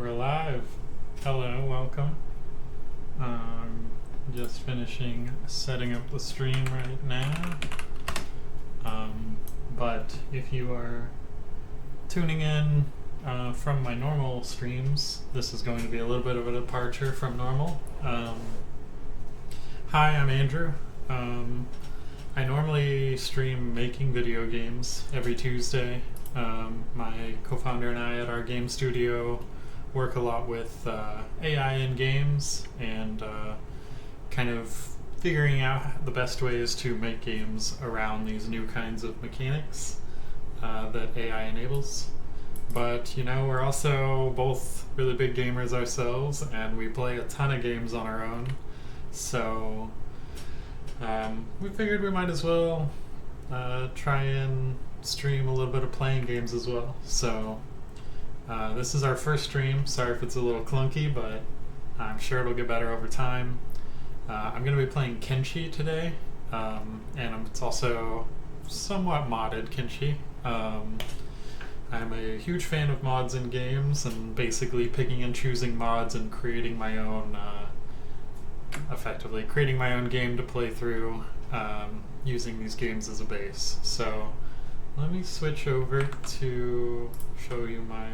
We're live. Hello, welcome. Just finishing setting up the stream right now. But if you are tuning in from my normal streams, this is going to be a little bit of a departure from normal. Hi, I'm Andrew. I normally stream making video games every Tuesday. My co-founder and I at our game studio work a lot with AI in games and kind of figuring out the best ways to make games around these new kinds of mechanics that AI enables. But, you know, we're also both really big gamers ourselves, and we play a ton of games on our own. So we figured we might as well try and stream a little bit of playing games as well. So this is our first stream. Sorry if it's a little clunky, but I'm sure it'll get better over time. I'm going to be playing Kenshi today, and it's also somewhat modded Kenshi. I'm a huge fan of mods in games and basically picking and choosing mods and creating my own, effectively creating my own game to play through using these games as a base. So let me switch over to show you my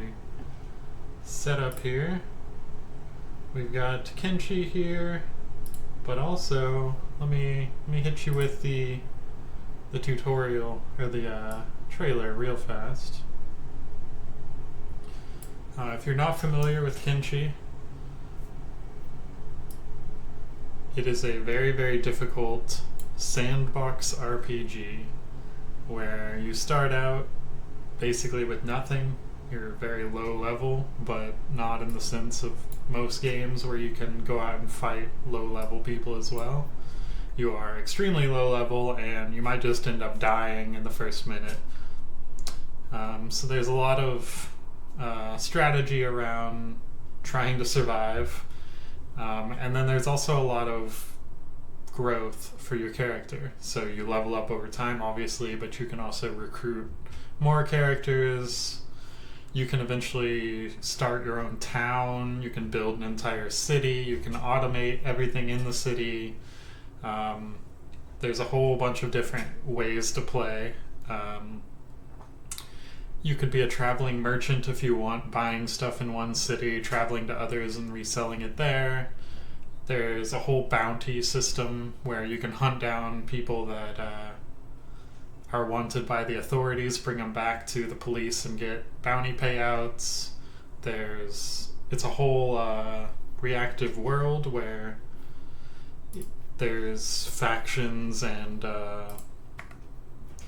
setup here. We've got Kenshi here, but also let me hit you with the tutorial or the trailer real fast. If you're not familiar with Kenshi, it is a very, very difficult sandbox RPG where you start out basically with nothing. You're very low level, but not in the sense of most games where you can go out and fight low level people as well. You are extremely low level and you might just end up dying in the first minute. So there's a lot of strategy around trying to survive. And then there's also a lot of growth for your character. So you level up over time, obviously, but you can also recruit more characters. You can eventually start your own town. You can build an entire city. You can automate everything in the city. There's a whole bunch of different ways to play. You could be a traveling merchant if you want, buying stuff in one city, traveling to others and reselling it there. There's a whole bounty system where you can hunt down people that are wanted by the authorities, bring them back to the police and get bounty payouts. It's a whole reactive world where there's factions and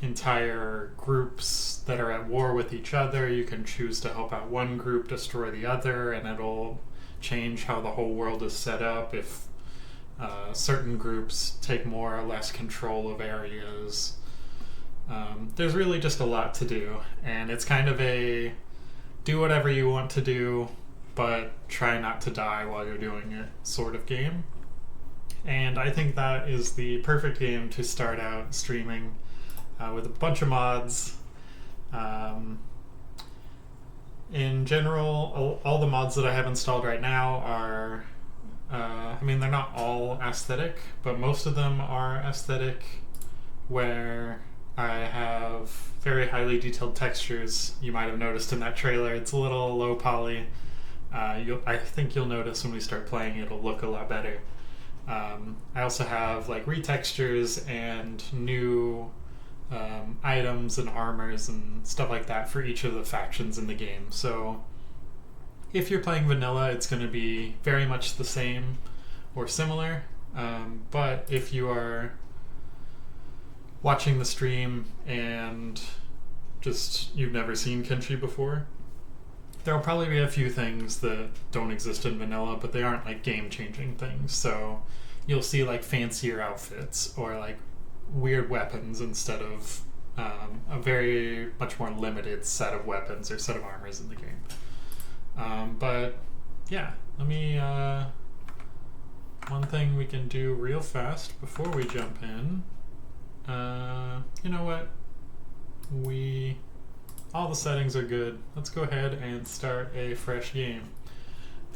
entire groups that are at war with each other. You can choose to help out one group destroy the other, and it'll change how the whole world is set up if certain groups take more or less control of areas. There's really just a lot to do, and it's kind of a do whatever you want to do, but try not to die while you're doing it sort of game. And I think that is the perfect game to start out streaming with a bunch of mods. In general, all the mods that I have installed right now are, they're not all aesthetic, but most of them are aesthetic, where I have very highly detailed textures. You might have noticed in that trailer, it's a little low poly. I think you'll notice when we start playing, it'll look a lot better. I also have like retextures and new items and armors and stuff like that for each of the factions in the game. So if you're playing vanilla, it's going to be very much the same or similar. But if you are watching the stream and just you've never seen Kenshi before, there'll probably be a few things that don't exist in vanilla, but they aren't like game-changing things. So you'll see like fancier outfits or like weird weapons instead of a very much more limited set of weapons or set of armors in the game. But yeah, let me one thing we can do real fast before we jump in. You know what? All the settings are good. Let's go ahead and start a fresh game.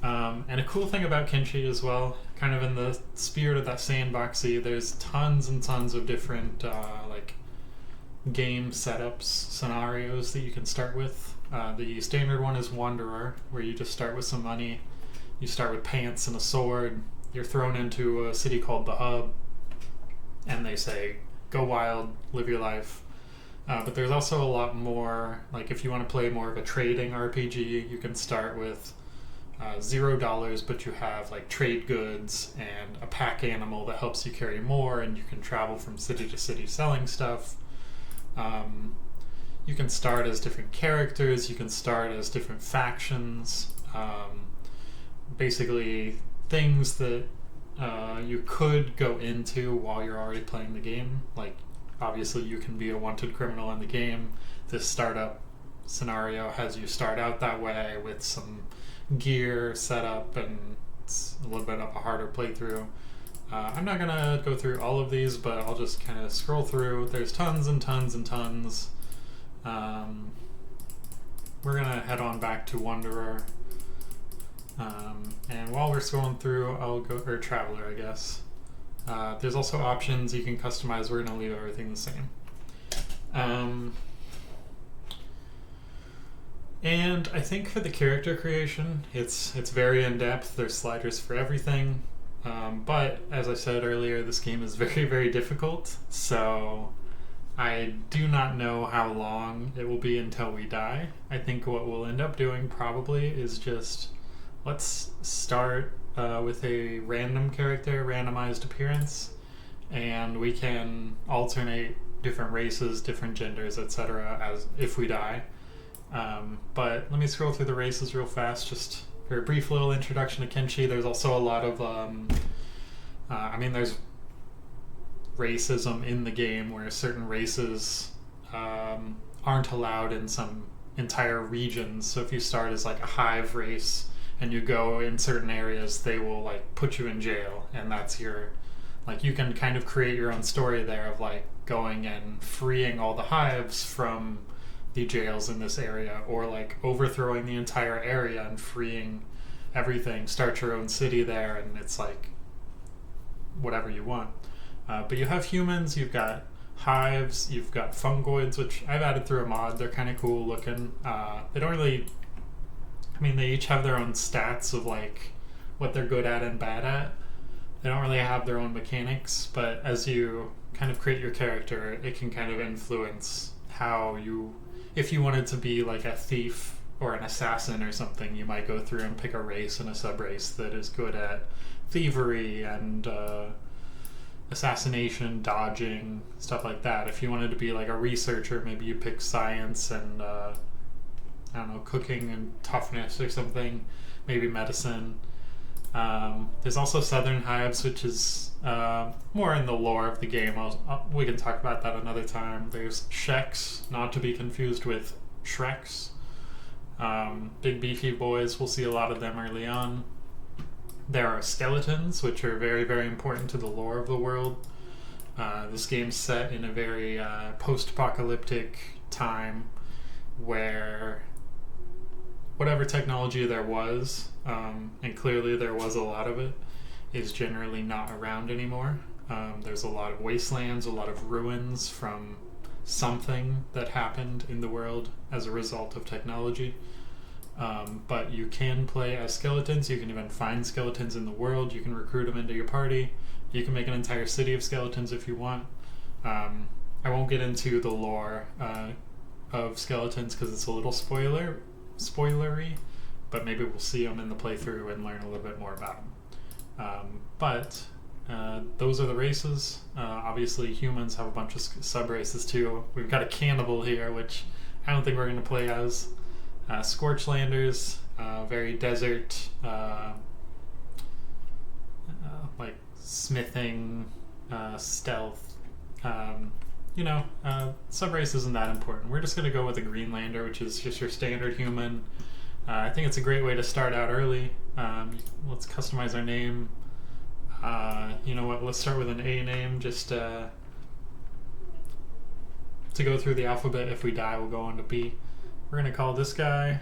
And a cool thing about Kenshi as well, kind of in the spirit of that sandboxy, there's tons and tons of different like game setups, scenarios that you can start with. The standard one is Wanderer, where you just start with some money. You start with pants and a sword. You're thrown into a city called the Hub, and they say, go wild, live your life. But there's also a lot more, like if you want to play more of a trading RPG, you can start with $0, but you have like trade goods and a pack animal that helps you carry more, and you can travel from city to city selling stuff. You can start as different characters, you can start as different factions, basically things that you could go into while you're already playing the game. Like, obviously you can be a wanted criminal in the game. This startup scenario has you start out that way with some gear set up, and it's a little bit of a harder playthrough. I'm not going to go through all of these, but I'll just kind of scroll through. There's tons and tons and tons. We're going to head on back to Wanderer. And while we're scrolling through, I'll go, or Traveler, I guess. There's also options you can customize. We're going to leave everything the same. And I think for the character creation, it's very in-depth. There's sliders for everything. But as I said earlier, this game is very, very difficult. So I do not know how long it will be until we die. I think what we'll end up doing probably is just, let's start with a random character, randomized appearance, and we can alternate different races, different genders, etc. as if we die. But let me scroll through the races real fast, just for a brief little introduction to Kenshi. There's also a lot of, there's racism in the game where certain races aren't allowed in some entire regions. So if you start as like a hive race and you go in certain areas, they will like put you in jail, and that's your, like, you can kind of create your own story there of like going and freeing all the hives from the jails in this area, or like overthrowing the entire area and freeing everything, start your own city there, and it's like whatever you want. But you have humans, you've got hives, you've got fungoids, which I've added through a mod. They're kind of cool looking. They don't really, they each have their own stats of like what they're good at and bad at. They don't really have their own mechanics, but as you kind of create your character, it can kind of influence how you, if you wanted to be like a thief or an assassin or something, you might go through and pick a race and a sub-race that is good at thievery and assassination, dodging, stuff like that. If you wanted to be like a researcher, maybe you pick science and cooking and toughness or something, maybe medicine. There's also Southern Hives, which is more in the lore of the game. We can talk about that another time. There's Sheks, not to be confused with Shreks. Big beefy boys, we'll see a lot of them early on. There are skeletons, which are very, very important to the lore of the world. This game's set in a very post-apocalyptic time where whatever technology there was, and clearly there was a lot of it, is generally not around anymore. There's a lot of wastelands, a lot of ruins from something that happened in the world as a result of technology. But you can play as skeletons. You can even find skeletons in the world. You can recruit them into your party. You can make an entire city of skeletons if you want. I won't get into the lore of skeletons because it's a little spoilery, but maybe we'll see them in the playthrough and learn a little bit more about them. But those are the races. Obviously humans have a bunch of sub-races too. We've got a cannibal here, which I don't think we're going to play as. Scorchlanders, very desert, like smithing, stealth. Sub-race isn't that important. We're just going to go with a Greenlander, which is just your standard human. I think it's a great way to start out early. Let's customize our name. You know what, let's start with an A name, just to go through the alphabet. If we die, we'll go on to B. We're going to call this guy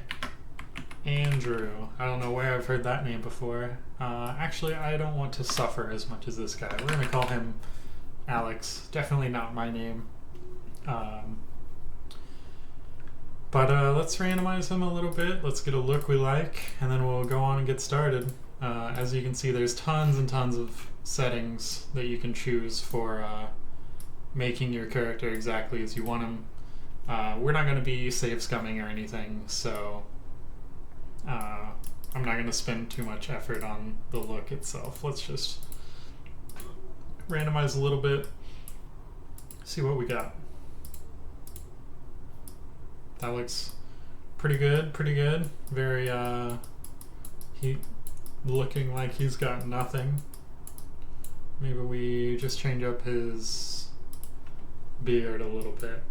Andrew. I don't know where I've heard that name before. Actually, I don't want to suffer as much as this guy. We're going to call him Alex. Definitely not my name. But let's randomize him a little bit. Let's get a look we like, and then we'll go on and get started. As you can see, there's tons and tons of settings that you can choose for making your character exactly as you want him. We're not going to be save scumming or anything, so I'm not going to spend too much effort on the look itself. Let's just randomize a little bit, see what we got. That looks pretty good, pretty good. Very, he looking like he's got nothing. Maybe we just change up his beard a little bit.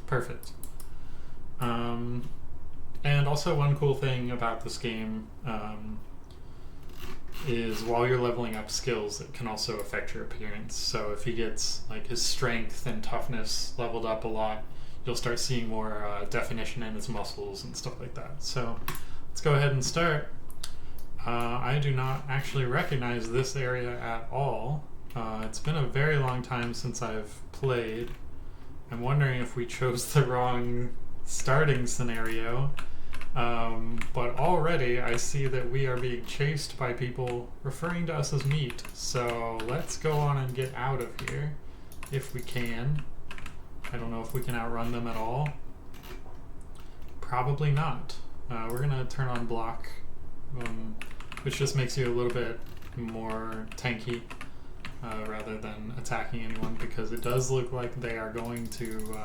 Perfect. And also one cool thing about this game is while you're leveling up skills, it can also affect your appearance. So if he gets like his strength and toughness leveled up a lot, you'll start seeing more definition in his muscles and stuff like that. So let's go ahead and start. I do not actually recognize this area at all. It's been a very long time since I've played. I'm wondering if we chose the wrong starting scenario. But already I see that we are being chased by people referring to us as meat. So let's go on and get out of here if we can. I don't know if we can outrun them at all. Probably not. We're gonna turn on block, which just makes you a little bit more tanky rather than attacking anyone, because it does look like they are going to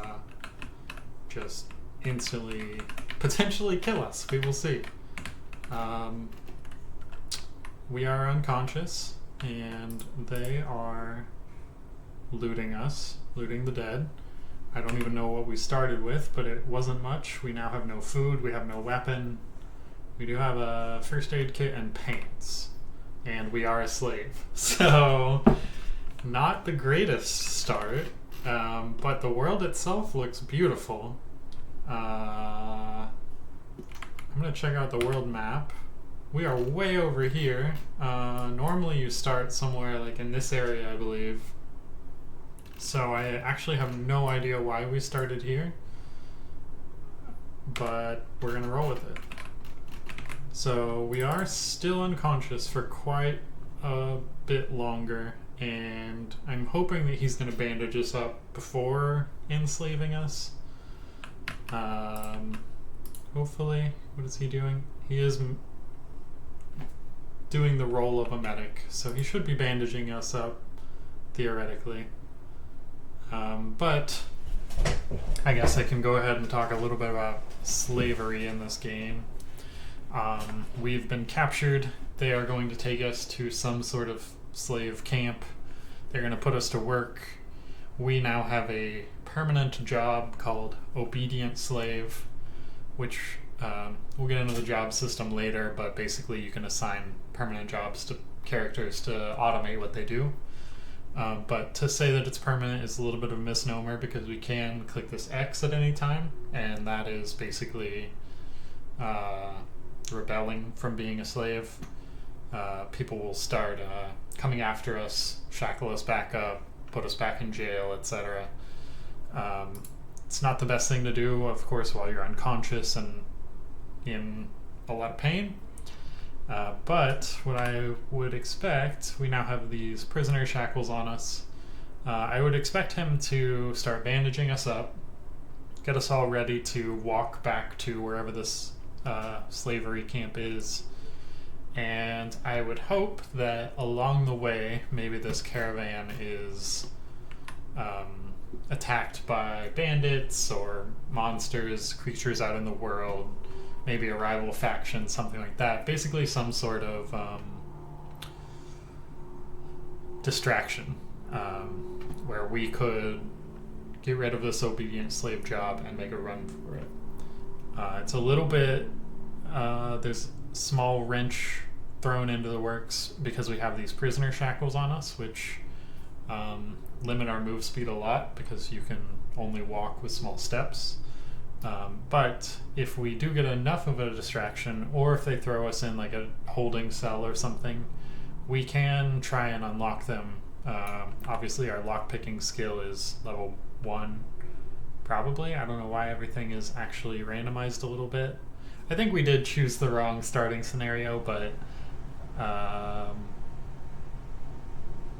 just instantly potentially kill us. We will see. We are unconscious and they are looting us, looting the dead. I don't even know what we started with, but it wasn't much. We now have no food, we have no weapon. We do have a first aid kit and pants, and we are a slave. So not the greatest start, but the world itself looks beautiful. I'm gonna check out the world map. We are way over here. Normally you start somewhere like in this area, I believe. So I actually have no idea why we started here, but we're gonna roll with it. So we are still unconscious for quite a bit longer, and I'm hoping that he's gonna bandage us up before enslaving us. Hopefully. What is he doing? He is doing the role of a medic, so he should be bandaging us up, theoretically. But I guess I can go ahead and talk a little bit about slavery in this game. We've been captured. They are going to take us to some sort of slave camp. They're going to put us to work. We now have a permanent job called obedient slave, which we'll get into the job system later, but basically you can assign permanent jobs to characters to automate what they do. But to say that it's permanent is a little bit of a misnomer, because we can click this X at any time, and that is basically rebelling from being a slave. People will start coming after us, shackle us back up, put us back in jail, etc. It's not the best thing to do, of course, while you're unconscious and in a lot of pain. But what I would expect, we now have these prisoner shackles on us. I would expect him to start bandaging us up, get us all ready to walk back to wherever this slavery camp is. And I would hope that along the way, maybe this caravan is attacked by bandits or monsters, creatures out in the world, maybe a rival faction, something like that. Basically some sort of distraction where we could get rid of this obedient slave job and make a run for it. It's a little bit, there's a small wrench thrown into the works because we have these prisoner shackles on us, which limit our move speed a lot because you can only walk with small steps. But if we do get enough of a distraction, or if they throw us in like a holding cell or something, we can try and unlock them. Obviously our lockpicking skill is level 1, probably. I don't know why everything is actually randomized a little bit. I think we did choose the wrong starting scenario, but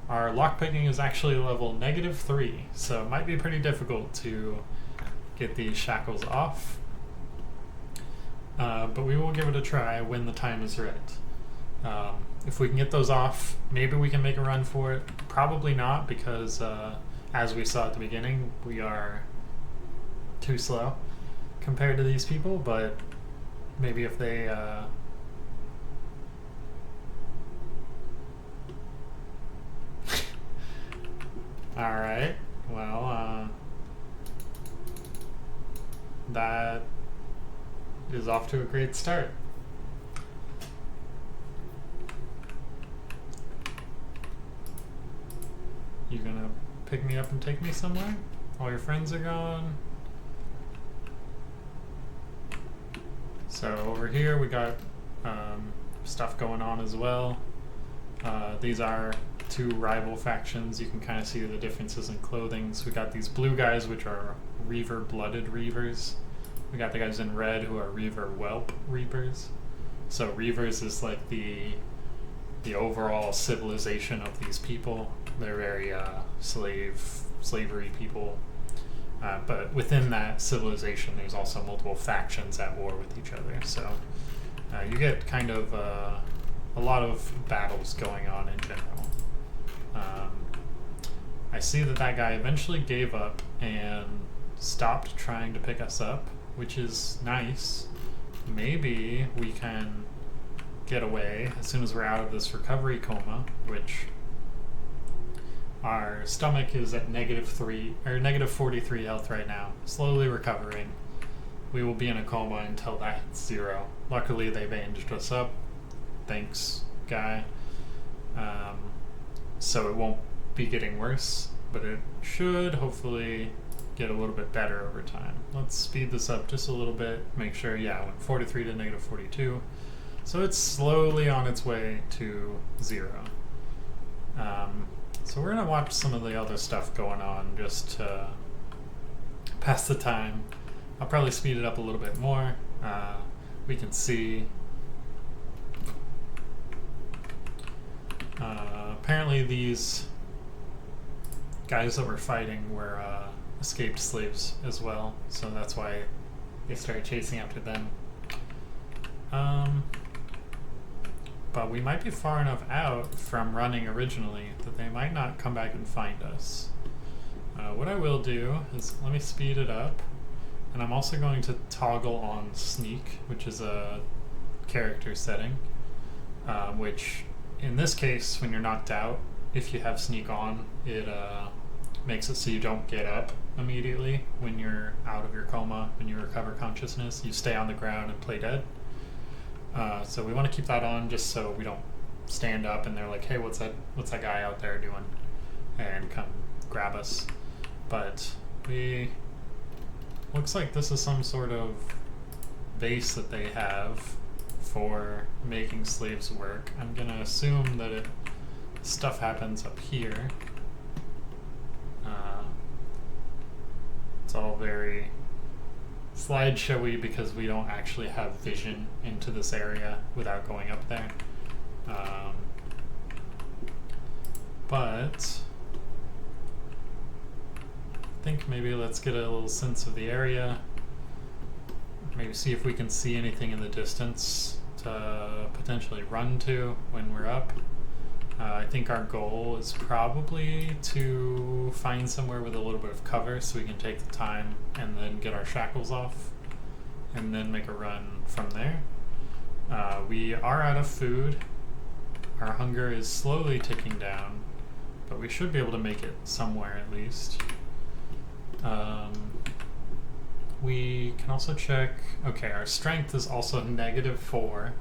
our lockpicking is actually level -3, so it might be pretty difficult to get these shackles off. But we will give it a try when the time is right. If we can get those off, maybe we can make a run for it. Probably not, because as we saw at the beginning, we are too slow compared to these people, but maybe if they Alright, well, that is off to a great start. You gonna pick me up and take me somewhere? All your friends are gone. So over here we got stuff going on as well. These are 2 rival factions. You can kind of see the differences in clothing. So we got these blue guys, which are Reaver blooded Reavers. We got the guys in red who are Reaver whelp Reapers. So Reavers is like the overall civilization of these people. They're very slavery people. But within that civilization, there's also multiple factions at war with each other. So you get kind of a lot of battles going on in general. I see that guy eventually gave up and stopped trying to pick us up, which is nice. Maybe we can get away as soon as we're out of this recovery coma, which our stomach is at -3 or -43 health right now, slowly recovering. We will be in a coma until that's 0. Luckily they bandaged us up. Thanks, guy. So it won't be getting worse, but it should hopefully get a little bit better over time. Let's speed this up just a little bit, make sure, yeah, went 43 to -42. So it's slowly on its way to 0. So we're gonna watch some of the other stuff going on just to pass the time. I'll probably speed it up a little bit more. We can see apparently these guys that were fighting were escaped slaves as well, so that's why they started chasing after them. But we might be far enough out from running originally that they might not come back and find us. What I will do is let me speed it up, and I'm also going to toggle on sneak, which is a character setting, which in this case, when you're knocked out, if you have sneak on, it makes it so you don't get up immediately when you're out of your coma. When you recover consciousness, you stay on the ground and play dead. So we want to keep that on just so we don't stand up and they're like, hey, what's that guy out there doing? And come grab us. But looks like this is some sort of base that they have for making slaves work. I'm gonna assume that stuff happens up here. It's all very slideshowy because we don't actually have vision into this area without going up there. But I think maybe let's get a little sense of the area. Maybe see if we can see anything in the distance to potentially run to when we're up. I think our goal is probably to find somewhere with a little bit of cover so we can take the time and then get our shackles off and then make a run from there. We are out of food. Our hunger is slowly ticking down, but we should be able to make it somewhere at least. We can also check, okay, our strength is also -4,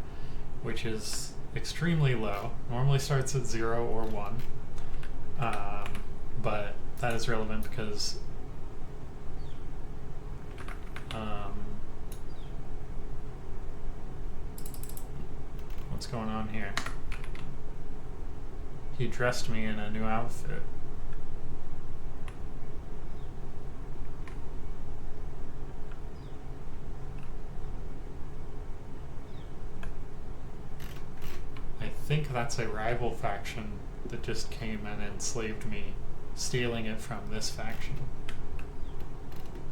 which is extremely low. Normally starts at 0 or 1. but that is relevant because what's going on here? He dressed me in a new outfit. I think that's a rival faction that just came and enslaved me, stealing it from this faction.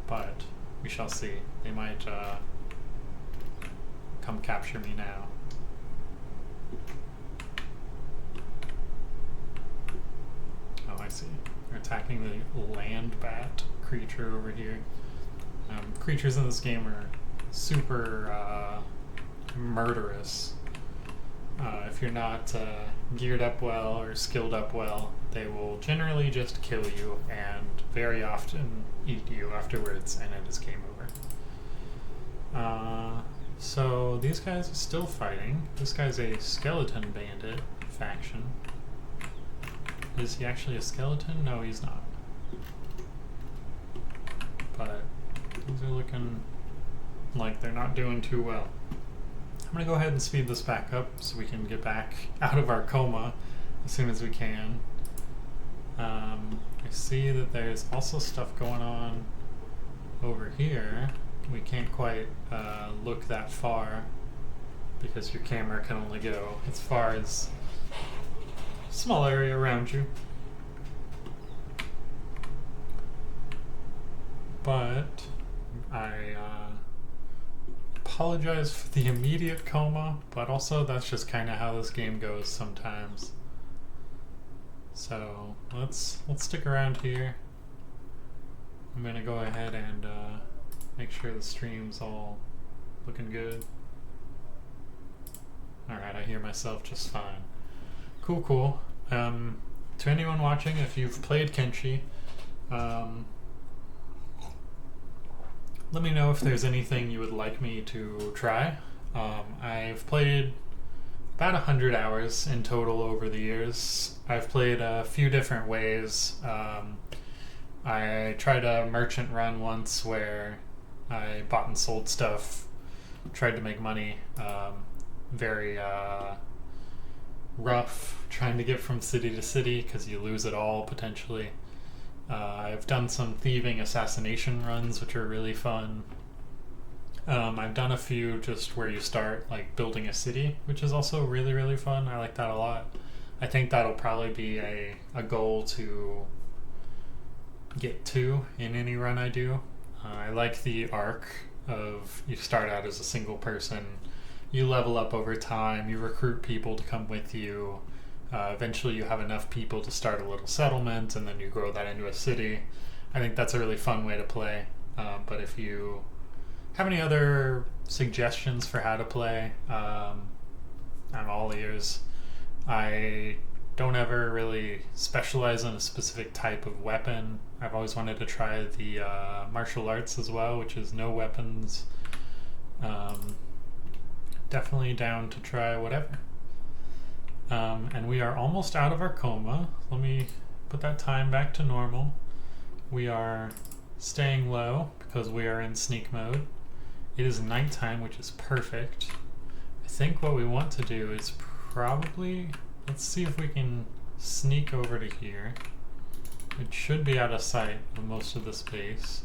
But we shall see. They might come capture me now. Oh, I see. They're attacking the land bat creature over here. Creatures in this game are super murderous. If you're not geared up well or skilled up well, they will generally just kill you and very often eat you afterwards, and it is game over. So these guys are still fighting. This guy's a skeleton bandit faction. Is he actually a skeleton? No, he's not. But things are looking like they're not doing too well. I'm going to go ahead and speed this back up so we can get back out of our coma as soon as we can. I see that there's also stuff going on over here. We can't quite look that far because your camera can only go as far as a small area around you. But I apologize for the immediate coma, but also that's just kind of how this game goes sometimes. So let's stick around here. I'm gonna go ahead and make sure the stream's all looking good. Alright, I hear myself just fine. Cool. To anyone watching, if you've played Kenshi, let me know if there's anything you would like me to try. I've played about 100 hours in total over the years. I've played a few different ways. I tried a merchant run once where I bought and sold stuff, tried to make money. Very rough trying to get from city to city because you lose it all potentially. I've done some thieving assassination runs, which are really fun. I've done a few just where you start like building a city, which is also really, really fun. I like that a lot. I think that'll probably be a goal to get to in any run I do. I like the arc of you start out as a single person, you level up over time, you recruit people to come with you. Eventually you have enough people to start a little settlement, and then you grow that into a city. I think that's a really fun way to play. But if you have any other suggestions for how to play, I'm all ears. I don't ever really specialize in a specific type of weapon. I've always wanted to try the martial arts as well, which is no weapons. Definitely down to try whatever. And we are almost out of our coma. Let me put that time back to normal. We are staying low because we are in sneak mode. It is nighttime, which is perfect. I think what we want to do is probably, let's see if we can sneak over to here. It should be out of sight of most of the space.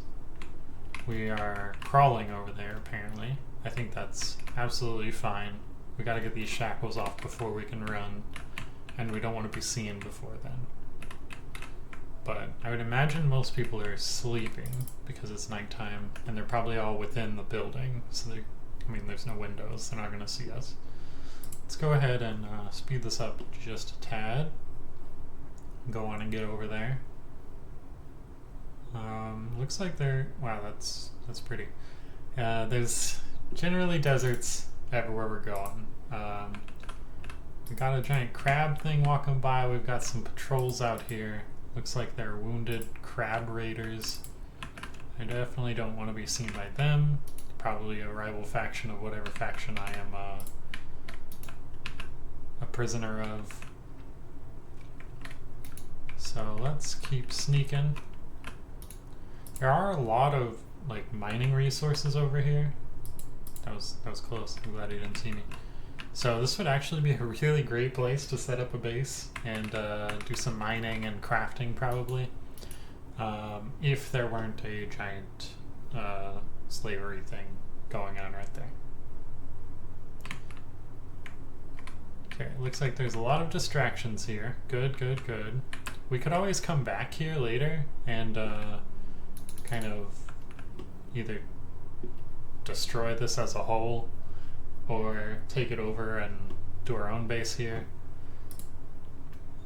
We are crawling over there apparently. I think that's absolutely fine. We gotta get these shackles off before we can run, and we don't want to be seen before then. But I would imagine most people are sleeping because it's nighttime, and they're probably all within the building, so there's no windows, they're not gonna see us. Let's go ahead and speed this up just a tad. Go on and get over there. Looks like wow, that's pretty. There's generally deserts everywhere we're going. We got a giant crab thing walking by. We've got some patrols out here. Looks like they're wounded crab raiders. I definitely don't want to be seen by them. Probably a rival faction of whatever faction I am a prisoner of. So let's keep sneaking. There are a lot of like mining resources over here. That was close. I'm glad he didn't see me. So this would actually be a really great place to set up a base and do some mining and crafting probably. If there weren't a giant slavery thing going on right there. Okay, looks like there's a lot of distractions here. Good, good, good. We could always come back here later and kind of either destroy this as a whole or take it over and do our own base here.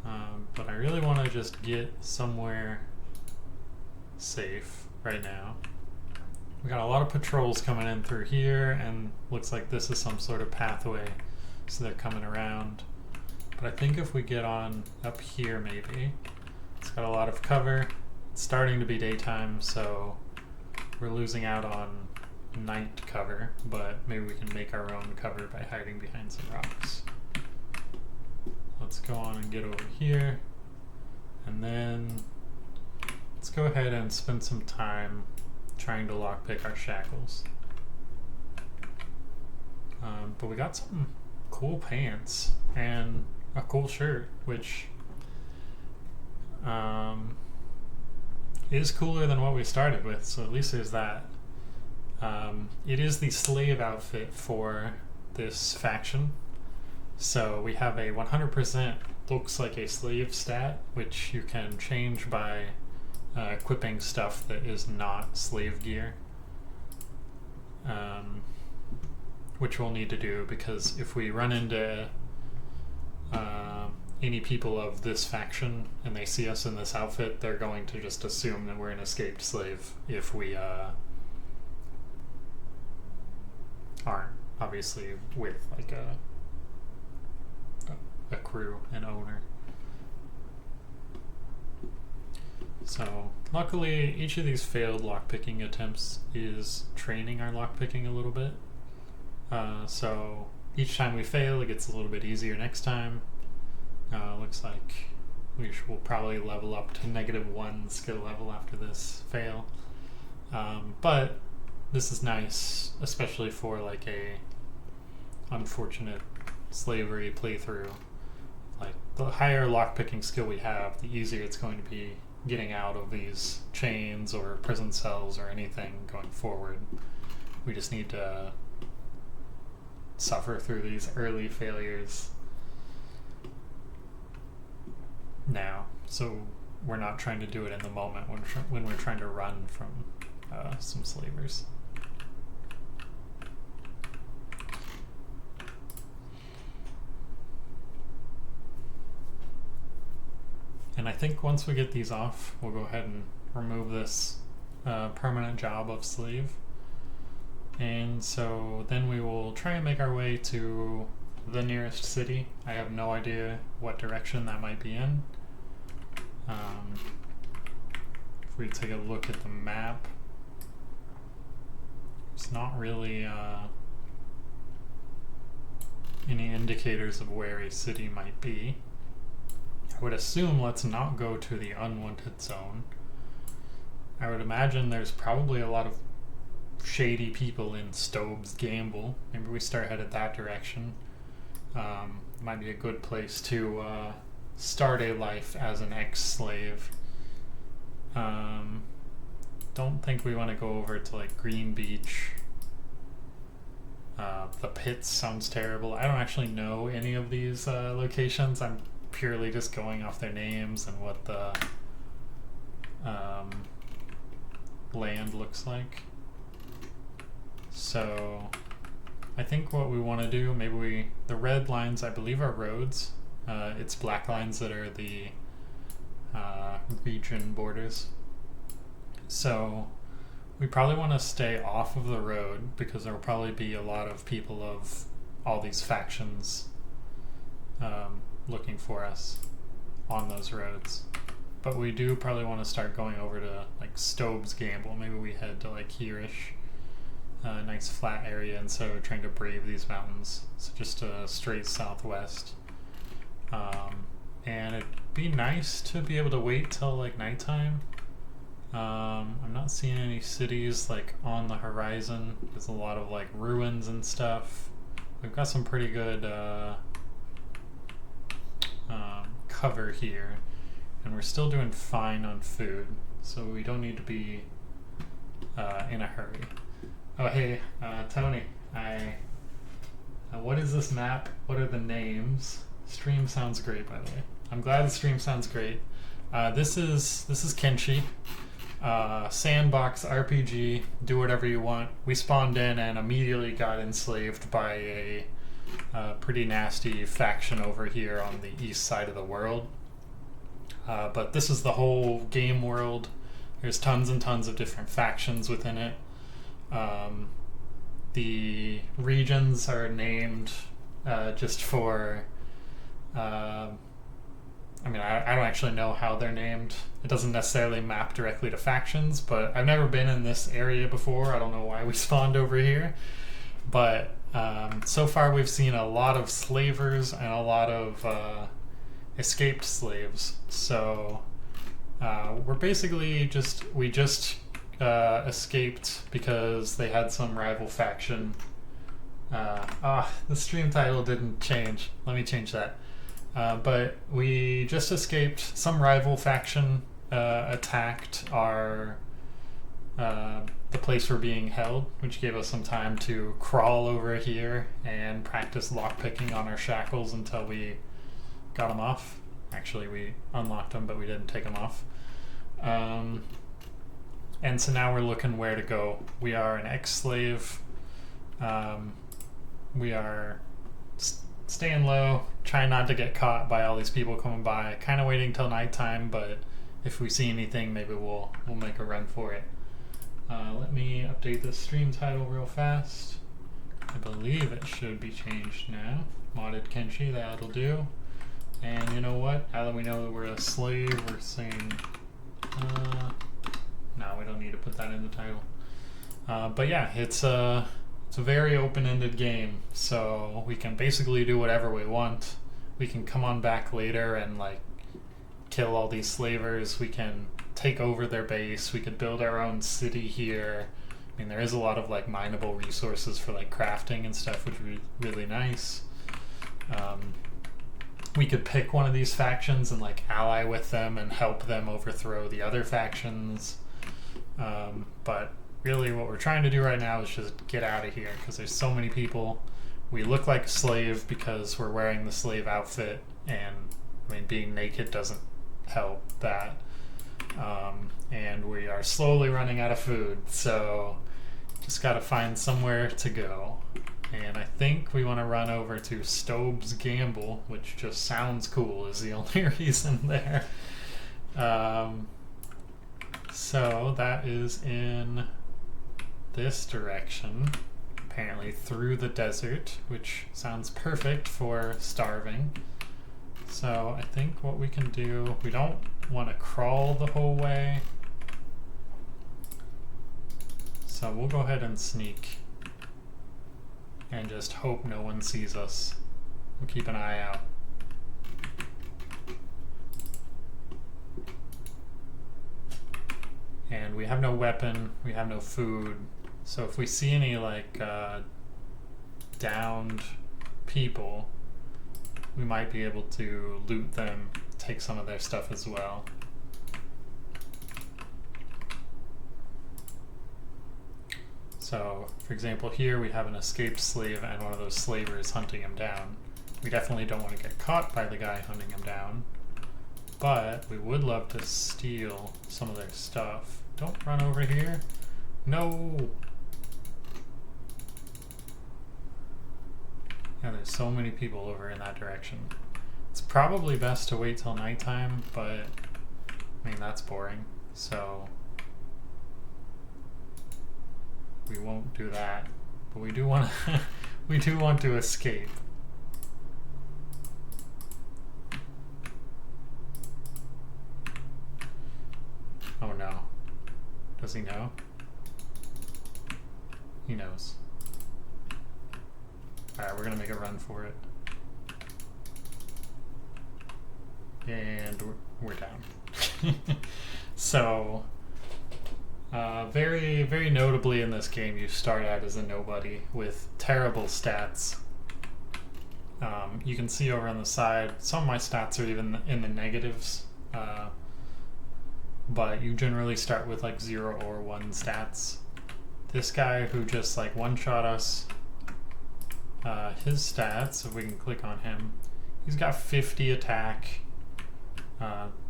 But I really want to just get somewhere safe right now. We got a lot of patrols coming in through here, and looks like this is some sort of pathway, so they're coming around. But I think if we get on up here, maybe it's got a lot of cover. It's starting to be daytime, so we're losing out on night cover, but maybe we can make our own cover by hiding behind some rocks. Let's go on and get over here, and then let's go ahead and spend some time trying to lockpick our shackles. But we got some cool pants and a cool shirt, which is cooler than what we started with, so at least there's that. It is the slave outfit for this faction, so we have a 100% looks like a slave stat, which you can change by equipping stuff that is not slave gear, which we'll need to do because if we run into any people of this faction and they see us in this outfit, they're going to just assume that we're an escaped slave if we aren't obviously with like a crew and owner. So luckily each of these failed lockpicking attempts is training our lockpicking a little bit. So each time we fail it gets a little bit easier next time. Looks like we'll probably level up to -1 skill level after this fail. But this is nice, especially for like a unfortunate slavery playthrough. Like the higher lockpicking skill we have, the easier it's going to be getting out of these chains or prison cells or anything going forward. We just need to suffer through these early failures now, so we're not trying to do it in the moment when we're trying to run from some slavers. And I think once we get these off, we'll go ahead and remove this permanent job of slave. And so then we will try and make our way to the nearest city. I have no idea what direction that might be in. If we take a look at the map, it's not really any indicators of where a city might be. I would assume let's not go to the unwanted zone. I would imagine there's probably a lot of shady people in Stobe's Gamble. Maybe we start headed that direction. Might be a good place to start a life as an ex-slave. Don't think we want to go over to like Green Beach. The Pits sounds terrible. I don't actually know any of these locations. I'm purely just going off their names and what the land looks like. So I think what we want to do, maybe the red lines I believe are roads. It's black lines that are the region borders. So we probably want to stay off of the road because there will probably be a lot of people of all these factions looking for us on those roads. But we do probably want to start going over to like Stobe's Gamble. Maybe we head to like here-ish. Nice flat area, and so trying to brave these mountains. So just straight southwest. And be nice to be able to wait till like nighttime. I'm not seeing any cities like on the horizon. There's a lot of like ruins and stuff. We've got some pretty good cover here, and we're still doing fine on food, so we don't need to be in a hurry. Oh hey, Tony, what is this map? What are the names? Stream sounds great, by the way. I'm glad the stream sounds great. This is Kenshi. Sandbox RPG, do whatever you want. We spawned in and immediately got enslaved by a pretty nasty faction over here on the east side of the world. But this is the whole game world. There's tons and tons of different factions within it. The regions are named just for... I mean, I don't actually know how they're named. It doesn't necessarily map directly to factions, but I've never been in this area before. I don't know why we spawned over here. But so far we've seen a lot of slavers and a lot of escaped slaves. So we're basically we just escaped because they had some rival faction. The stream title didn't change. Let me change that. But we just escaped. Some rival faction attacked the place we're being held, which gave us some time to crawl over here and practice lockpicking on our shackles until we got them off. Actually, we unlocked them, but we didn't take them off. And so now we're looking where to go. We are an ex-slave. We are staying low, trying not to get caught by all these people coming by. Kind of waiting till nighttime, but if we see anything, maybe we'll make a run for it. Let me update the stream title real fast. I believe it should be changed now. Modded Kenshi, that'll do. And you know what? Now that we know that we're a slave, we're saying... no, we don't need to put that in the title. But yeah, it's a very open-ended game, so we can basically do whatever we want. We can come on back later and like kill all these slavers. We can take over their base. We could build our own city here. I mean, there is a lot of like mineable resources for like crafting and stuff, which would be really nice. We could pick one of these factions and like ally with them and help them overthrow the other factions. But really what we're trying to do right now is just get out of here because there's so many people. We look like a slave because we're wearing the slave outfit, and I mean, being naked doesn't help that. And we are slowly running out of food, so just gotta find somewhere to go. And I think we want to run over to Stobe's Gamble, which just sounds cool, is the only reason there. So that is in this direction, apparently through the desert, which sounds perfect for starving. So I think what we can do, we don't want to crawl the whole way, so we'll go ahead and sneak and just hope no one sees us. We'll keep an eye out. And we have no weapon, we have no food, so if we see any like downed people, we might be able to loot them, take some of their stuff as well. So, for example, here we have an escaped slave and one of those slavers hunting him down. We definitely don't want to get caught by the guy hunting him down, but we would love to steal some of their stuff. Don't run over here. No! Yeah, there's so many people over in that direction. It's probably best to wait till nighttime, but I mean, that's boring, so we won't do that. But we do want to we do want to escape. Oh no. Does he know? He knows. Alright, we're gonna make a run for it. And we're down. So, very, very notably in this game, you start out as a nobody with terrible stats. You can see over on the side, some of my stats are even in the negatives, but you generally start with like 0 or 1 stats. This guy who just like one-shot us, his stats, if we can click on him, he's got 50 attack,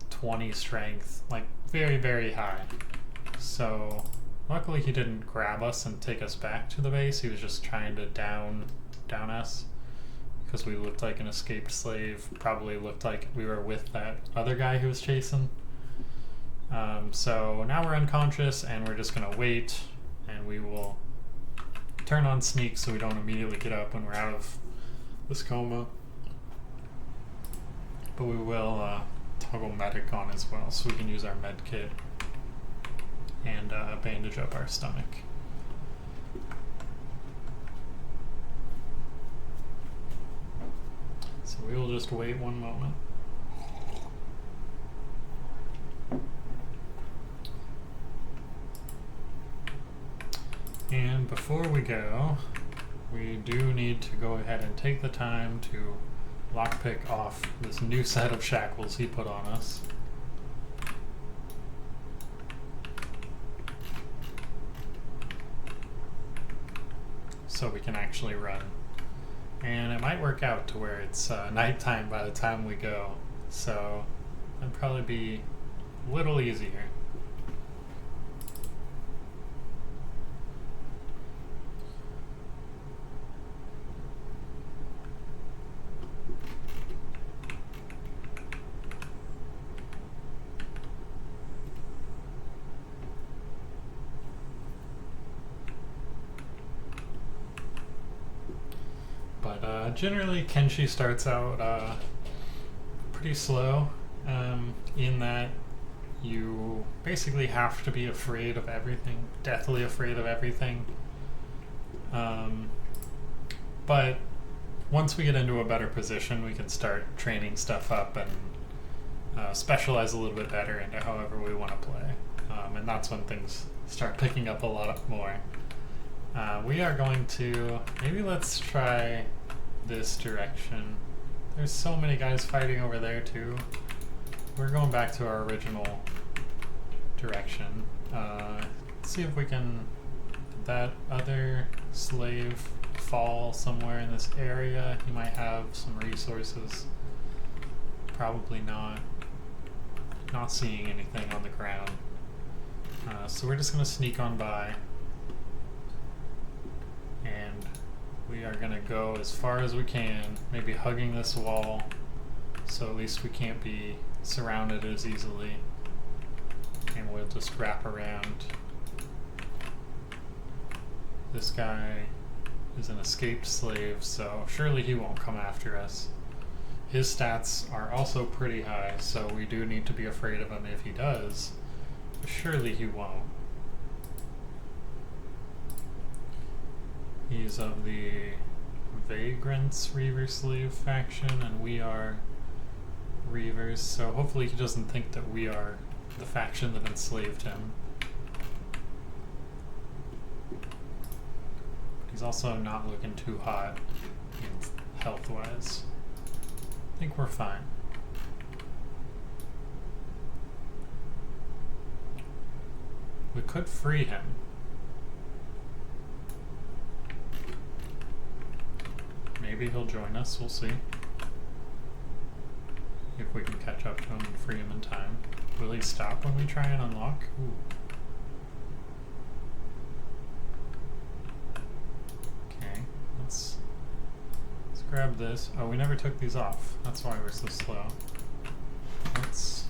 20 strength, like very, very high. So luckily he didn't grab us and take us back to the base. He was just trying to down us because we looked like an escaped slave, probably looked like we were with that other guy who was chasing. So now we're unconscious and we're just gonna wait, and we will turn on sneak so we don't immediately get up when we're out of this coma. But we will toggle medic on as well, so we can use our med kit and bandage up our stomach. So we will just wait one moment. And before we go, we do need to go ahead and take the time to lockpick off this new set of shackles he put on us. So we can actually run. And it might work out to where it's nighttime by the time we go. So it'd probably be a little easier. Generally, Kenshi starts out pretty slow, in that you basically have to be afraid of everything, deathly afraid of everything. But once we get into a better position, we can start training stuff up and specialize a little bit better into however we want to play. And that's when things start picking up a lot more. We are going to, maybe let's try this direction. There's so many guys fighting over there too. We're going back to our original direction. Let's see if we can, did that other slave fall somewhere in this area? He might have some resources. Probably not. Not seeing anything on the ground. So we're just gonna sneak on by. And we are gonna go as far as we can, maybe hugging this wall, so at least we can't be surrounded as easily. And we'll just wrap around. This guy is an escaped slave, so surely he won't come after us. His stats are also pretty high, so we do need to be afraid of him if he does. But surely he won't. He's of the Vagrants Reaver Slave faction, and we are Reavers, so hopefully he doesn't think that we are the faction that enslaved him. He's also not looking too hot health-wise. I think we're fine. We could free him. Maybe he'll join us, we'll see. If we can catch up to him and free him in time. Will he stop when we try and unlock? Ooh. Okay, let's grab this. Oh, we never took these off. That's why we're so slow. Let's...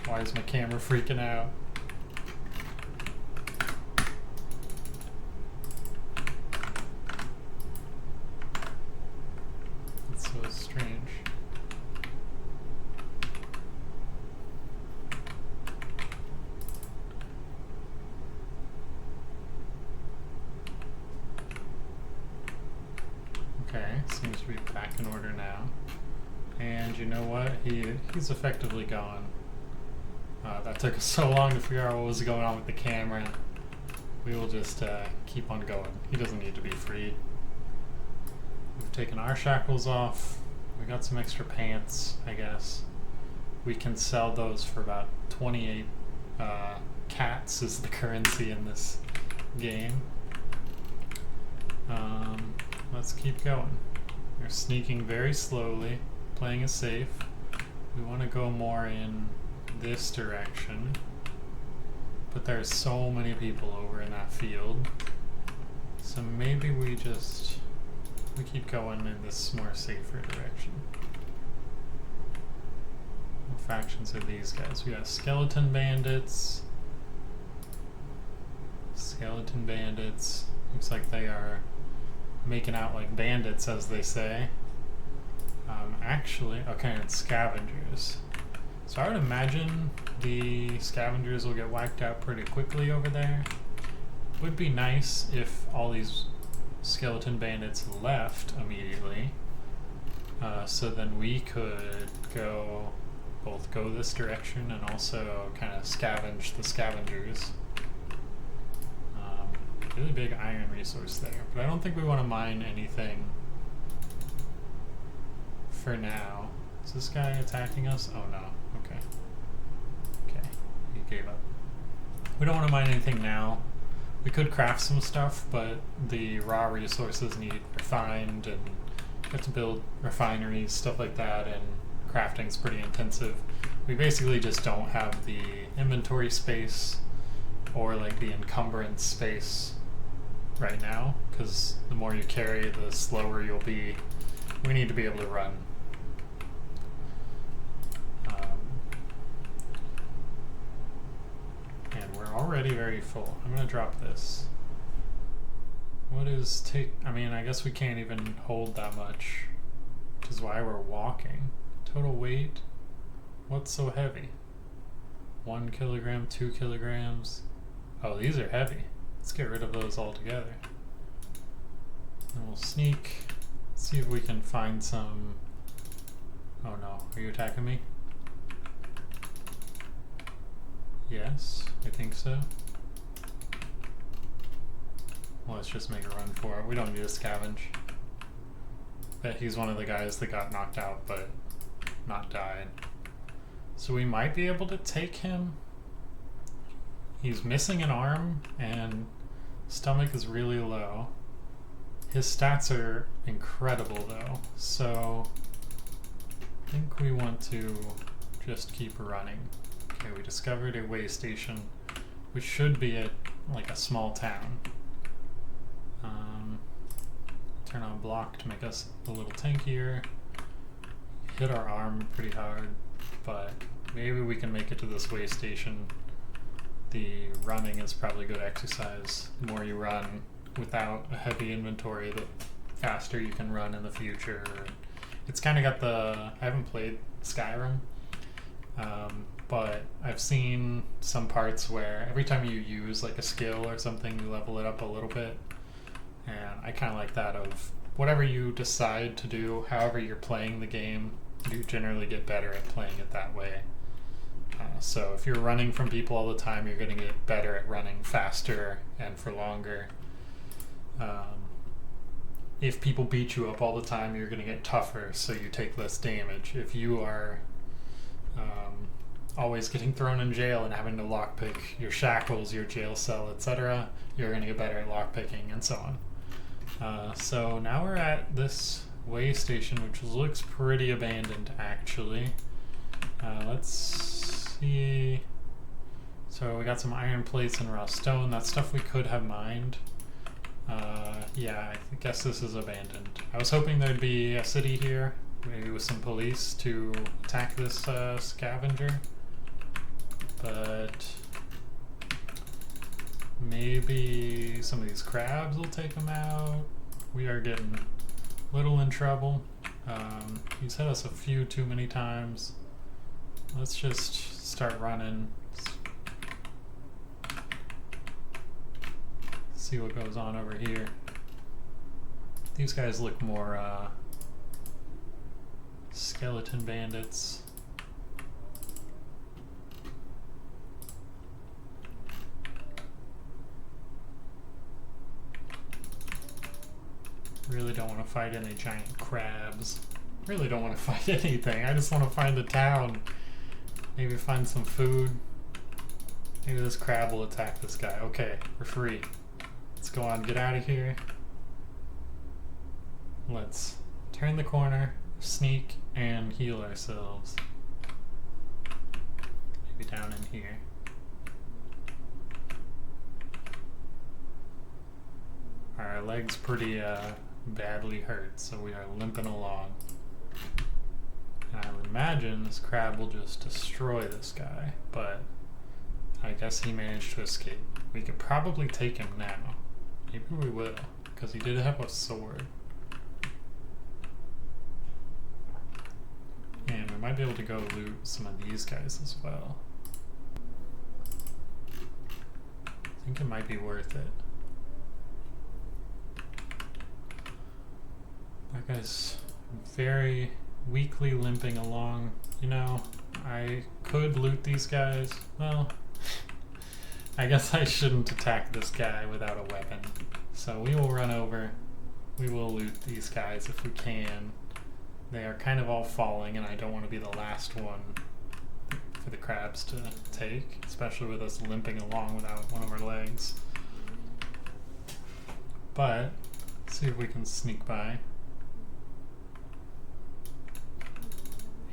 why is my camera freaking out? That's so strange. Okay, seems to be back in order now. And you know what? He's effectively gone. That took us so long to figure out what was going on with the camera. We will just keep on going. He doesn't need to be freed. We've taken our shackles off. We got some extra pants, I guess. We can sell those for about 28 cats is the currency in this game. Let's keep going. We're sneaking very slowly, playing it safe. We want to go more in this direction, but there's so many people over in that field, so maybe we keep going in this more safer direction. What factions are these guys? We got skeleton bandits. Skeleton bandits. Looks like they are making out like bandits, as they say. Actually, okay, and scavengers. So I would imagine the scavengers will get wiped out pretty quickly over there. Would be nice if all these skeleton bandits left immediately, so then we could both go this direction and also kind of scavenge the scavengers. Really big iron resource there, but I don't think we want to mine anything for now. Is this guy attacking us? Oh no. Okay. Okay. He gave up. We don't want to mine anything now. We could craft some stuff, but the raw resources need refined, and you have to build refineries, stuff like that, and crafting's pretty intensive. We basically just don't have the inventory space or like the encumbrance space right now, because the more you carry, the slower you'll be. We need to be able to run. And we're already very full. I'm gonna drop this. What is I mean, I guess we can't even hold that much, which is why we're walking. Total weight? What's so heavy? 1 kilogram, 2 kilograms. Oh, these are heavy. Let's get rid of those altogether. And we'll sneak, see if we can find some... Oh no, are you attacking me? Yes, I think so. Well, let's just make a run for it. We don't need to scavenge. Bet he's one of the guys that got knocked out but not died. So we might be able to take him. He's missing an arm and stomach is really low. His stats are incredible though, so I think we want to just keep running. Okay, we discovered a way station, which should be at like a small town. Turn on block to make us a little tankier. Hit our arm pretty hard, but maybe we can make it to this way station. The running is probably good exercise. The more you run without a heavy inventory, the faster you can run in the future. It's kind of got the... I haven't played Skyrim, but I've seen some parts where every time you use like a skill or something, you level it up a little bit. And I kind of like that of whatever you decide to do, however you're playing the game, you generally get better at playing it that way. So if you're running from people all the time, you're going to get better at running faster and for longer. If people beat you up all the time, you're going to get tougher, so you take less damage. If you are always getting thrown in jail and having to lockpick your shackles, your jail cell, etc., you're going to get better at lockpicking and so on. So now we're at this way station, which looks pretty abandoned actually. Let's see. So we got some iron plates and raw stone. That's stuff we could have mined. Yeah, I guess this is abandoned. I was hoping there'd be a city here, maybe with some police to attack this scavenger, but maybe some of these crabs will take them out. We are getting a little in trouble. He's hit us a few too many times. Let's just start running. See what goes on over here. These guys look more skeleton bandits. Really don't want to fight any giant crabs. Really don't want to fight anything. I just want to find a town. Maybe find some food. Maybe this crab will attack this guy. Okay, we're free. Let's go on, get out of here. Let's turn the corner, sneak, and heal ourselves. Maybe down in here. Our leg's pretty badly hurt, so we are limping along. And I would imagine this crab will just destroy this guy, but I guess he managed to escape. We could probably take him now. Maybe we will, because he did have a sword. And we might be able to go loot some of these guys as well. I think it might be worth it. That guy's very weakly limping along. You know, I could loot these guys. Well, I guess I shouldn't attack this guy without a weapon. So we will run over. We will loot these guys if we can. They are kind of all falling, and I don't want to be the last one for the crabs to take, especially with us limping along without one of our legs. But, let's see if we can sneak by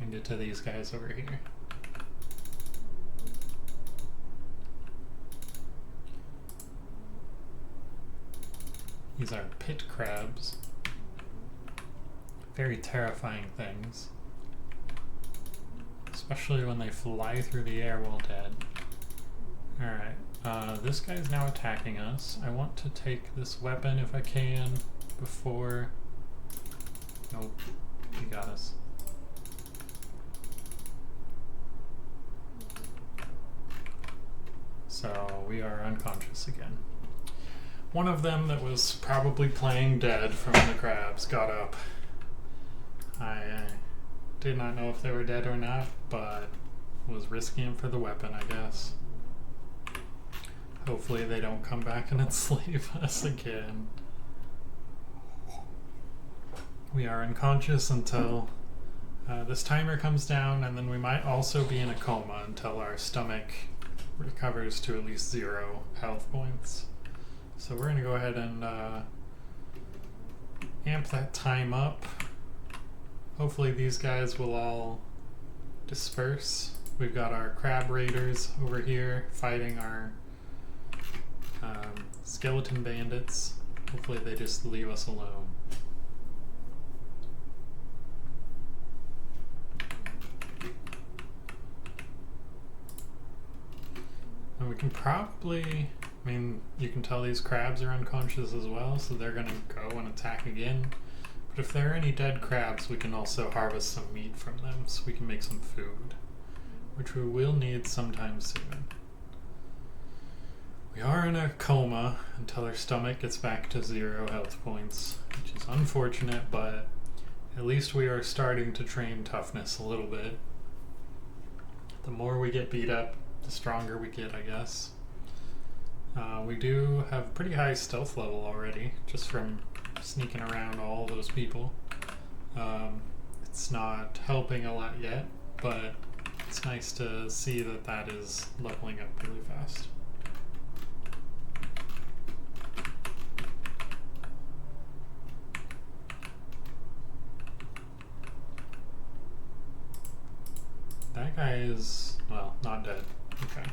and get to these guys over here. These are pit crabs. Very terrifying things. Especially when they fly through the air while dead. Alright, this guy's now attacking us. I want to take this weapon if I can before... Nope, he got us. So we are unconscious again. One of them that was probably playing dead from the crabs got up. I did not know if they were dead or not, but was risking them for the weapon, I guess. Hopefully they don't come back and enslave us again. We are unconscious until this timer comes down, and then we might also be in a coma until our stomach recovers to at least 0 health points. So we're going to go ahead and amp that time up. Hopefully these guys will all disperse. We've got our crab raiders over here fighting our skeleton bandits. Hopefully they just leave us alone. And we can probably, I mean, you can tell these crabs are unconscious as well, so they're gonna go and attack again. But if there are any dead crabs, we can also harvest some meat from them, so we can make some food, which we will need sometime soon. We are in a coma until our stomach gets back to 0 health points, which is unfortunate, but at least we are starting to train toughness a little bit. The more we get beat up, the stronger we get, I guess. We do have pretty high stealth level already, just from sneaking around all those people. It's not helping a lot yet, but it's nice to see that that is leveling up really fast. That guy is, well, not dead. Okay.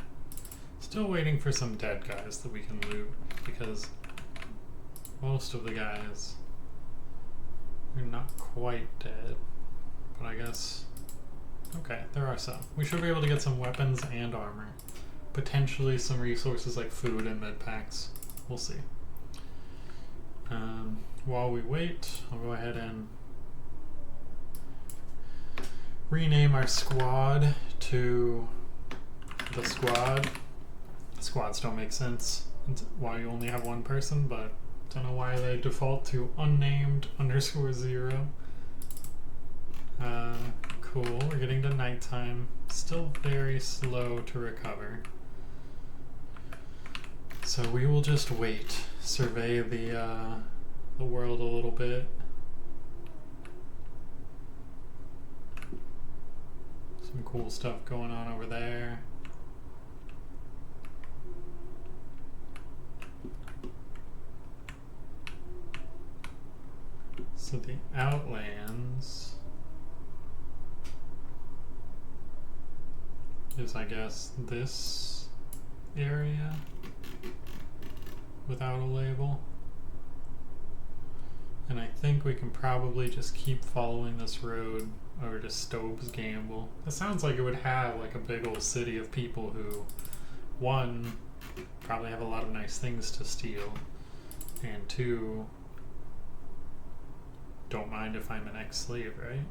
Still waiting for some dead guys that we can loot, because most of the guys are not quite dead. But I guess, okay, there are some. We should be able to get some weapons and armor. Potentially some resources like food and med packs. We'll see. While we wait, I'll go ahead and rename our squad to the squad. Squads don't make sense while you only have one person, but Don't know why they default to unnamed _0. Cool, we're getting to nighttime. Still very slow to recover. So we will just wait, survey the world a little bit. Some cool stuff going on over there. So the Outlands is, I guess, this area without a label. And I think we can probably just keep following this road over to Stobe's Gamble. It sounds like it would have like a big old city of people who, one, probably have a lot of nice things to steal, and two, don't mind if I'm an ex-slave, right?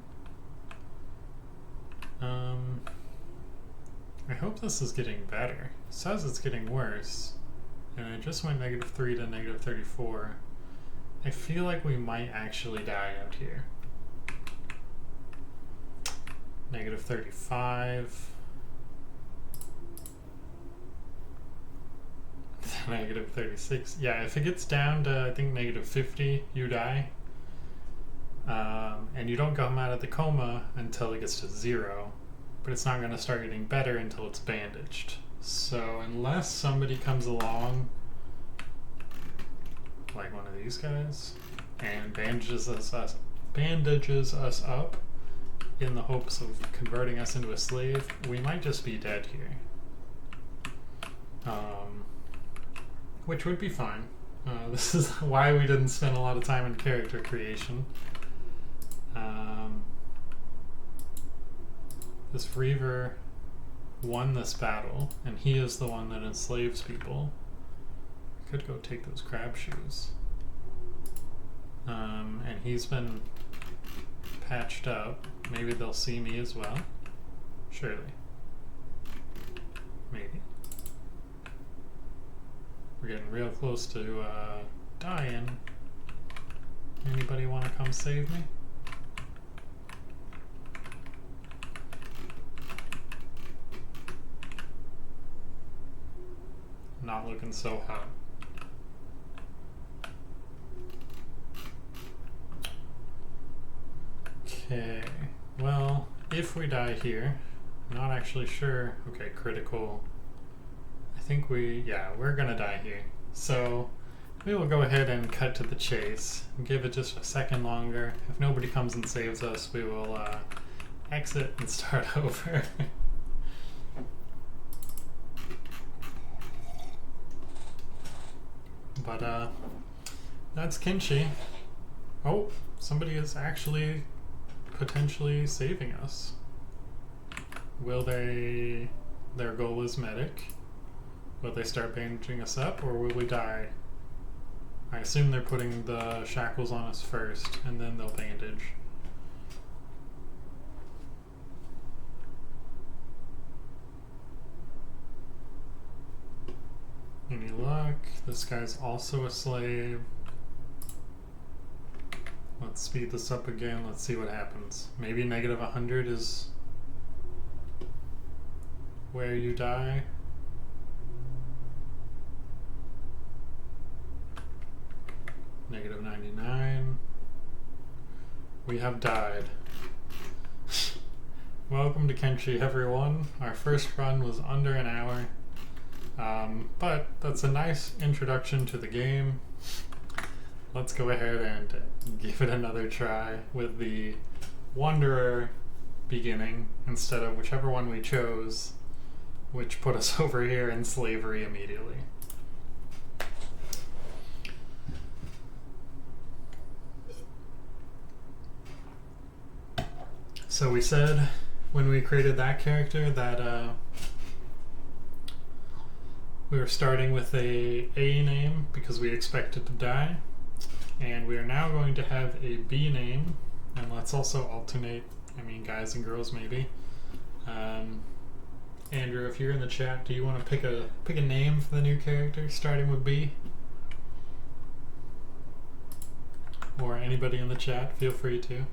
I hope this is getting better. It says it's getting worse, and it just went -3 to -34. I feel like we might actually die out here. -35. -36. Yeah, if it gets down to, I think, -50, you die. And you don't come out of the coma until it gets to 0. But it's not going to start getting better until it's bandaged. So unless somebody comes along, like one of these guys, and bandages us up in the hopes of converting us into a slave, we might just be dead here. Which would be fine. This is why we didn't spend a lot of time in character creation. This Reaver won this battle, and he is the one that enslaves people. I could go take those crab shoes. And he's been patched up. Maybe they'll see me as well. Surely. Maybe. We're getting real close to dying. Anybody want to come save me? Not looking so hot. Okay, well, if we die here, I'm not actually sure. Okay, critical. I think we're gonna die here. So we will go ahead and cut to the chase. Give it just a second longer. If nobody comes and saves us, we will exit and start over. But that's Kenshi. Oh, somebody is actually potentially saving us. Will they... Their goal is medic. Will they start bandaging us up, or will we die? I assume they're putting the shackles on us first, and then they'll bandage. Any luck? This guy's also a slave. Let's speed this up again. Let's see what happens. Maybe -100 is where you die. -99. We have died. Welcome to Kenshi, everyone. Our first run was under an hour. But that's a nice introduction to the game. Let's go ahead and give it another try with the Wanderer beginning instead of whichever one we chose, which put us over here in slavery immediately. So we said when we created that character that we were starting with a name because we expected to die, and we are now going to have a B name, and let's also alternate, I mean guys and girls maybe. Andrew, if you're in the chat, do you want to pick a name for the new character starting with B? or anybody in the chat, feel free to.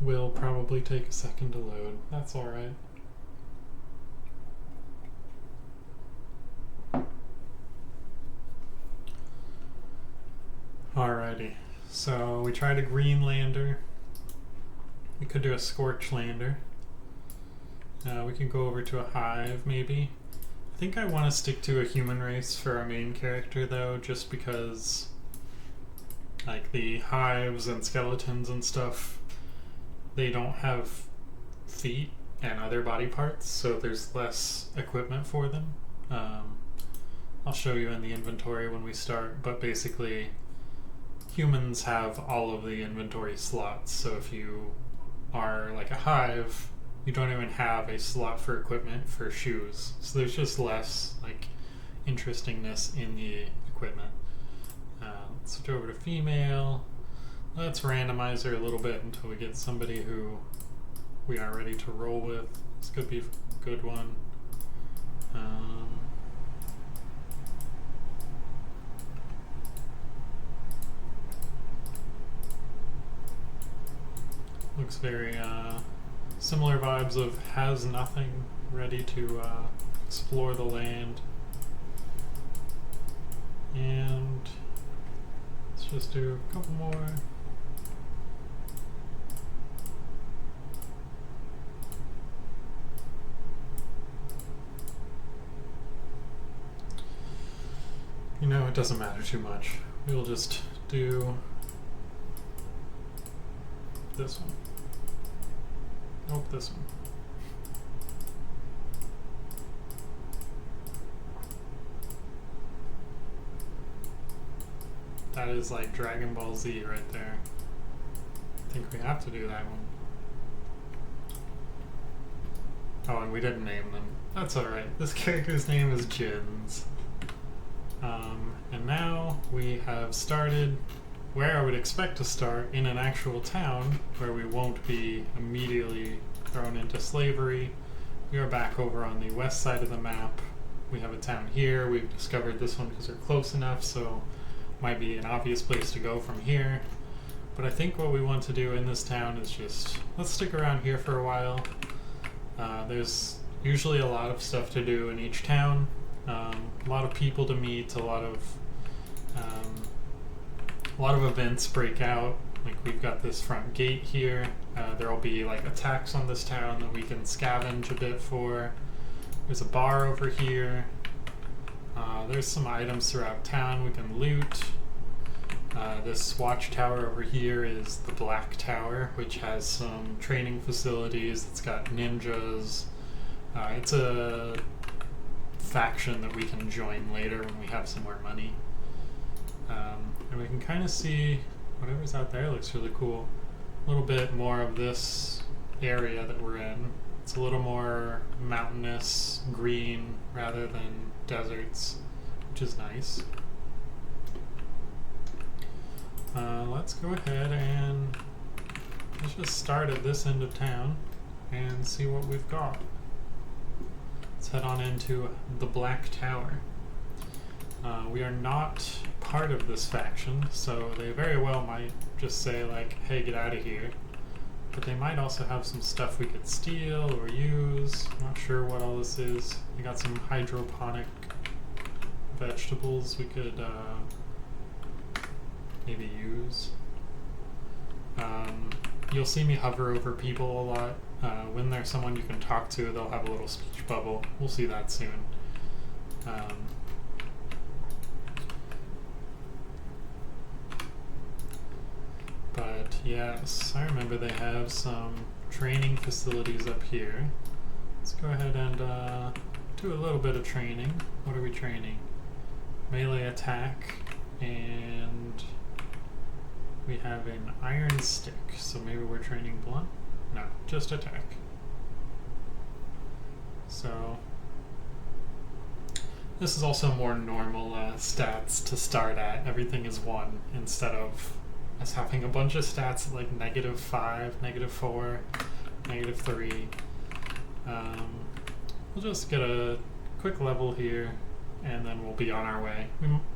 Will probably take a second to load. That's alright. Alrighty, so we tried a Greenlander. We could do a Scorchlander. We can go over to a Hive, maybe. I think I want to stick to a human race for our main character, though, just because, like, the Hives and Skeletons and stuff, they don't have feet and other body parts, so there's less equipment for them. I'll show you in the inventory when we start, but basically humans have all of the inventory slots, so if you are like a Hive, you don't even have a slot for equipment for shoes, so there's just less like interestingness in the equipment. Let's switch over to female. Let's randomize her a little bit until we get somebody who we are ready to roll with. This could be a good one. Looks very similar vibes of has nothing, ready to explore the land. And let's just do a couple more. You know, it doesn't matter too much. We'll just do this one. Nope, this one. That is like Dragon Ball Z right there. I think we have to do that one. Oh, and we didn't name them. That's alright. This character's name is Jins. And now we have started where I would expect to start, in an actual town where we won't be immediately thrown into slavery. We are back over on the west side of the map. We have a town here. We've discovered this one because we're close enough, so might be an obvious place to go from here. But I think what we want to do in this town is just, let's stick around here for a while. There's usually a lot of stuff to do in each town. A lot of people to meet, a lot of events break out. Like we've got this front gate here. There will be like attacks on this town that we can scavenge a bit for. There's a bar over here. There's some items throughout town we can loot. This watchtower over here is the Black Tower, which has some training facilities. It's got ninjas. It's a faction that we can join later when we have some more money. And we can kind of see whatever's out there looks really cool. A little bit more of this area that we're in. It's a little more mountainous, green, rather than deserts, which is nice. Let's go ahead and let's just start at this end of town and see what we've got. Let's head on into the Black Tower. We are not part of this faction, so they very well might just say like, hey, get out of here. But they might also have some stuff we could steal or use. I'm not sure what all this is. We got some hydroponic vegetables we could maybe use. You'll see me hover over people a lot. When there's someone you can talk to, they'll have a little speech bubble. We'll see that soon. But yes, I remember they have some training facilities up here. Let's go ahead and do a little bit of training. What are we training? Melee attack, and we have an iron stick, so maybe we're training blunt? No, just attack. So this is also more normal stats to start at. Everything is 1 instead of us having a bunch of stats at like -5, -4. -3. We'll just get a quick level here, and then we'll be on our way.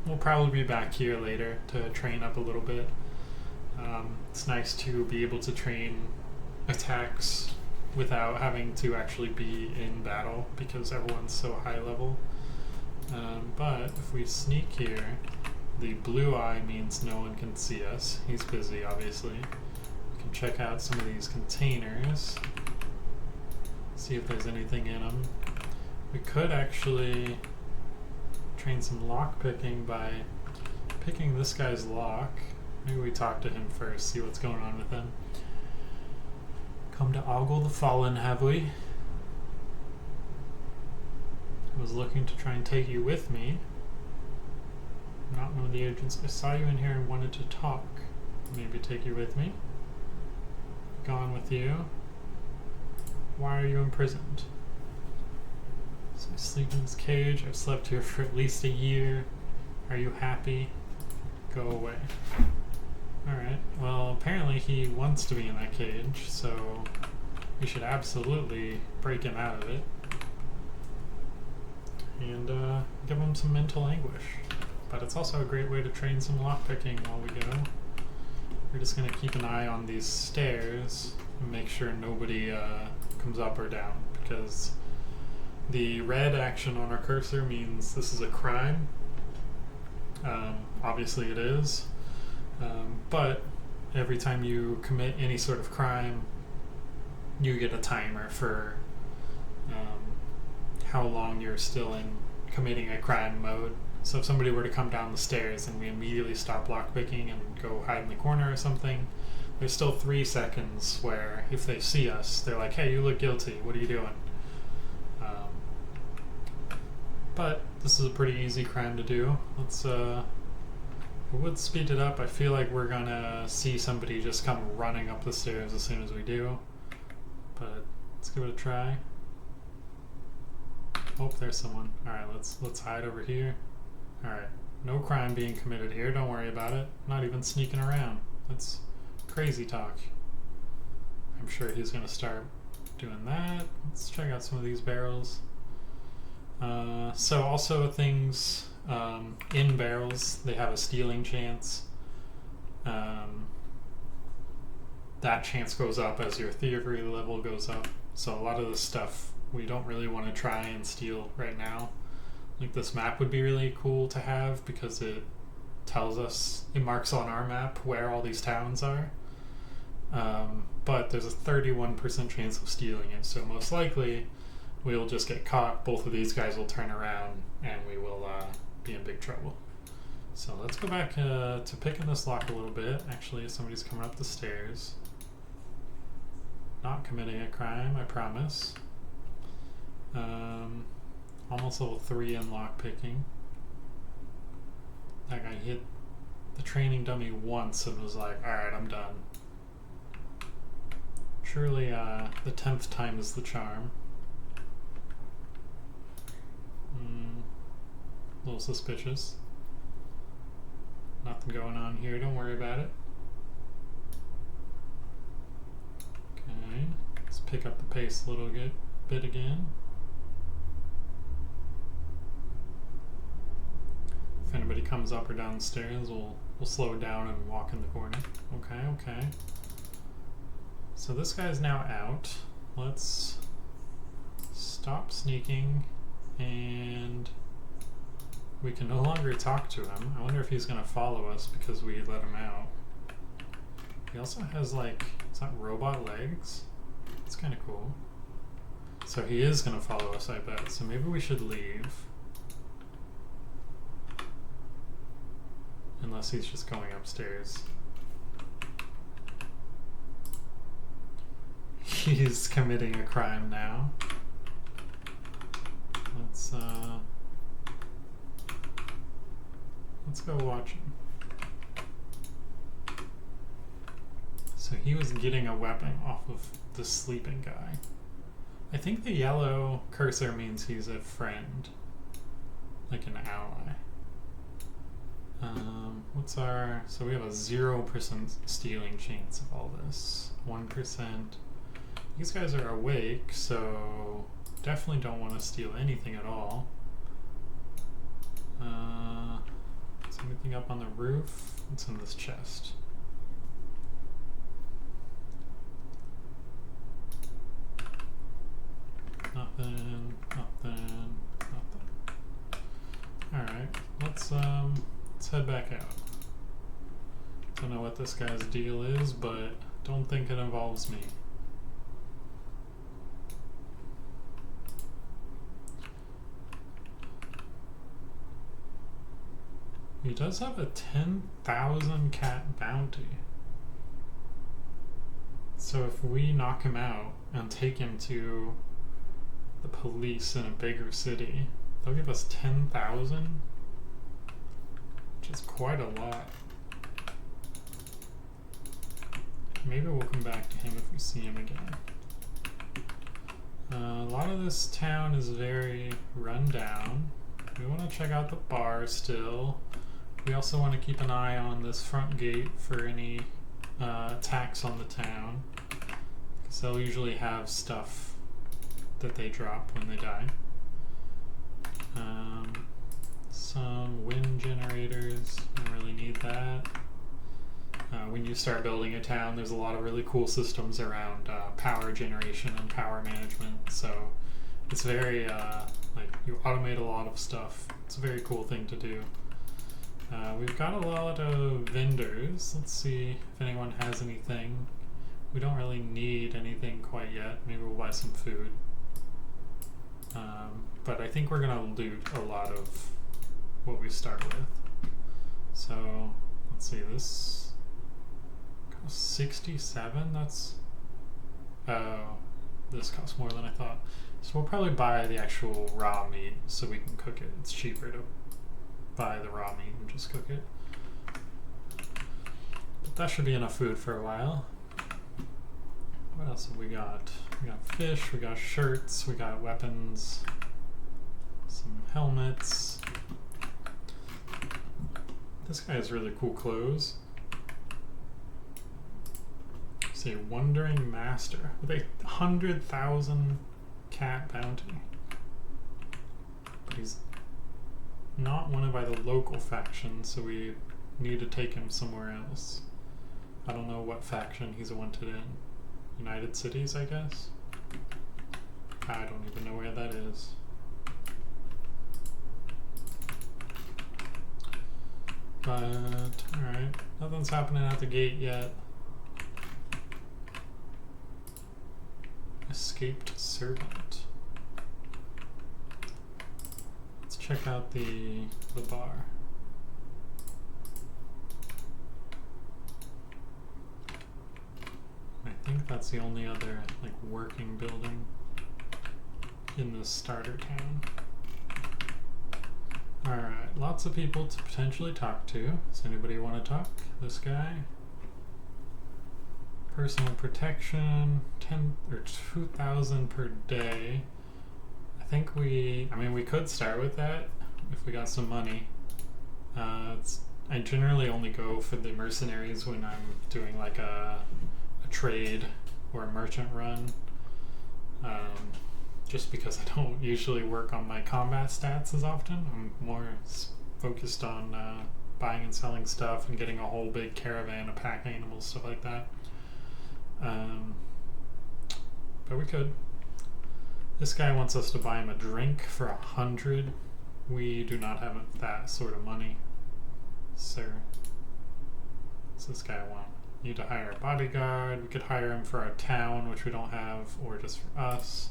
We'll probably be back here later to train up a little bit. It's nice to be able to train attacks without having to actually be in battle because everyone's so high level. But if we sneak here, the blue eye means no one can see us. He's busy, obviously. We can check out some of these containers, see if there's anything in them. We could actually train some lock picking by picking this guy's lock. Maybe we talk to him first, see what's going on with him. Come to Ogle the Fallen, have we? I was looking to try and take you with me. Not one of the agents. I saw you in here and wanted to talk. Maybe take you with me. Gone with you. Why are you imprisoned? So I sleep in this cage. I've slept here for at least a year. Are you happy? Go away. Alright, well apparently he wants to be in that cage, so we should absolutely break him out of it. And give him some mental anguish. But it's also a great way to train some lockpicking while we go. We're just going to keep an eye on these stairs and make sure nobody comes up or down, because the red action on our cursor means this is a crime. Obviously it is. But every time you commit any sort of crime, you get a timer for how long you're still in committing a crime mode. So if somebody were to come down the stairs and we immediately stop lockpicking and go hide in the corner or something, there's still 3 seconds where if they see us, they're like, hey, you look guilty, what are you doing? But this is a pretty easy crime to do. Let's I would speed it up. I feel like we're gonna see somebody just come running up the stairs as soon as we do. But let's give it a try. Oh, there's someone. Alright, let's hide over here. Alright, no crime being committed here, don't worry about it. Not even sneaking around. That's crazy talk. I'm sure he's gonna start doing that. Let's check out some of these barrels. So also things in barrels, they have a stealing chance. That chance goes up as your thievery level goes up. So a lot of this stuff we don't really want to try and steal right now. Like this map would be really cool to have because it tells us, it marks on our map where all these towns are. But there's a 31% chance of stealing it, so most likely we'll just get caught, both of these guys will turn around, and we will be in big trouble. So let's go back to picking this lock a little bit. Actually, somebody's coming up the stairs. Not committing a crime, I promise. Almost level 3 in lock picking. That guy hit the training dummy once and was like, alright, I'm done. Surely the 10th time is the charm. A little suspicious. Nothing going on here, don't worry about it. Okay, let's pick up the pace a little bit again. If anybody comes up or down the stairs, we'll slow down and walk in the corner. Okay. So this guy's now out. Let's stop sneaking, and we can no longer talk to him. I wonder if he's gonna follow us because we let him out. He also has like, is that robot legs? That's kind of cool. So he is gonna follow us, I bet. So maybe we should leave. Unless he's just going upstairs. He's committing a crime now. Let's go watch him. So he was getting a weapon off of the sleeping guy. I think the yellow cursor means he's a friend, like an ally. What's our, so we have a 0% stealing chance of all this. 1%, These guys are awake, so definitely don't want to steal anything at all. Is anything up on the roof? What's in this chest? Nothing, nothing, nothing. Alright, let's head back out. Don't know what this guy's deal is, but don't think it involves me. He does have a 10,000 cat bounty. So if we knock him out and take him to the police in a bigger city, they'll give us 10,000, which is quite a lot. Maybe we'll come back to him if we see him again. A lot of this town is very run down. We want to check out the bar still. We also want to keep an eye on this front gate for any attacks on the town, because they'll usually have stuff that they drop when they die. Some wind generators, don't really need that. When you start building a town, there's a lot of really cool systems around power generation and power management, so it's very, like, you automate a lot of stuff. It's a very cool thing to do. We've got a lot of vendors. Let's see if anyone has anything. We don't really need anything quite yet. Maybe we'll buy some food. But I think we're gonna loot a lot of what we start with. So let's see, this costs 67. That's this costs more than I thought. So we'll probably buy the actual raw meat so we can cook it. It's cheaper to buy the raw meat and just cook it. But that should be enough food for a while. What else have we got? We got fish, we got shirts, we got weapons, some helmets. This guy has really cool clothes. Say Wandering Master with a 100,000 cat bounty. But he's not wanted by the local faction, so we need to take him somewhere else. I don't know what faction he's wanted in. United Cities, I guess? I don't even know where that is. But, alright. Nothing's happening at the gate yet. Escaped servant. Let's check out the bar. I think that's the only other like working building in this starter town. Alright, lots of people to potentially talk to. Does anybody want to talk? This guy? Personal protection, 10 or 2,000 per day. I think we could start with that if we got some money. I generally only go for the mercenaries when I'm doing like a trade or a merchant run, just because I don't usually work on my combat stats as often. I'm more focused on buying and selling stuff and getting a whole big caravan of pack animals, stuff like that. But we could. This guy wants us to buy him a drink for 100. We do not have that sort of money, sir. What's this guy want? Need to hire a bodyguard. We could hire him for our town, which we don't have, or just for us.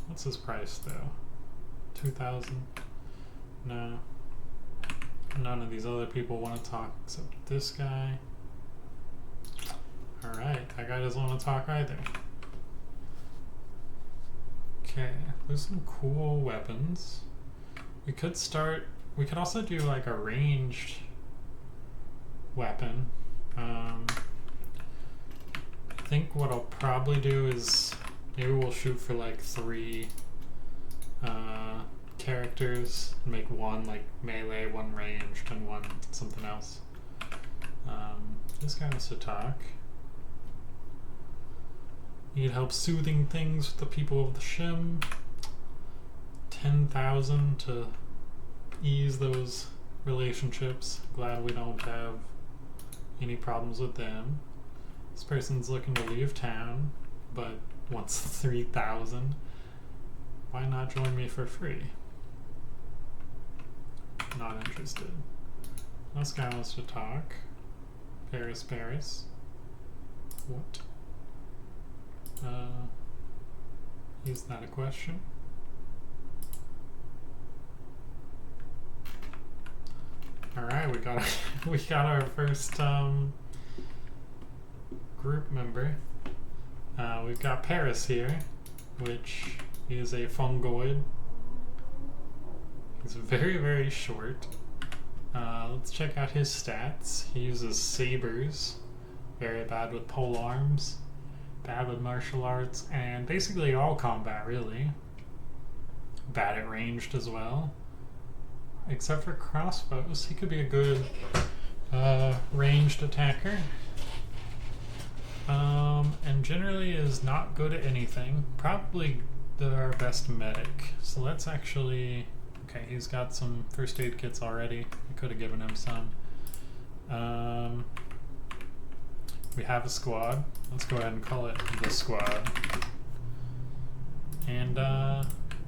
What's his price though? 2,000? No. None of these other people want to talk except this guy. Alright, that guy doesn't want to talk either. Okay, there's some cool weapons. We could also do like a ranged weapon. I think what I'll probably do is maybe we'll shoot for like 3 characters, and make one like melee, one ranged, and one something else. This guy wants to talk. Need help soothing things with the people of the Shim. 10,000 to ease those relationships. Glad we don't have any problems with them. This person's looking to leave town, but wants 3,000. Why not join me for free? Not interested. This guy wants to talk. Paris. What? Is that a question? Alright, we got our first group member. We've got Paris here, which is a fungoid. He's very, very short. Let's check out his stats. He uses sabers, very bad with pole arms, bad with martial arts, and basically all combat, really. Bad at ranged as well. Except for crossbows, he could be a good ranged attacker. And generally is not good at anything. Probably our best medic. So let's actually... Okay, he's got some first aid kits already. I could have given him some. We have a squad. Let's go ahead and call it the squad. And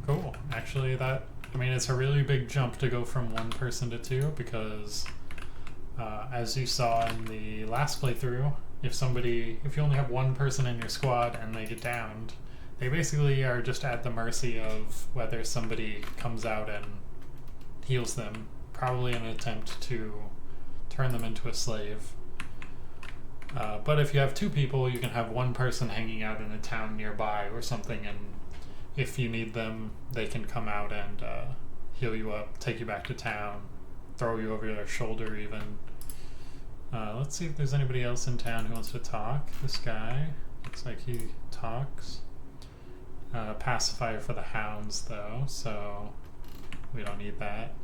cool. Actually, it's a really big jump to go from one person to two because as you saw in the last playthrough, if you only have one person in your squad and they get downed, they basically are just at the mercy of whether somebody comes out and heals them, probably in an attempt to turn them into a slave. But if you have two people, you can have one person hanging out in a town nearby or something, and if you need them, they can come out and heal you up, take you back to town, throw you over their shoulder even. Let's see if there's anybody else in town who wants to talk. This guy looks like he talks. Pacifier for the hounds though, so we don't need that.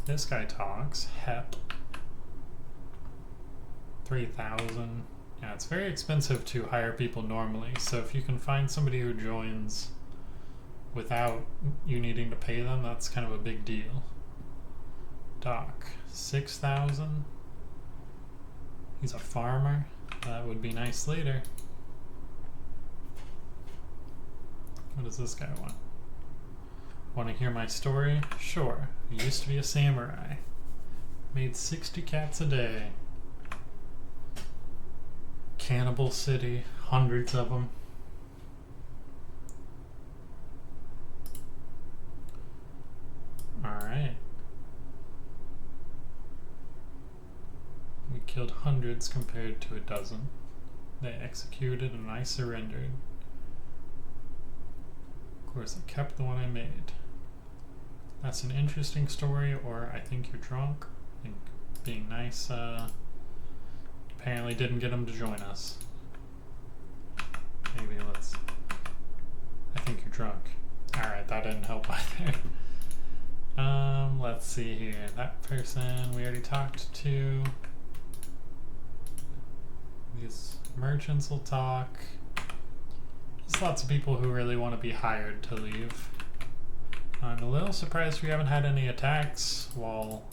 This guy talks. Hep. 3,000. Yeah, it's very expensive to hire people normally, so if you can find somebody who joins without you needing to pay them, that's kind of a big deal. Doc. 6,000. He's a farmer. That would be nice later. What does this guy want? Want to hear my story? Sure. I used to be a samurai. Made 60 cats a day. Cannibal City. Hundreds of them. Alright. We killed hundreds compared to a dozen. They executed and I surrendered. Of course, I kept the one I made. That's an interesting story, or I think you're drunk. I think being nice apparently didn't get him to join us. Maybe I think you're drunk. Alright, that didn't help either. Let's see here. That person we already talked to. These merchants will talk. There's lots of people who really want to be hired to leave. I'm a little surprised we haven't had any attacks while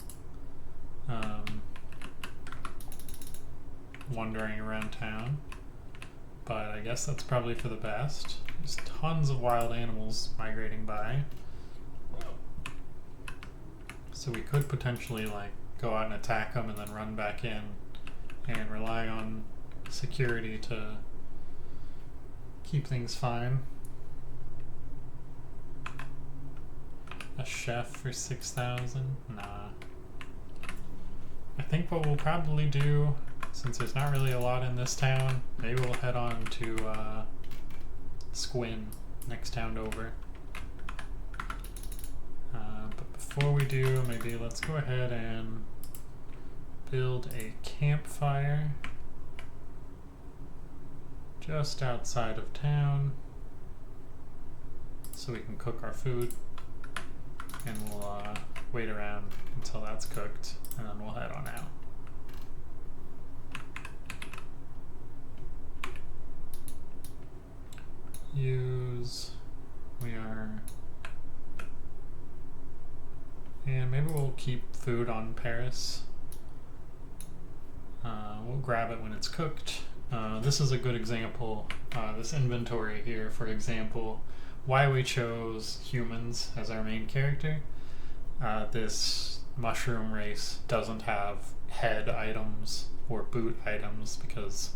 wandering around town, but I guess that's probably for the best. There's tons of wild animals migrating by, so we could potentially go out and attack them and then run back in and rely on security to keep things fine. A chef for 6,000? Nah. I think what we'll probably do, since there's not really a lot in this town, maybe we'll head on to Squin, next town over. But before we do, maybe let's go ahead and build a campfire just outside of town so we can cook our food. And we'll wait around until that's cooked, and then we'll head on out. use, and maybe we'll keep food on Paris. We'll grab it when it's cooked. This is a good example, this inventory here, for example, why we chose humans as our main character. This mushroom race doesn't have head items or boot items because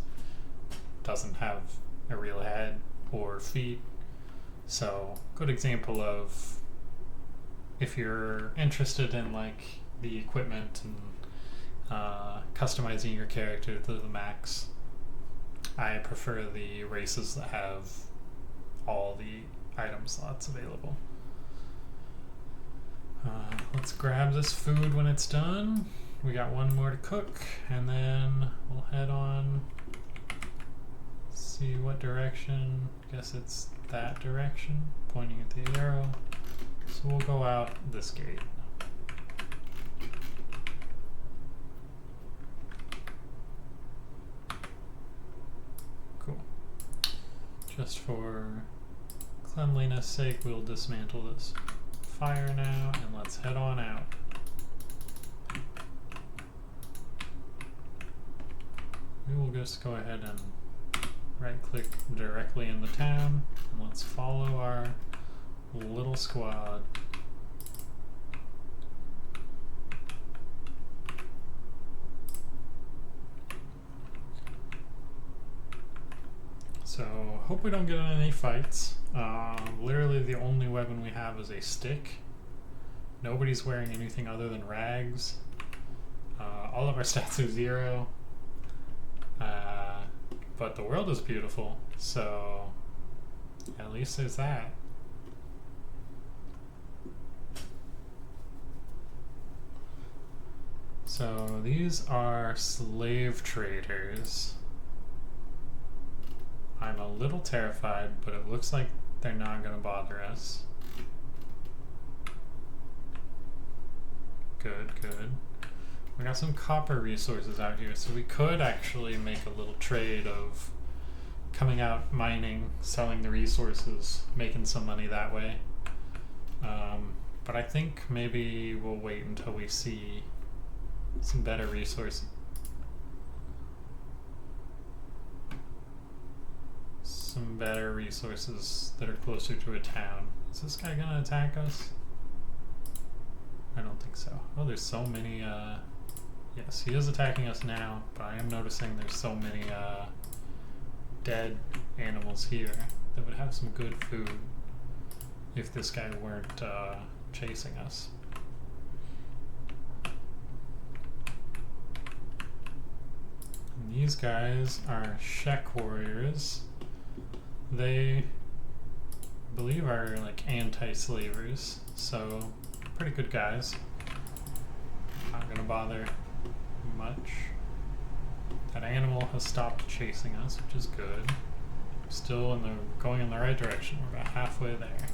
it doesn't have a real head or feet. So, good example of if you're interested in like the equipment and customizing your character to the max, I prefer the races that have all the item slots available. Let's grab this food when it's done. We got one more to cook, and then we'll head on. See what direction. Guess it's that direction, pointing at the arrow. So we'll go out this gate. Cool. Just for cleanliness sake, we'll dismantle this fire now, and let's head on out. We will just go ahead and right-click directly in the town, and let's follow our little squad. So, hope we don't get in any fights. Literally the only weapon we have is a stick. Nobody's wearing anything other than rags. All of our stats are 0. But the world is beautiful, so at least there's that. So these are slave traders. I'm a little terrified, but it looks like they're not going to bother us. Good, good. We got some copper resources out here, so we could actually make a little trade of coming out mining, selling the resources, making some money that way. But I think maybe we'll wait until we see some better resources. Some better resources that are closer to a town. Is this guy gonna attack us? I don't think so. Oh, there's so many, yes, he is attacking us now, but I am noticing there's so many, dead animals here that would have some good food if this guy weren't, chasing us. And these guys are Shek warriors. They believe are like anti-slavers, so pretty good guys. Not gonna bother much. That animal has stopped chasing us, which is good. Still going in the right direction. We're about halfway there.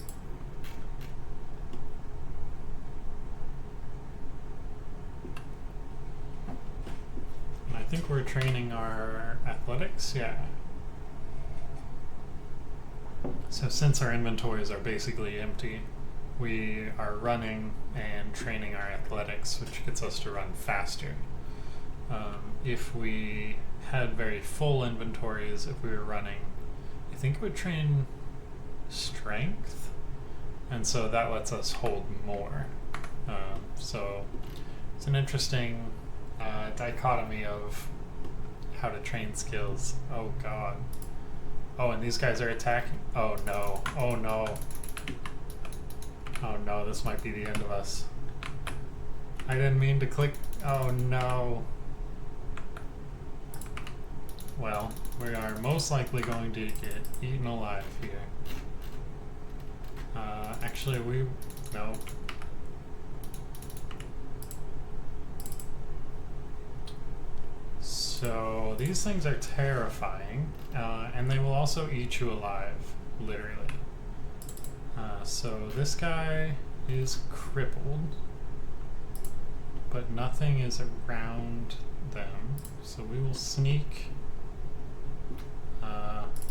And I think we're training our athletics, yeah. So since our inventories are basically empty, we are running and training our athletics, which gets us to run faster. If we had very full inventories, if we were running, I think it would train strength, and so that lets us hold more. So it's an interesting dichotomy of how to train skills. Oh god. Oh, and these guys are attacking. Oh no. Oh no. Oh no, this might be the end of us. I didn't mean to click. Oh no. Well, we are most likely going to get eaten alive here. Actually, no. So, these things are terrifying, and they will also eat you alive, literally. So, this guy is crippled, but nothing is around them. So, we will sneak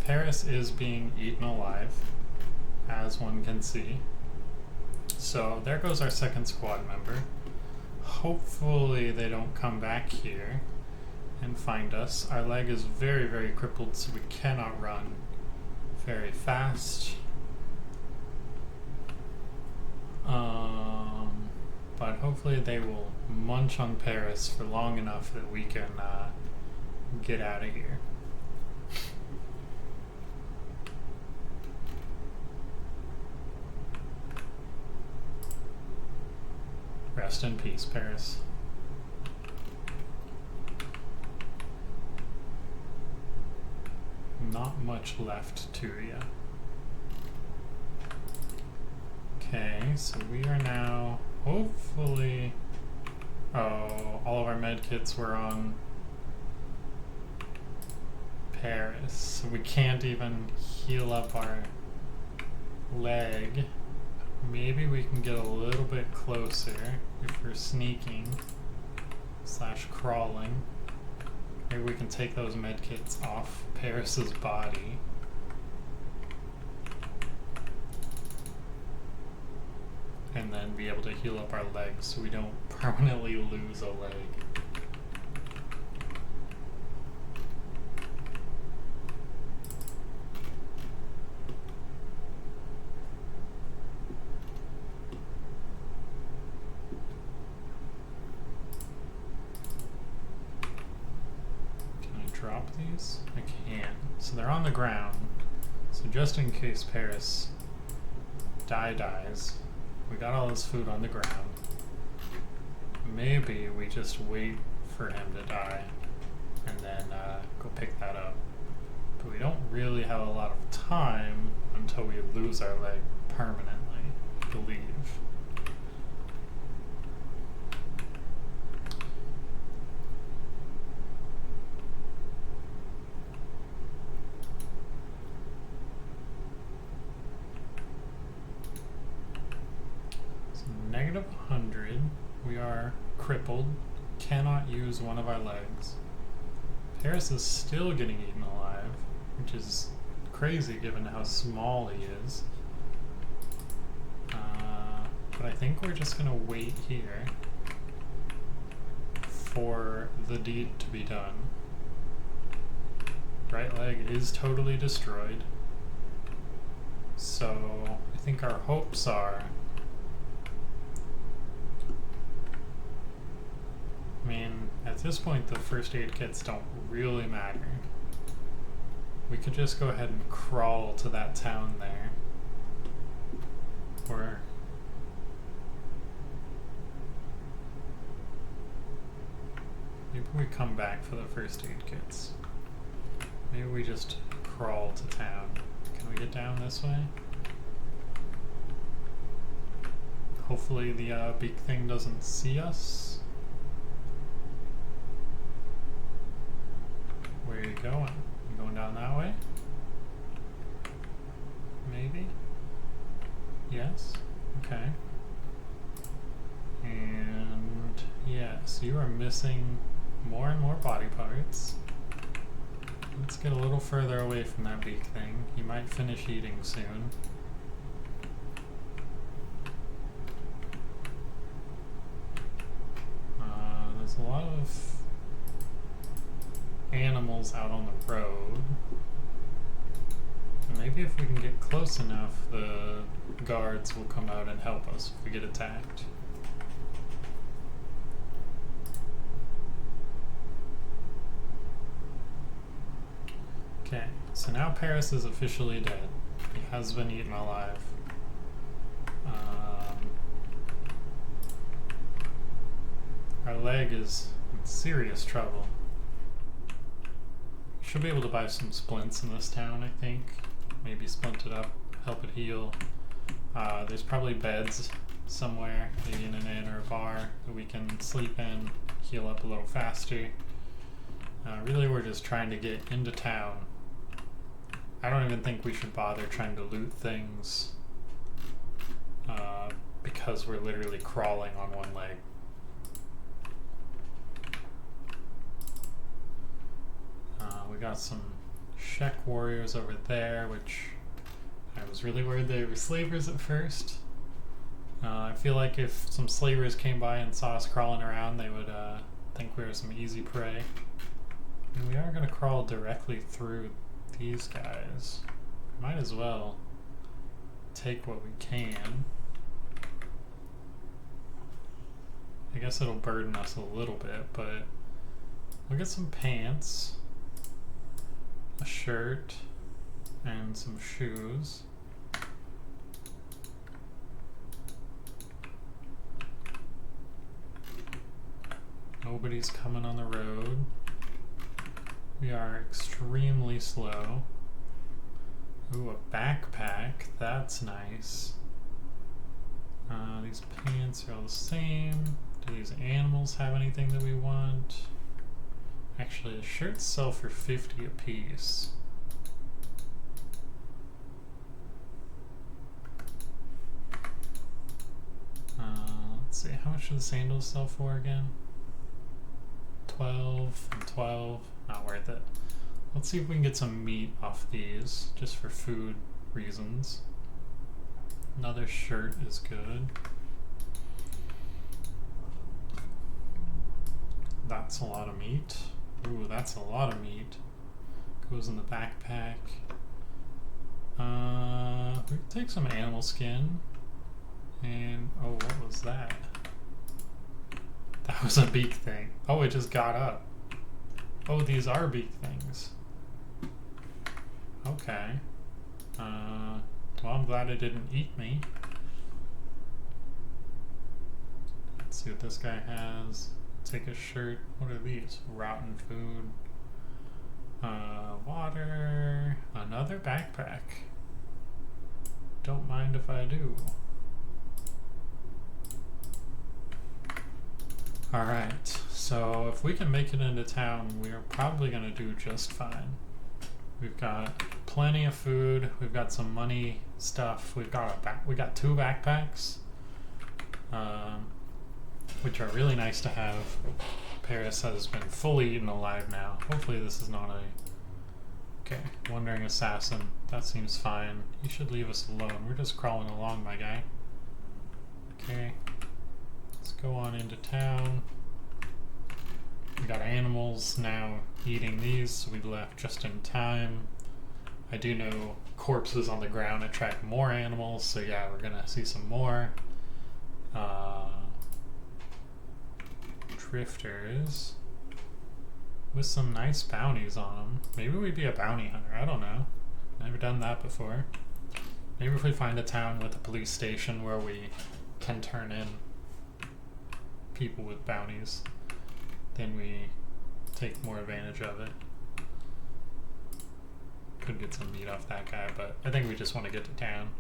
Paris is being eaten alive, as one can see. So there goes our second squad member. Hopefully they don't come back here and find us. Our leg is very, very crippled, so we cannot run very fast. But hopefully they will munch on Paris for long enough that we can get out of here. Rest in peace, Paris. Not much left to you. Okay, so we are now hopefully... Oh, all of our med kits were on Paris, so we can't even heal up our leg. Maybe we can get a little bit closer if we're sneaking / crawling. Maybe we can take those med kits off Paris's body. And then be able to heal up our legs so we don't permanently lose a leg. Can I drop these? I can. So they're on the ground. So just in case Paris dies, we got all his food on the ground. Maybe we just wait for him to die and then go pick that up. But we don't really have a lot of time until we lose our leg permanently, I believe. Negative 100, we are crippled, cannot use one of our legs. Paris is still getting eaten alive, which is crazy given how small he is. But I think we're just gonna wait here for the deed to be done. Right leg is totally destroyed. So I think our hopes are, I mean, at this point the first aid kits don't really matter. We could just go ahead and crawl to that town there. Or maybe we come back for the first aid kits. Maybe we just crawl to town. Can we get down this way? Hopefully the beak thing doesn't see us. Where are you going? You going down that way? Maybe? Yes? Okay. And yes, you are missing more and more body parts. Let's get a little further away from that beak thing. He might finish eating soon. There's a lot of animals out on the road. And maybe if we can get close enough, the guards will come out and help us if we get attacked. Okay, so now Paris is officially dead. He has been eaten alive. Our leg is in serious trouble. Should be able to buy some splints in this town, I think. Maybe splint it up, help it heal. There's probably beds somewhere, maybe in an inn or a bar that we can sleep in, heal up a little faster. Really, we're just trying to get into town. I don't even think we should bother trying to loot things because we're literally crawling on one leg. We got some Shek warriors over there, which I was really worried they were slavers at first. I feel like if some slavers came by and saw us crawling around, they would think we were some easy prey. And we are going to crawl directly through these guys. Might as well take what we can. I guess it'll burden us a little bit, but we'll get some pants, a shirt, and some shoes. Nobody's coming on the road. We are extremely slow. Ooh, a backpack. That's nice. These pants are all the same. Do these animals have anything that we want? Actually, the shirts sell for 50 a piece. Let's see, how much do the sandals sell for again? 12 and 12. Not worth it. Let's see if we can get some meat off these, just for food reasons. Another shirt is good. That's a lot of meat. Ooh, that's a lot of meat. Goes in the backpack. We can take some animal skin. And, oh, what was that? That was a beak thing. Oh, it just got up. Oh, these are beak things. Okay. Well, I'm glad it didn't eat me. Let's see what this guy has. Take a shirt. What are these? Rotten food. Water. Another backpack. Don't mind if I do. Alright, so if we can make it into town, we're probably going to do just fine. We've got plenty of food, we've got some money stuff, we got 2 backpacks, which are really nice to have. Paris has been fully eaten alive now. Hopefully this is not a... Okay, wandering assassin, that seems fine. You should leave us alone, we're just crawling along, my guy. Okay. Let's go on into town. We got animals now eating these, so we left just in time. I do know corpses on the ground attract more animals, so yeah, we're gonna see some more. Drifters with some nice bounties on them. Maybe we'd be a bounty hunter, I don't know. Never done that before. Maybe if we find a town with a police station where we can turn in people with bounties, then we take more advantage of it. Could get some meat off that guy, but I think we just want to get to town.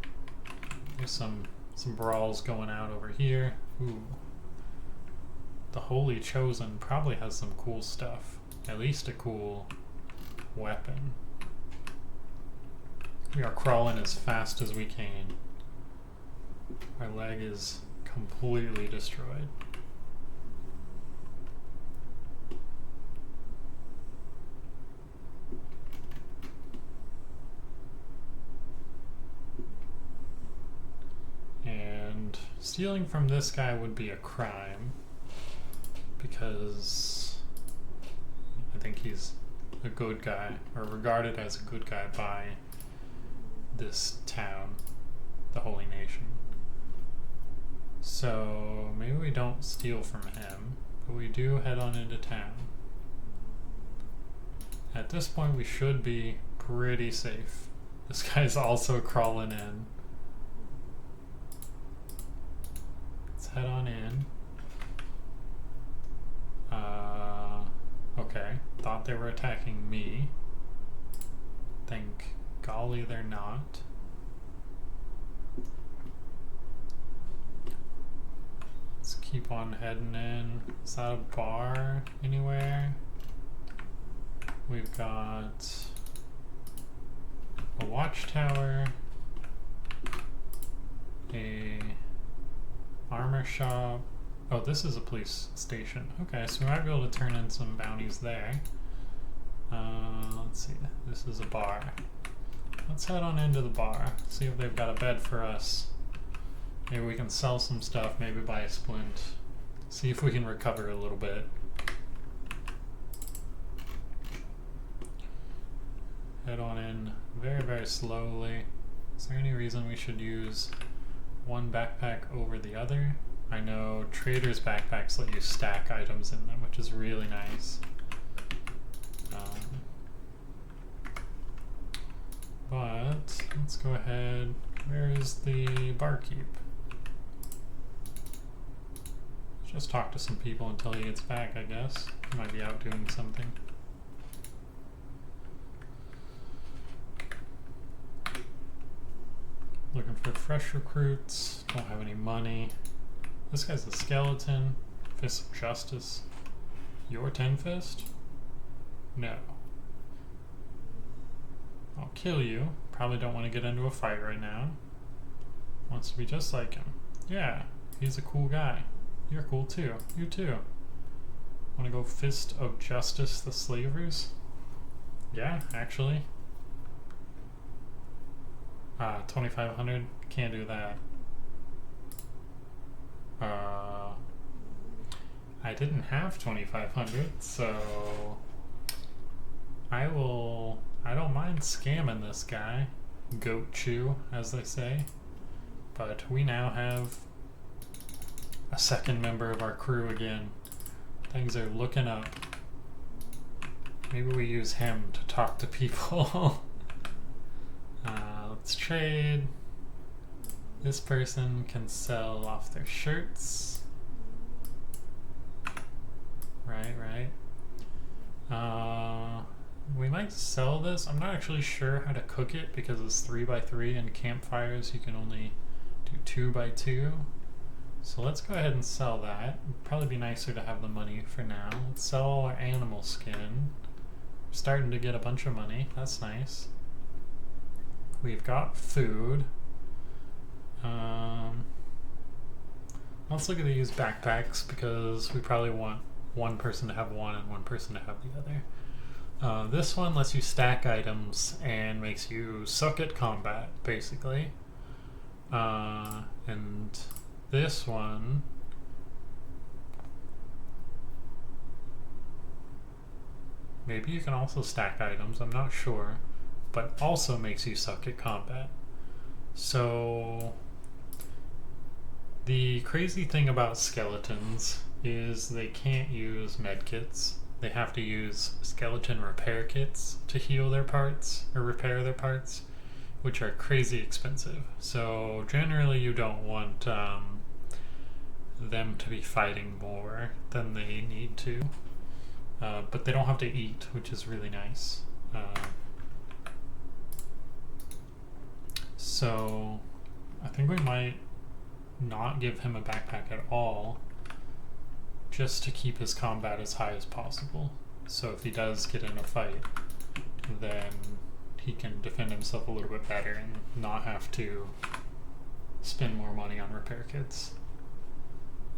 There's some brawls going out over here. Ooh. The Holy Chosen probably has some cool stuff. At least a cool weapon. We are crawling as fast as we can. Our leg is completely destroyed. And stealing from this guy would be a crime because I think he's a good guy, or regarded as a good guy by this town, the Holy Nation. So maybe we don't steal from him, but we do head on into town. At this point we should be pretty safe. This guy's also crawling in. Let's head on in. Okay, thought they were attacking me. Thank golly they're not. Let's keep on heading in. Is that a bar anywhere? We've got a watchtower, a armor shop. Oh, this is a police station. Okay, so we might be able to turn in some bounties there. Let's see. This is a bar. Let's head on into the bar. See if they've got a bed for us. Maybe we can sell some stuff. Maybe buy a splint. See if we can recover a little bit. Head on in very, very slowly. Is there any reason we should use one backpack over the other? I know traders' backpacks let you stack items in them, which is really nice. But let's go ahead. Where is the barkeep? Just talk to some people until he gets back, I guess. He might be out doing something. Looking for fresh recruits. Don't have any money. This guy's a skeleton. Fist of Justice. Your 10 fist? No. I'll kill you. Probably don't want to get into a fight right now. Wants to be just like him. Yeah, he's a cool guy. You're cool too. You too. Want to go Fist of Justice the slavers? Yeah, actually. 2,500. Can't do that. I didn't have 2,500, so I don't mind scamming this guy. Goat chew, as they say. But we now have a second member of our crew again. Things are looking up. Maybe we use him to talk to people. Let's trade. This person can sell off their shirts. Right. We might sell this. I'm not actually sure how to cook it because it's 3x3 and campfires you can only do 2x2. So let's go ahead and sell that. It'd probably be nicer to have the money for now. Let's sell our animal skin. We're starting to get a bunch of money. That's nice. We've got food. Let's look at these backpacks because we probably want one person to have one and one person to have the other. This one lets you stack items and makes you suck at combat, basically. And this one maybe you can also stack items, I'm not sure, but also makes you suck at combat. So the crazy thing about skeletons is they can't use medkits. They have to use skeleton repair kits to heal their parts or repair their parts, which are crazy expensive. So generally you don't want them to be fighting more than they need to. But they don't have to eat, which is really nice. So I think we might not give him a backpack at all, just to keep his combat as high as possible. So if he does get in a fight, then he can defend himself a little bit better and not have to spend more money on repair kits.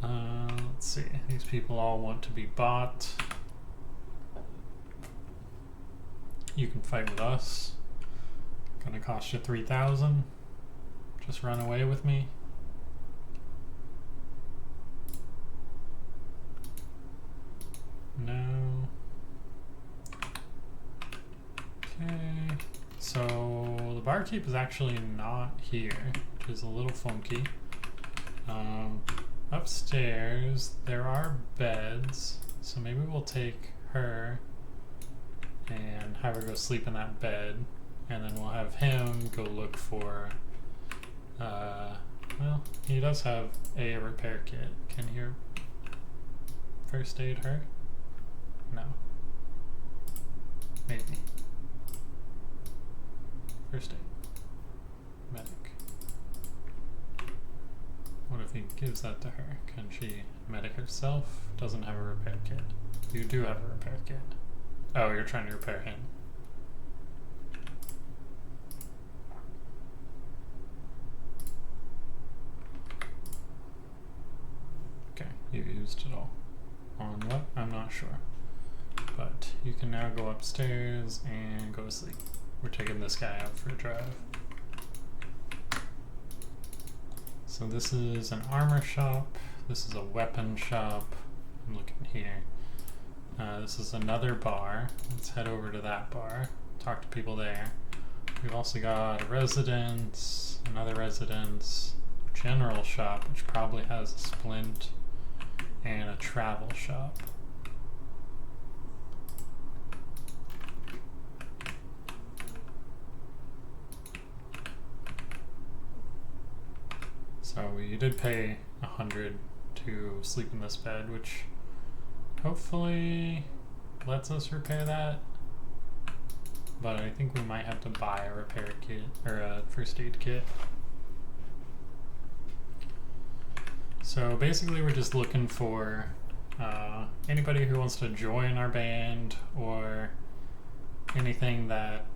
Let's see, these people all want to be bought. You can fight with us. Gonna cost you 3,000. Just run away with me. No. Okay. So the barkeep is actually not here, which is a little funky. Upstairs there are beds, so maybe we'll take her and have her go sleep in that bed, and then we'll have him go look for well, he does have a repair kit. Can he first aid her? No. Maybe. First aid. Medic. What if he gives that to her? Can she medic herself? Doesn't have a repair kit. You do have a repair kit. Oh, you're trying to repair him. Okay, you used it all. On what? I'm not sure. But you can now go upstairs and go to sleep. We're taking this guy out for a drive. So this is an armor shop. This is a weapon shop. I'm looking here. This is another bar. Let's head over to that bar. Talk to people there. We've also got a residence, another residence, general shop, which probably has a splint, and a travel shop. So we did pay 100 to sleep in this bed, which hopefully lets us repair that. But I think we might have to buy a repair kit, or a first aid kit. So basically we're just looking for anybody who wants to join our band, or anything that,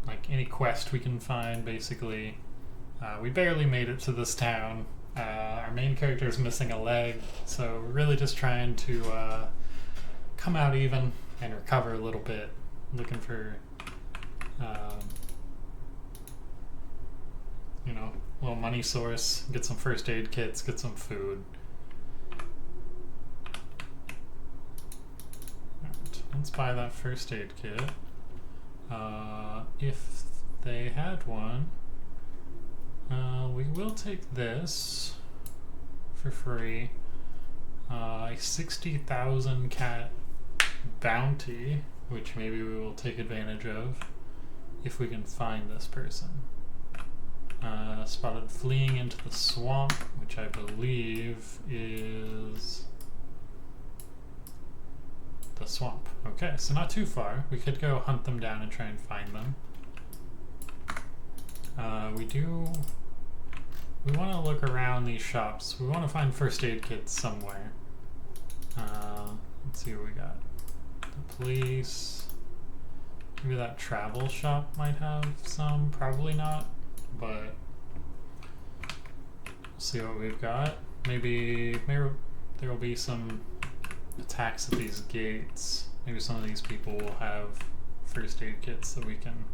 like any quest we can find basically. We barely made it to this town. Our main character is missing a leg, so we're really just trying to come out even and recover a little bit. Looking for, you know, a little money source, get some first aid kits, get some food. Alright, let's buy that first aid kit. If they had one. We will take this for free. A 60,000 cat bounty, which maybe we will take advantage of if we can find this person. Spotted fleeing into the swamp, which I believe is the swamp. Okay, so not too far. We could go hunt them down and try and find them. We want to look around these shops. We want to find first aid kits somewhere. Let's see what we got. The police. Maybe that travel shop might have some. Probably not, but we'll see what we've got. Maybe there will be some attacks at these gates. Maybe some of these people will have first aid kits that we can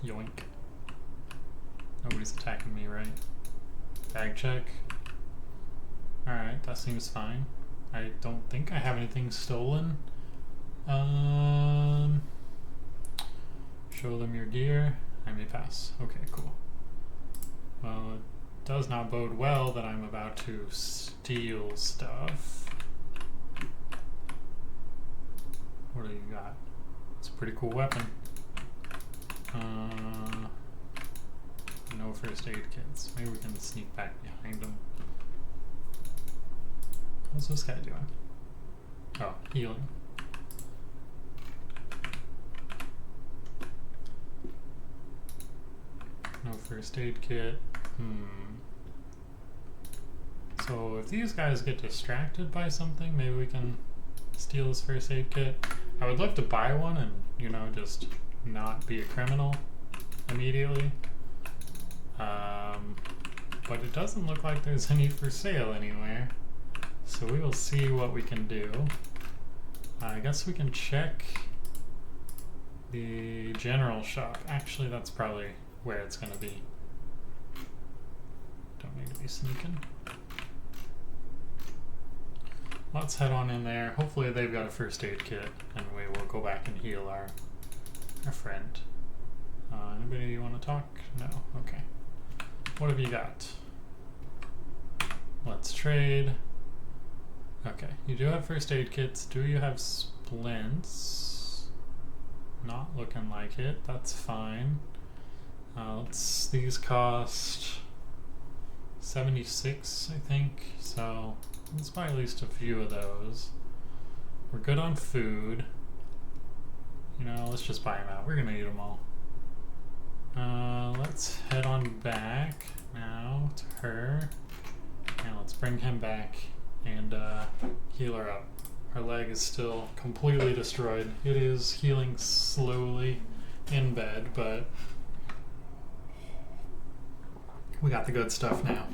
yoink. Nobody's attacking me, right? Bag check. Alright, that seems fine. I don't think I have anything stolen. Show them your gear. I may pass. Okay, cool. Well, it does not bode well that I'm about to steal stuff. What do you got? It's a pretty cool weapon. No first aid kits. Maybe we can sneak back behind him. What's this guy doing? Oh, healing. No first aid kit. So if these guys get distracted by something, maybe we can steal his first aid kit. I would love to buy one and, you know, just not be a criminal immediately. But it doesn't look like there's any for sale anywhere. So we will see what we can do. I guess we can check the general shop. Actually, that's probably where it's going to be. Don't need to be sneaking. Let's head on in there. Hopefully they've got a first aid kit and we will go back and heal our friend. Anybody want to talk? No? Okay. What have you got? Let's trade. Okay, you do have first aid kits. Do you have splints? Not looking like it. That's fine. These cost 76, I think. So let's buy at least a few of those. We're good on food. You know, let's just buy them out. We're gonna eat them all. Let's head on back now to her. And let's bring him back and heal her up. Her leg is still completely destroyed. It is healing slowly in bed, but we got the good stuff now.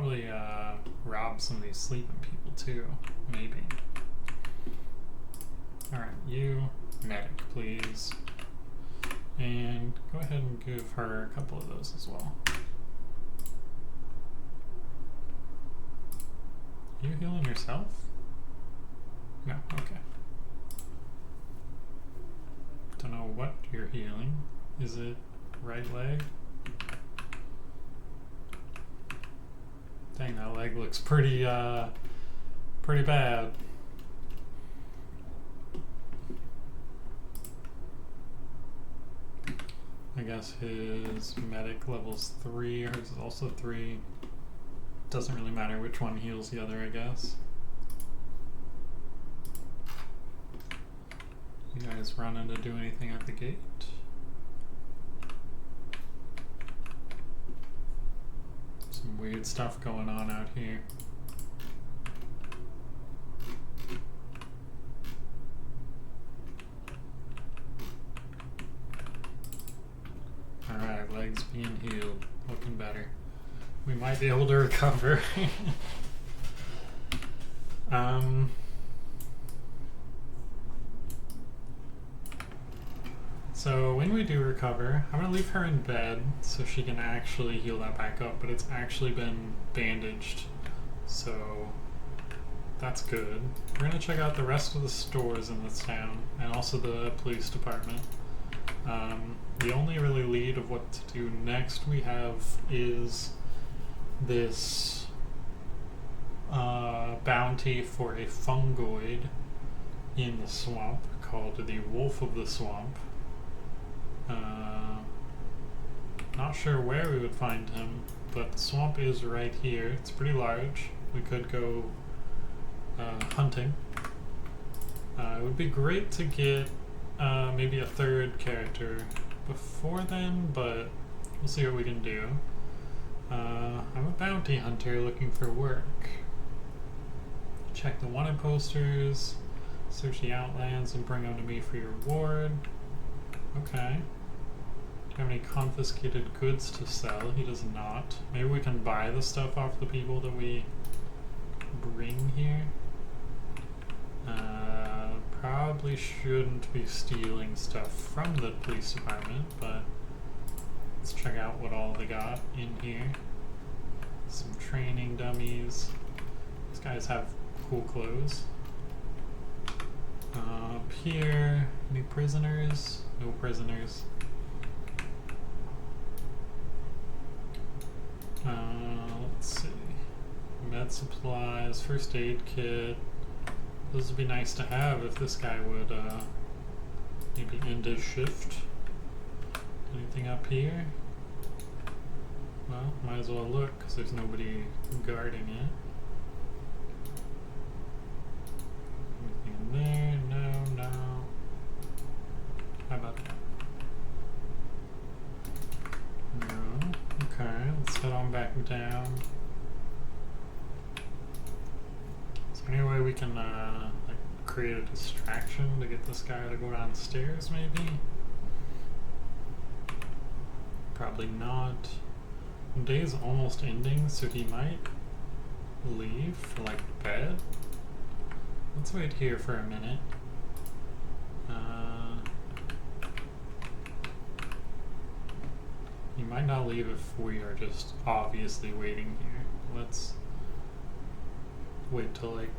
probably rob some of these sleeping people too, maybe. Alright, you, medic, please. And go ahead and give her a couple of those as well. You healing yourself? No, okay. Don't know what you're healing. Is it right leg? Dang, that leg looks pretty bad. I guess his medic level's 3, hers is also 3. Doesn't really matter which one heals the other, I guess. You guys running to do anything at the gate? Some weird stuff going on out here. Alright, legs being healed. Looking better. We might be able to recover. So when we do recover, I'm gonna leave her in bed so she can actually heal that back up, but it's actually been bandaged, so that's good. We're gonna check out the rest of the stores in this town, and also the police department. The only really lead of what to do next we have is this bounty for a fungoid in the swamp called the Wolf of the Swamp. Not sure where we would find him, but the swamp is right here. It's pretty large. We could go hunting. It would be great to get maybe a third character before then, but we'll see what we can do. I'm a bounty hunter looking for work. Check the wanted posters, search the outlands, and bring them to me for your reward. Okay. Do you have any confiscated goods to sell? He does not. Maybe we can buy the stuff off the people that we bring here. Probably shouldn't be stealing stuff from the police department, but let's check out what all they got in here. Some training dummies. These guys have cool clothes. Up here, any prisoners? No prisoners. Let's see. Med supplies, first aid kit. Those would be nice to have if this guy would maybe end his shift. Anything up here? Well, might as well look because there's nobody guarding it. Anything in there? No, no. How about that? No. Okay, let's head on back down. Is there any way we can like create a distraction to get this guy to go downstairs maybe? Probably not. The day's almost ending, so he might leave for like bed. Let's wait here for a minute. He might not leave if we are just obviously waiting here. Let's wait till like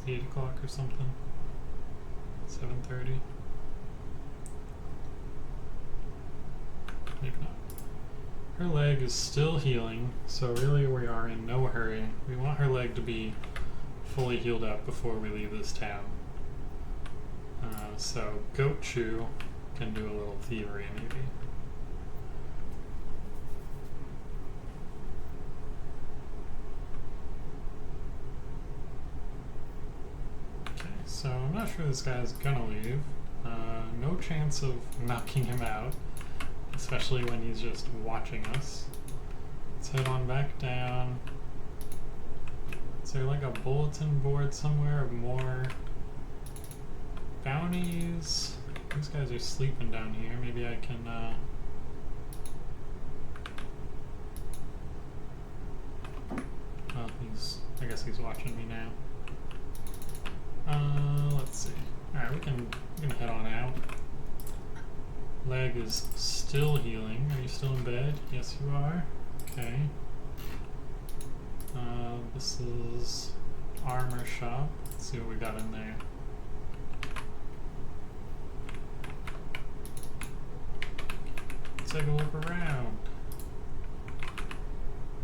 8 o'clock or something. 7:30. Maybe not. Her leg is still healing, so really we are in no hurry. We want her leg to be fully healed up before we leave this town. So Goat Chew can do a little thievery maybe. Okay, so I'm not sure this guy's gonna leave. No chance of knocking him out, especially when he's just watching us. Let's head on back down. Is there like a bulletin board somewhere of more bounties? These guys are sleeping down here. Maybe I can I guess he's watching me now. Let's see. Alright, we can head on out. Leg is still healing. Are you still in bed? Yes, you are. Okay. This is armor shop. Let's see what we got in there. Let's take a look around.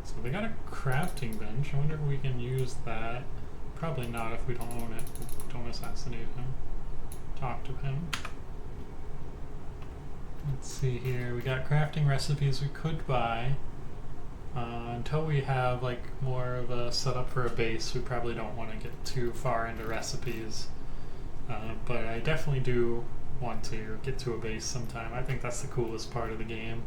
So they got a crafting bench. I wonder if we can use that. Probably not if we don't own it. Don't assassinate him. Talk to him. Let's see here. We got crafting recipes we could buy. Until we have like more of a setup for a base, we probably don't want to get too far into recipes. But I definitely do want to get to a base sometime. I think that's the coolest part of the game.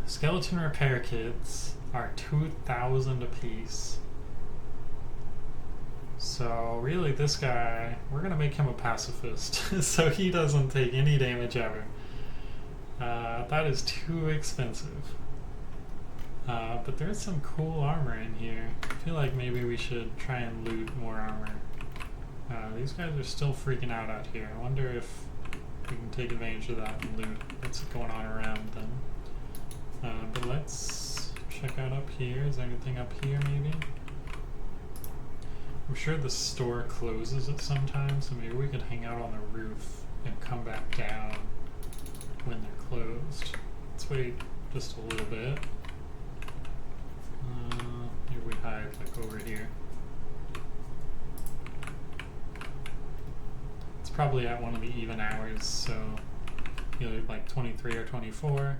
Skeleton repair kits are 2,000 apiece. So really this guy, we're gonna make him a pacifist so he doesn't take any damage ever. That is too expensive. But there's some cool armor in here. I feel like maybe we should try and loot more armor. These guys are still freaking out here. I wonder if we can take advantage of that and loot what's going on around them. But let's check out up here. Is there anything up here maybe? I'm sure the store closes at some time, so maybe we could hang out on the roof and come back down when they're closed. Let's wait just a little bit. Maybe we hide like over here. It's probably at one of the even hours, so either like 23 or 24.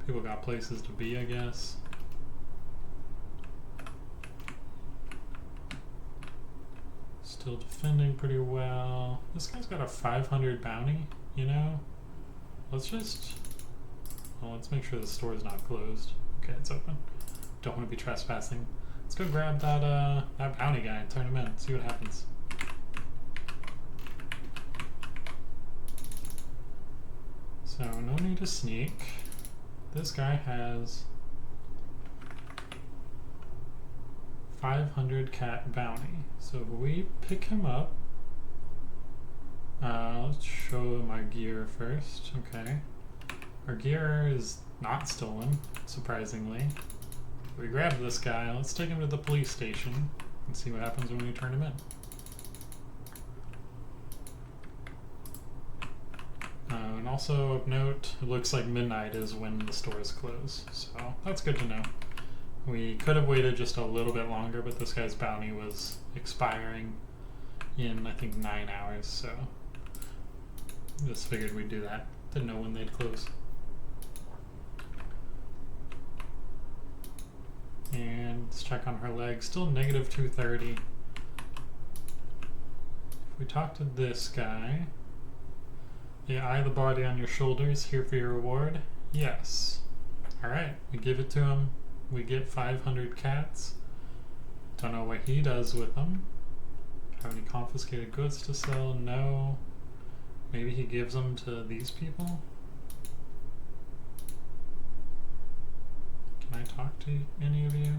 People got places to be, I guess. Still defending pretty well. This guy's got a 500 bounty, you know? Let's make sure the store is not closed. Okay, it's open. Don't want to be trespassing. Let's go grab that bounty guy and turn him in. See what happens. So no need to sneak. This guy has 500 cat bounty. So if we pick him up, let's show him our gear first. Okay. Our gear is not stolen, surprisingly. We grab this guy, let's take him to the police station and see what happens when we turn him in. And also of note, it looks like midnight is when the stores close, so that's good to know. We could have waited just a little bit longer, but this guy's bounty was expiring in, I think, 9 hours, so just figured we'd do that. Didn't know when they'd close. And let's check on her leg. Still negative 230. If we talk to this guy, the eye of the body on your shoulders, here for your reward? Yes. Alright, we give it to him. We get 500 cats. Don't know what he does with them. Have any confiscated goods to sell? No. Maybe he gives them to these people? Can I talk to any of you?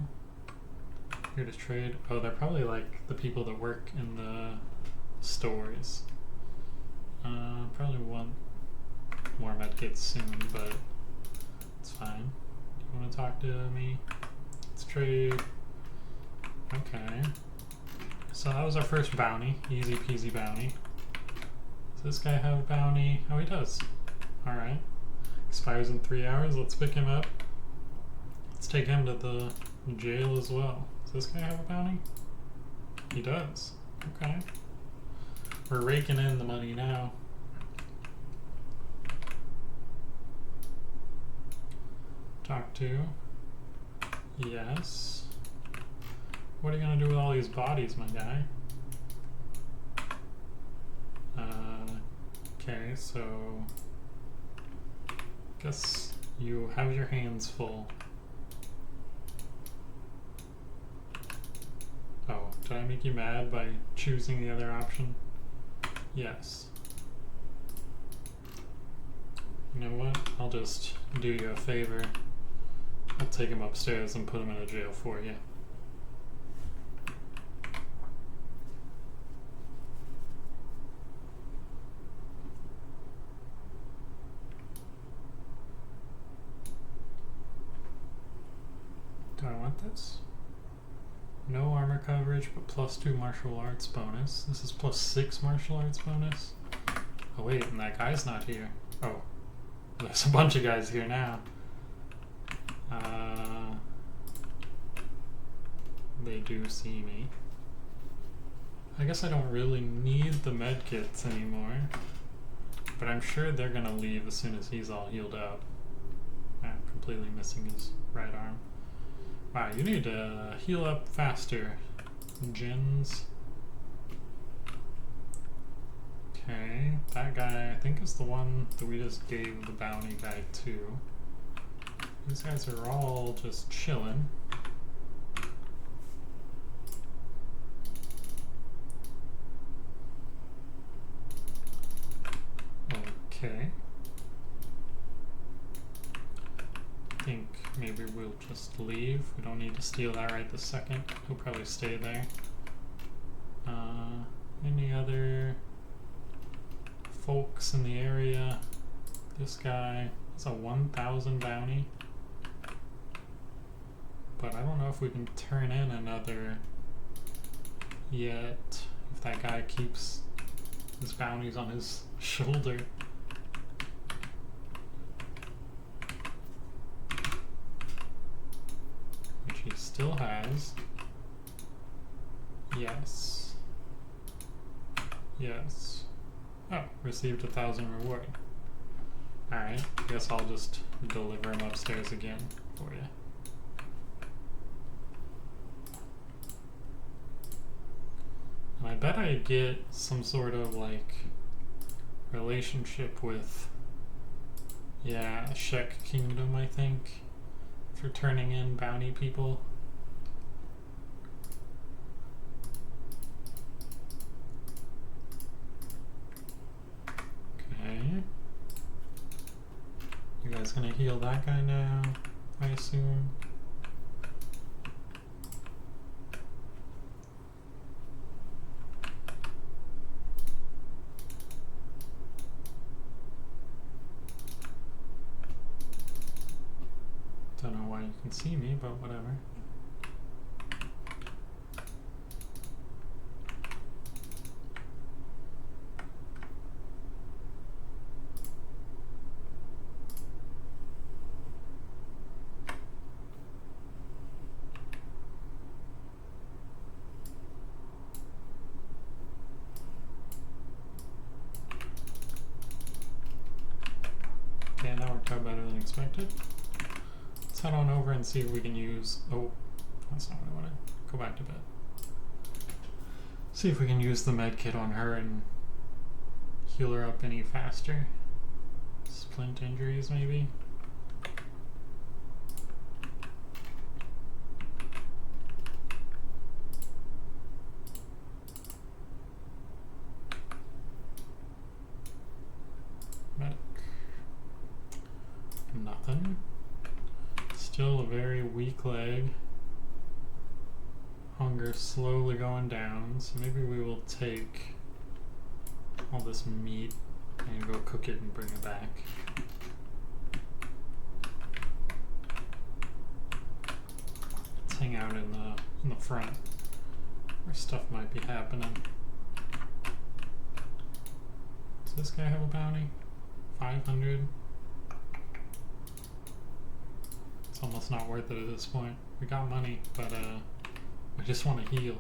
Here to trade? Oh, they're probably like the people that work in the stores. Probably want more medkits soon, but it's fine. You want to talk to me? Let's trade. Okay. So that was our first bounty. Easy peasy bounty. Does this guy have a bounty? Oh, he does. Alright. Expires in 3 hours. Let's pick him up. Let's take him to the jail as well. Does this guy have a bounty? He does. Okay. We're raking in the money now. Talk to. Yes. What are you gonna do with all these bodies, my guy? Okay, so guess you have your hands full. Oh, did I make you mad by choosing the other option? Yes. You know what? I'll just do you a favor. I'll take him upstairs and put him in a jail for you. Do I want this? No armor coverage, but +2 martial arts bonus. This is +6 martial arts bonus. Oh wait, and that guy's not here. Oh, there's a bunch of guys here now. They do see me. I guess I don't really need the med kits anymore, but I'm sure they're gonna leave as soon as he's all healed up. I'm completely missing his right arm. Wow, you need to heal up faster, Jins. Okay, that guy I think is the one that we just gave the bounty guy to. These guys are all just chilling. Okay. I think maybe we'll just leave. We don't need to steal that right this second. He'll probably stay there. Any other folks in the area? This guy is a 1,000 bounty. But I don't know if we can turn in another yet. If that guy keeps his bounties on his shoulder. Which he still has. Yes. Yes. Oh, received 1,000 reward. Alright, guess I'll just deliver him upstairs again for you. And I bet I get some sort of like relationship with, yeah, Shek Kingdom, I think, for turning in bounty people. Okay. You guys gonna heal that guy now, I assume? Don't know why you can see me, but whatever. Okay, that worked out better than expected. Let's head on over and see if we can use, oh, that's not what I wanted. Go back to bed. See if we can use the med kit on her and heal her up any faster. Splint injuries, maybe? Medic. Nothing. Still a very weak leg. Hunger slowly going down, so maybe we will take all this meat and go cook it and bring it back. Let's hang out in the front where stuff might be happening. Does this guy have a bounty? 500? It's almost not worth it at this point. We got money, but we just want to heal.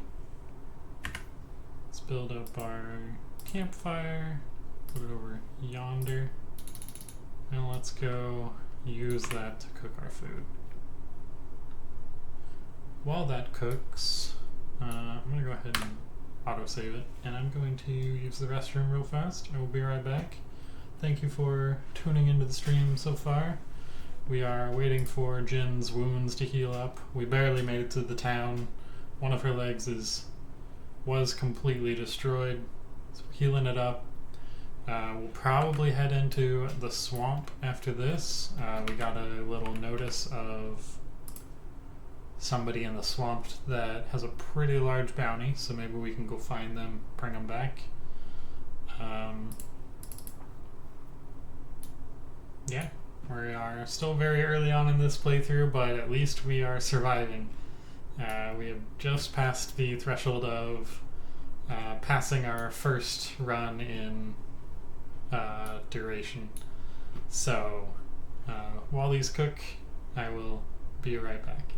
Let's build up our campfire, put it over yonder, and let's go use that to cook our food. While that cooks, I'm going to go ahead and autosave it, and I'm going to use the restroom real fast. I will be right back. Thank you for tuning into the stream so far. We are waiting for Jin's wounds to heal up. We barely made it to the town. One of her legs was completely destroyed. So we're healing it up. We'll probably head into the swamp after this. We got a little notice of somebody in the swamp that has a pretty large bounty, so maybe we can go find them, bring them back. Yeah, we are still very early on in this playthrough, but at least we are surviving. We have just passed the threshold of passing our first run in duration. So while these cook, I will be right back.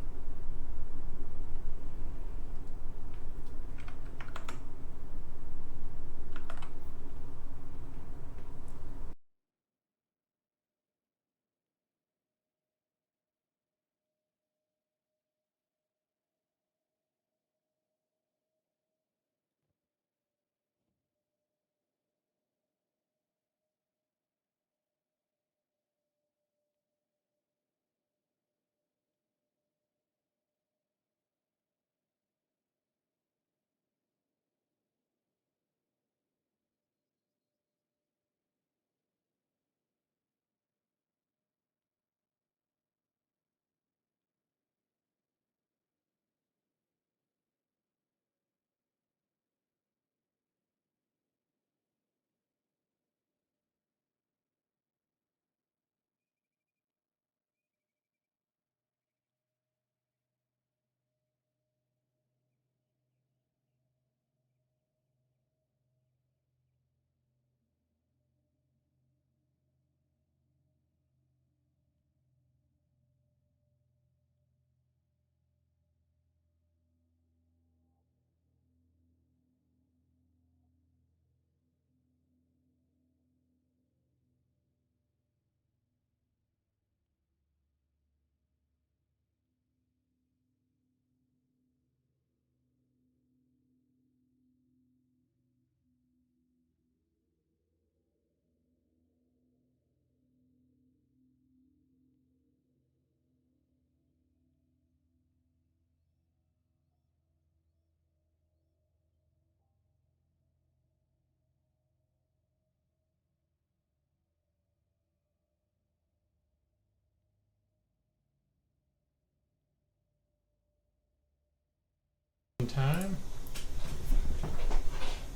Time.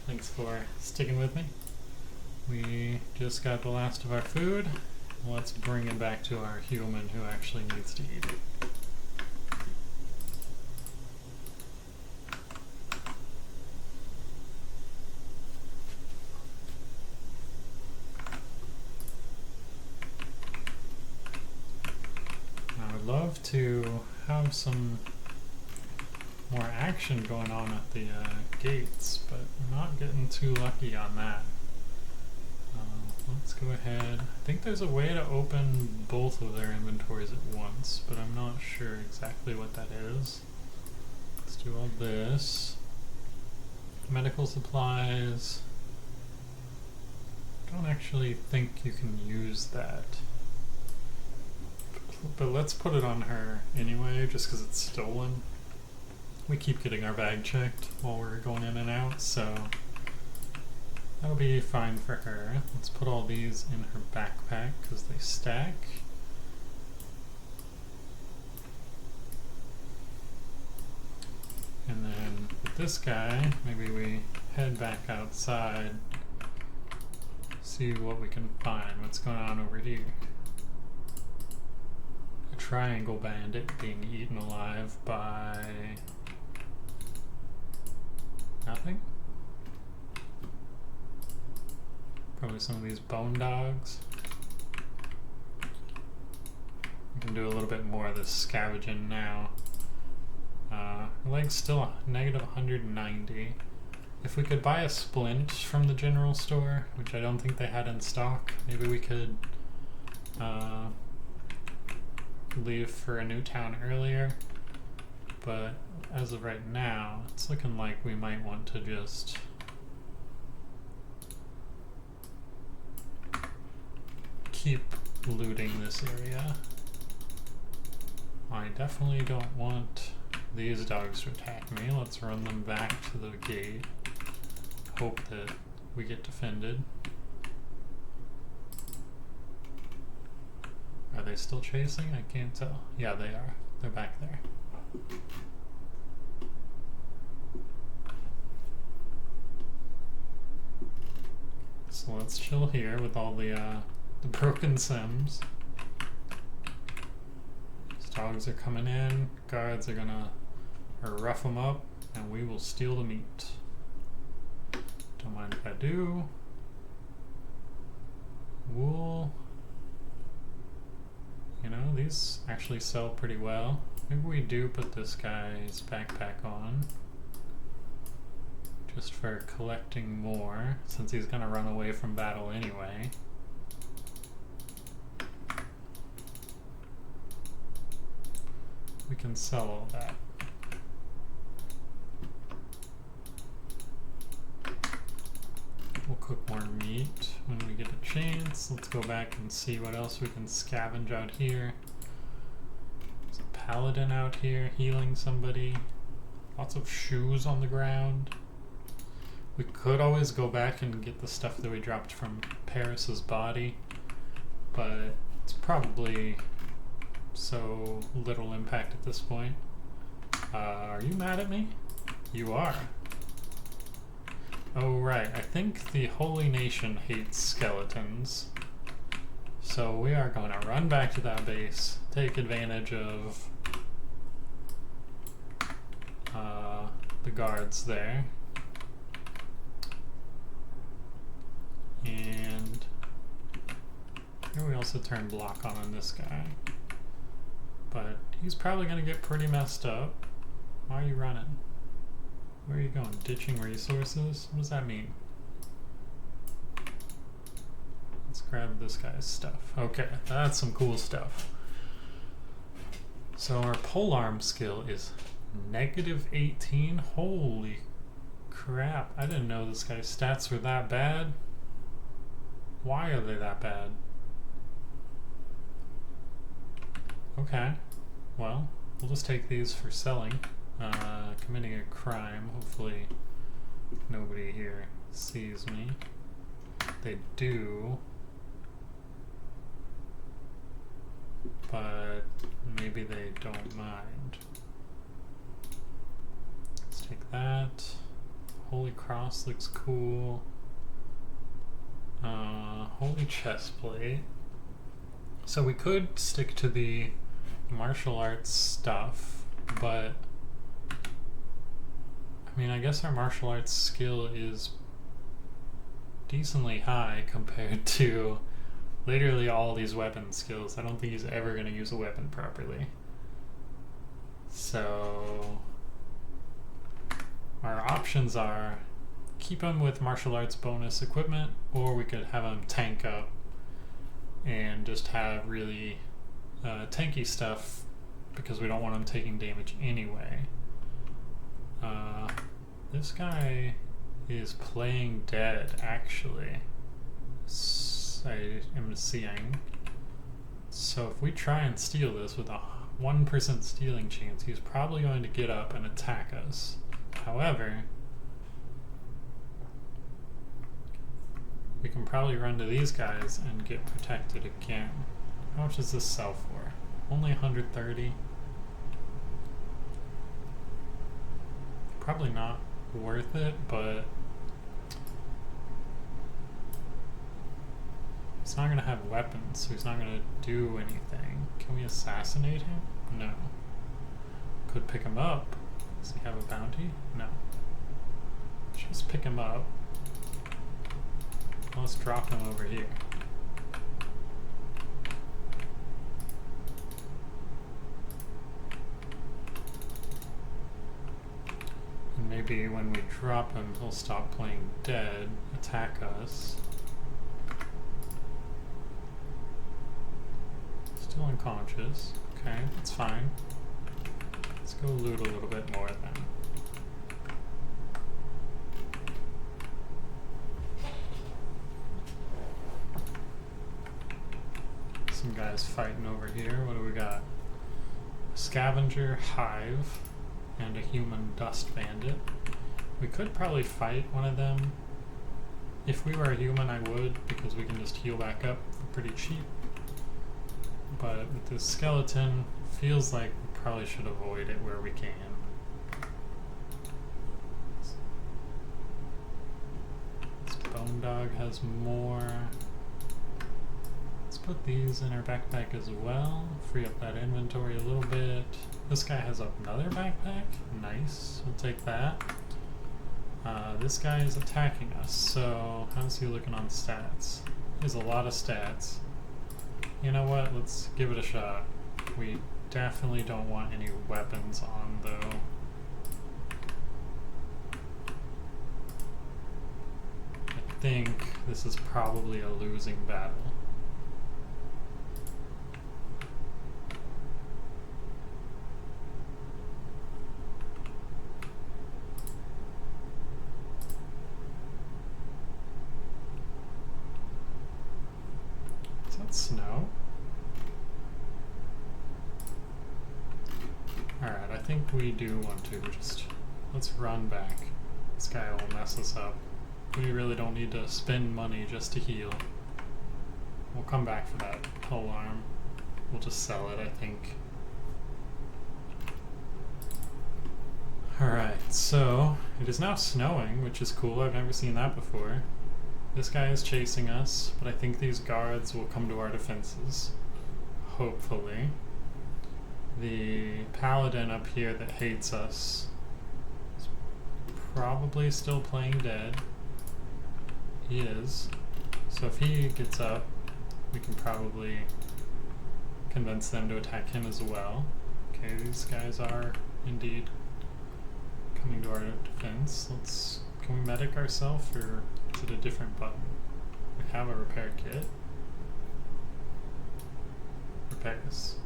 Thanks for sticking with me. We just got the last of our food. Let's bring it back to our human who actually needs to eat it. I would love to have some more action going on at the gates, but we're not getting too lucky on that. Let's go ahead. I think there's a way to open both of their inventories at once, but I'm not sure exactly what that is. Let's do all this. Medical supplies. I don't actually think you can use that. But let's put it on her anyway, just because it's stolen. We keep getting our bag checked while we're going in and out, so that'll be fine for her. Let's put all these in her backpack because they stack. And then with this guy, maybe we head back outside, see what we can find. What's going on over here? A triangle bandit being eaten alive by nothing? Probably some of these bone dogs. We can do a little bit more of this scavenging now. Her leg's still negative 190. If we could buy a splint from the general store, which I don't think they had in stock, maybe we could leave for a new town earlier. But as of right now, it's looking like we might want to just keep looting this area. I definitely don't want these dogs to attack me. Let's run them back to the gate. Hope that we get defended. Are they still chasing? I can't tell. Yeah, they are. They're back there. So let's chill here with all the broken sims. These dogs are coming in. Guards are gonna rough them up, and we will steal the meat. Don't mind if I do. Wool. You know, these actually sell pretty well. Maybe we do put this guy's backpack on. Just for collecting more, since he's gonna run away from battle anyway. We can sell all that. We'll cook more meat when we get a chance. Let's go back and see what else we can scavenge out here. There's a paladin out here healing somebody. Lots of shoes on the ground. We could always go back and get the stuff that we dropped from Paris's body, but it's probably so little impact at this point. Are you mad at me? You are. Oh right, I think the Holy Nation hates skeletons. So we are going to run back to that base, take advantage of the guards there. And here we also turn block on this guy. But he's probably going to get pretty messed up. Why are you running? Where are you going? Ditching resources? What does that mean? Let's grab this guy's stuff. Okay, that's some cool stuff. So our polearm skill is -18. Holy crap. I didn't know this guy's stats were that bad. Why are they that bad? Okay, well, we'll just take these for selling. Committing a crime. Hopefully nobody here sees me. They do. But maybe they don't mind. Let's take that. Holy Cross looks cool. Holy Chestplate. So we could stick to the martial arts stuff, but I mean, I guess our martial arts skill is decently high compared to literally all these weapon skills. I don't think he's ever going to use a weapon properly. So our options are keep him with martial arts bonus equipment, or we could have him tank up and just have really tanky stuff because we don't want him taking damage anyway. This guy is playing dead, actually. I am seeing. So if we try and steal this with a 1% stealing chance, he's probably going to get up and attack us. However, we can probably run to these guys and get protected again. How much does this sell for? Only 130. Probably not worth it, but he's not going to have weapons, so he's not going to do anything. Can we assassinate him? No. Could pick him up. Does he have a bounty? No. Just pick him up. Let's drop him over here. And maybe when we drop him, he'll stop playing dead, attack us. Still unconscious. Okay, that's fine. Let's go loot a little bit more then. Some guys fighting over here. What do we got? A scavenger, hive, and a human dust bandit. We could probably fight one of them. If we were a human, I would, because we can just heal back up for pretty cheap. But with this skeleton, feels like we probably should avoid it where we can. This bone dog has more. Let's put these in our backpack as well. Free up that inventory a little bit. This guy has another backpack. Nice. We'll take that. This guy is attacking us, so how's he looking on stats? He has a lot of stats. You know what? Let's give it a shot. We definitely don't want any weapons on, though. I think this is probably a losing battle. Snow. Alright, I think we do want to just, let's run back. This guy will mess us up. We really don't need to spend money just to heal. We'll come back for that pole arm. We'll just sell it, I think. Alright, so it is now snowing, which is cool. I've never seen that before. This guy is chasing us, but I think these guards will come to our defenses. Hopefully. The paladin up here that hates us is probably still playing dead. He is. So if he gets up, we can probably convince them to attack him as well. Okay, these guys are indeed coming to our defense. Can we medic ourselves, or is it a different button? We have a repair kit. Repairs.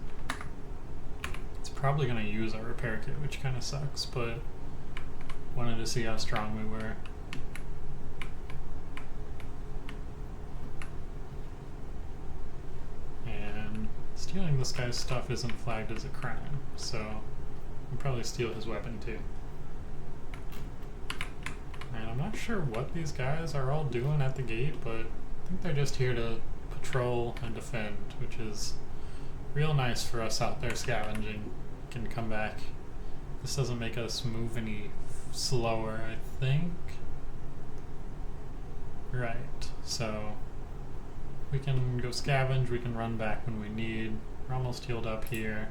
It's probably going to use our repair kit, which kind of sucks, but wanted to see how strong we were. And stealing this guy's stuff isn't flagged as a crime, so we'll probably steal his weapon too. And I'm not sure what these guys are all doing at the gate, but I think they're just here to patrol and defend, which is real nice for us out there scavenging. Can come back. This doesn't make us move any slower, I think. Right, so we can go scavenge, we can run back when we need. We're almost healed up here.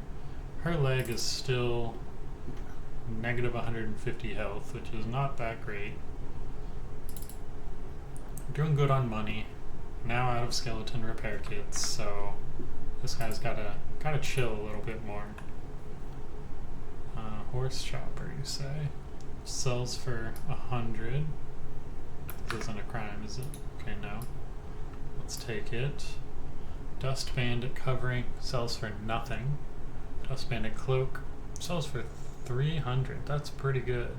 Her leg is still negative 150 health, which is not that great. We're doing good on money. Now out of skeleton repair kits, so this guy's gotta chill a little bit more. Horse chopper, you say? Sells for 100. This isn't a crime, is it? Okay, no. Let's take it. Dust bandit covering sells for nothing. Dust bandit cloak sells for 300. That's pretty good.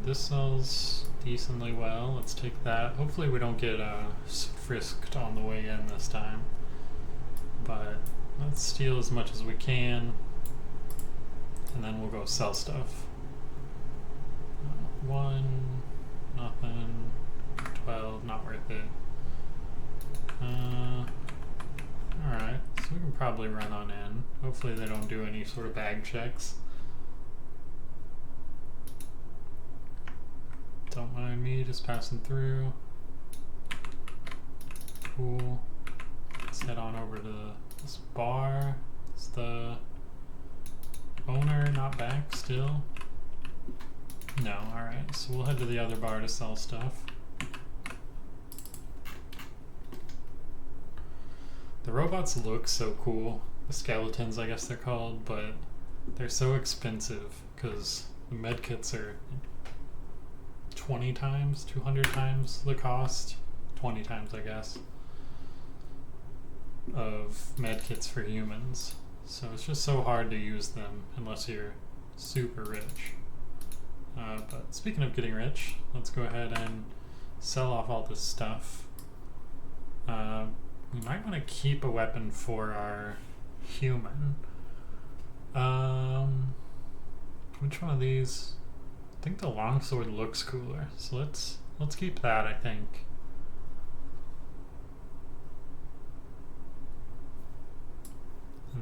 This sells decently well. Let's take that. Hopefully we don't get frisked on the way in this time. But let's steal as much as we can, and then we'll go sell stuff. 1, nothing. 12, not worth it. Alright, so we can probably run on in. Hopefully they don't do any sort of bag checks. Don't mind me just passing through. Cool. Let's head on over to this bar. Is the owner not back still? No, alright. So we'll head to the other bar to sell stuff. The robots look so cool. The skeletons, I guess they're called, but they're so expensive because the medkits are 20 times, 200 times the cost. 20 times, I guess, of medkits for humans. So it's just so hard to use them unless you're super rich. But speaking of getting rich, let's go ahead and sell off all this stuff. We might want to keep a weapon for our human. Which one of these? I think the longsword looks cooler, so let's keep that, I think.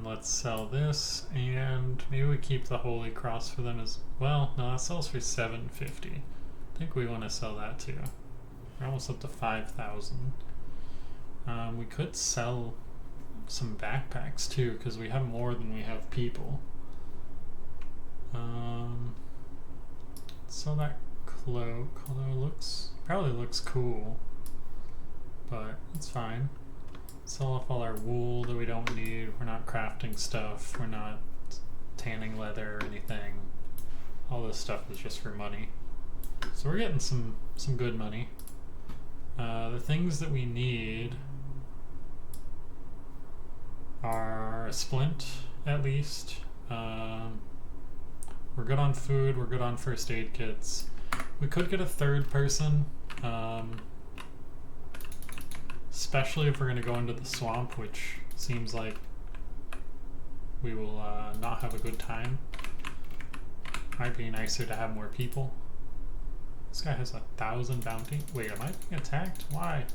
Let's sell this, and maybe we keep the Holy Cross for them as well. No, that sells for 750. I think we want to sell that too. We're almost up to 5,000. We could sell some backpacks too, because we have more than we have people. Sell that cloak, although it probably looks cool, but it's fine. Sell off all our wool that we don't need. We're not crafting stuff. We're not tanning leather or anything. All this stuff is just for money. So we're getting some good money. The things that we need are a splint, at least. We're good on food. We're good on first aid kits. We could get a third person. Especially if we're going to go into the swamp, which seems like we will not have a good time. Might be nicer to have more people. This guy has 1,000 bounty. Wait, am I being attacked? Why?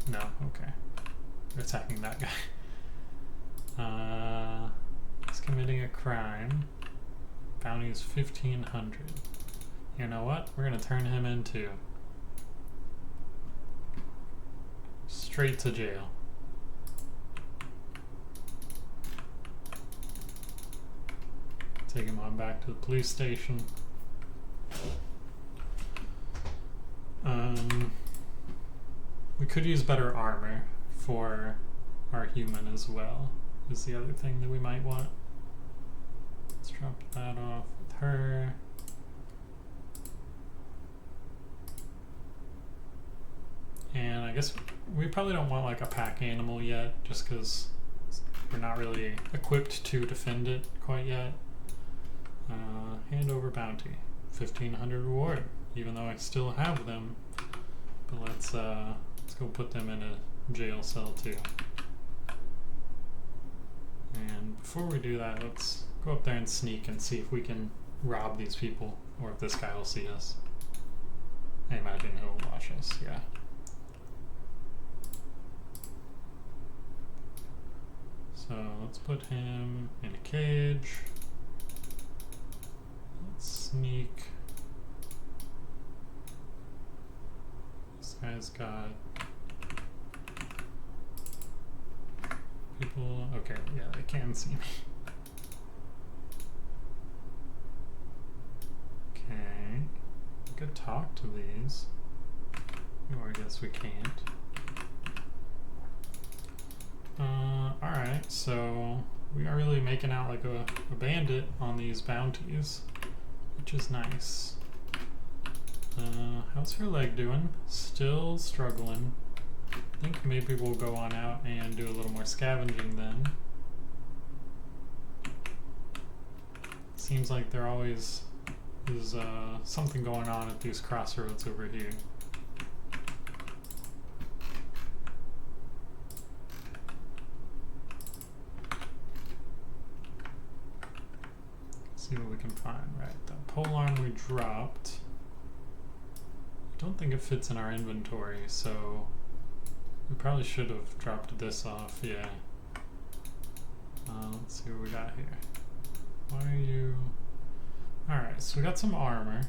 No, okay. We're attacking that guy. He's committing a crime. Bounty is 1,500. You know what? We're going to turn him into straight to jail. Take him on back to the police station. We could use better armor for our human as well, is the other thing that we might want. Let's drop that off with her. And I guess we probably don't want like a pack animal yet, just because we're not really equipped to defend it quite yet. Hand over bounty, 1,500 reward, even though I still have them. But let's go put them in a jail cell too. And before we do that, let's go up there and sneak and see if we can rob these people, or if this guy will see us. I imagine he'll watch us, yeah. So let's put him in a cage. Let's sneak. This guy's got people. Okay, yeah, they can see me. Okay, we could talk to these. Or I guess we can't. Alright, so we are really making out like a bandit on these bounties, which is nice. How's her leg doing? Still struggling. I think maybe we'll go on out and do a little more scavenging then. Seems like there always is something going on at these crossroads over here. See what we can find. Right, the polearm we dropped. I don't think it fits in our inventory, so we probably should have dropped this off, yeah. Let's see what we got here. Why are you... Alright, so we got some armor.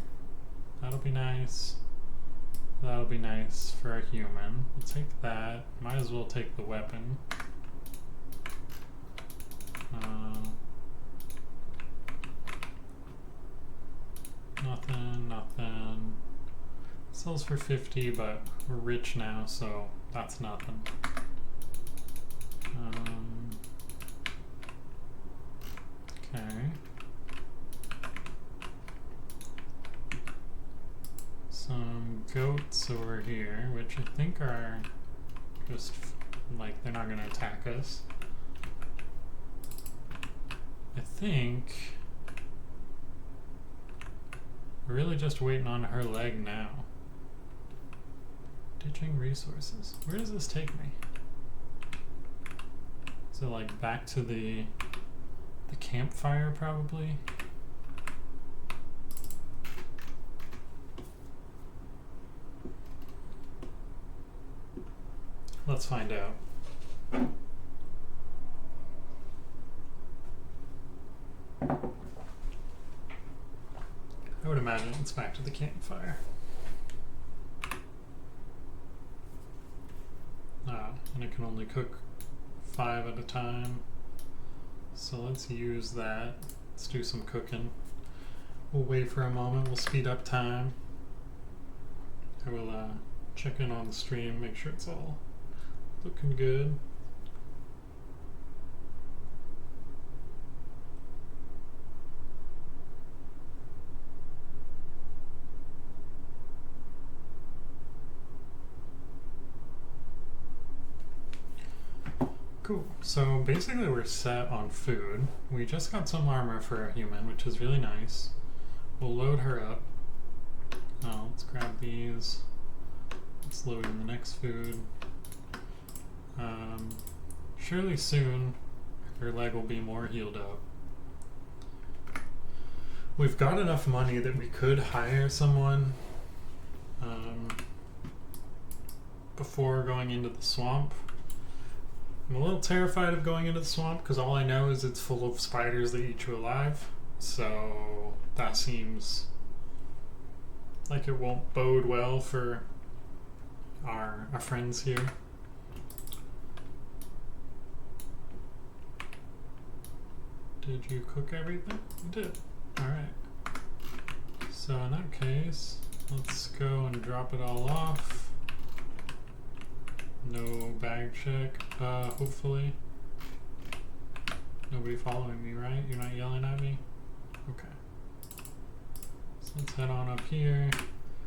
That'll be nice. That'll be nice for a human. We'll take that. Might as well take the weapon. Nothing. Sells for 50, but we're rich now, so that's nothing. Okay. Some goats over here, which I think are just like they're not gonna attack us. I think we're really just waiting on her leg now. Ditching resources. Where does this take me? Is it like back to the campfire probably? Let's find out. I would imagine it's back to the campfire. And it can only cook 5 at a time. So let's use that. Let's do some cooking. We'll wait for a moment. We'll speed up time. I will check in on the stream, make sure it's all looking good. Cool. So basically we're set on food. We just got some armor for a human, which is really nice. We'll load her up. Oh, let's grab these. Let's load in the next food. Surely soon her leg will be more healed up. We've got enough money that we could hire someone before going into the swamp. I'm a little terrified of going into the swamp because all I know is it's full of spiders that eat you alive. So that seems like it won't bode well for our friends here. Did you cook everything? You did. Alright. So in that case, let's go and drop it all off. No bag check, hopefully. Nobody following me, right? You're not yelling at me? Okay. So let's head on up here.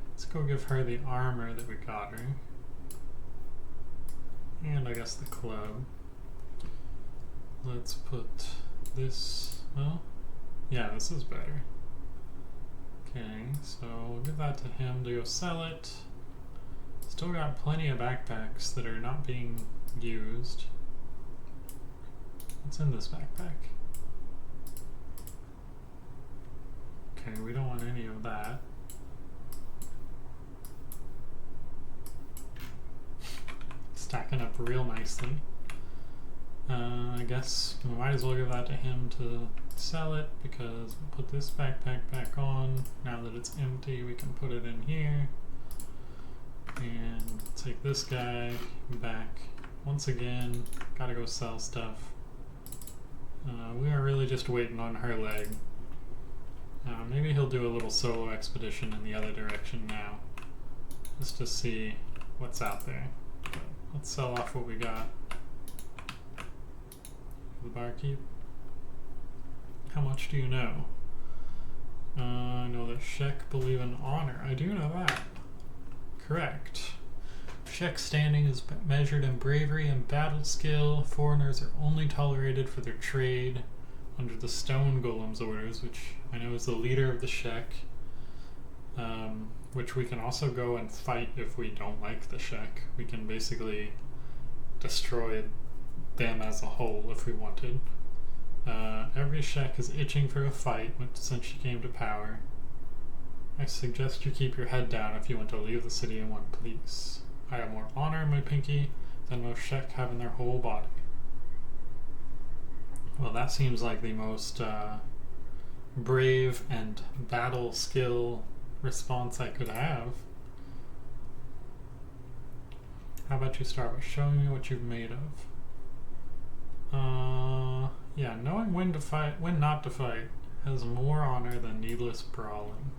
Let's go give her the armor that we got her. And I guess the club. Let's put this, well, yeah, this is better. Okay, so we'll give that to him to go sell it. Still got plenty of backpacks that are not being used. What's in this backpack? Okay, we don't want any of that. Stacking up real nicely. I guess we might as well give that to him to sell it because we'll put this backpack back on. Now that it's empty, we can put it in here. And take this guy back. Once again, gotta go sell stuff. We are really just waiting on her leg. Maybe he'll do a little solo expedition in the other direction now. Just to see what's out there. But let's sell off what we got. The barkeep. How much do you know? I know that Shek believe in honor. I do know that. Correct. Shek's standing is measured in bravery and battle skill. Foreigners are only tolerated for their trade under the Stone Golem's orders, which I know is the leader of the Shek, which we can also go and fight if we don't like the Shek. We can basically destroy them as a whole if we wanted. Every Shek is itching for a fight since she came to power. I suggest you keep your head down if you want to leave the city in one piece. I have more honor in my pinky than most Shek have in their whole body. Well, that seems like the most brave and battle skill response I could have. How about you start by showing me what you've made of? Yeah, knowing when to fight, when not to fight, has more honor than needless brawling.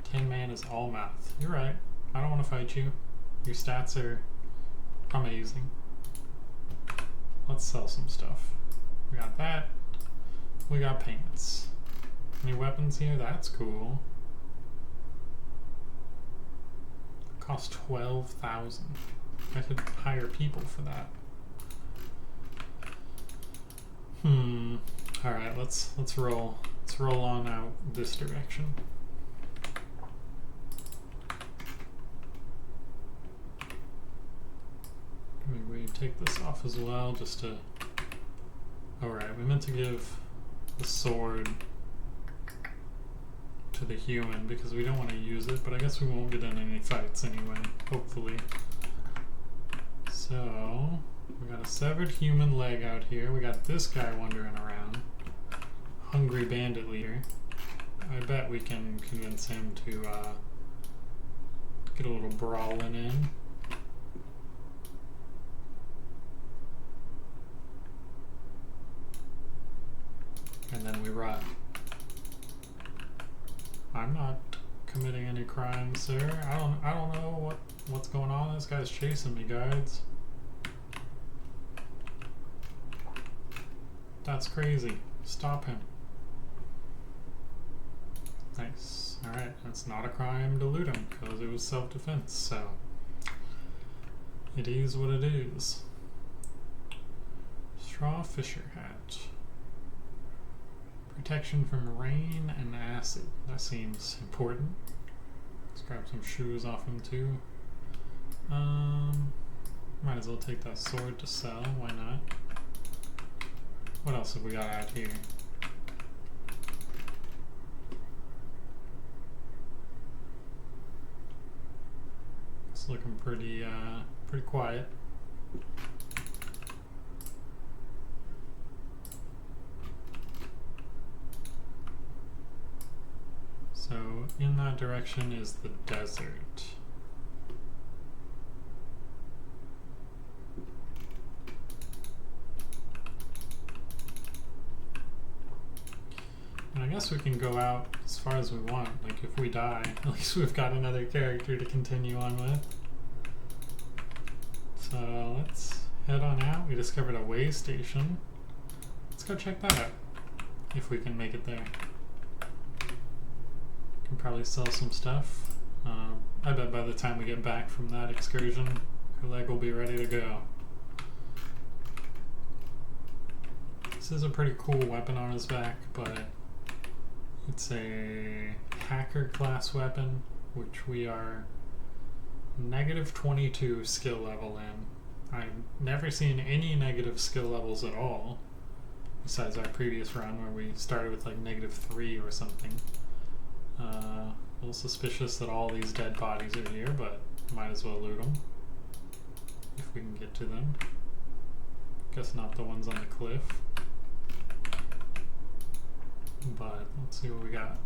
Tin Man is all mouth. You're right. I don't want to fight you. Your stats are amazing. Let's sell some stuff. We got that. We got paints. Any weapons here? That's cool. Cost 12,000. I could hire people for that. Alright, let's roll. Let's roll on out this direction. Maybe we take this off as well, just to... Alright, we meant to give the sword to the human because we don't want to use it, but I guess we won't get in any fights anyway, hopefully. So, we got a severed human leg out here. We got this guy wandering around. hungry bandit leader. I bet we can convince him to get a little brawling in. And then we run. I'm not committing any crimes, sir. I don't know what's going on. This guy's chasing me, guards. That's crazy. Stop him. Nice. Alright, it's not a crime to loot him because it was self-defense, so it is what it is. Straw fisher hat. Protection from rain and acid. That seems important. Let's grab some shoes off him too. Might as well take that sword to sell. Why not? What else have we got out here? It's looking pretty quiet. So in that direction is the desert. And I guess we can go out as far as we want. Like if we die, at least we've got another character to continue on with. So let's head on out. We discovered a way station. Let's go check that out, if we can make it there. Can probably sell some stuff. I bet by the time we get back from that excursion, her leg will be ready to go. This is a pretty cool weapon on his back, but it's a hacker class weapon, which we are -22 skill level in. I've never seen any negative skill levels at all, besides our previous run where we started with like -3 or something. A little suspicious that all these dead bodies are here, but might as well loot them if we can get to them. Guess not the ones on the cliff. But let's see what we got.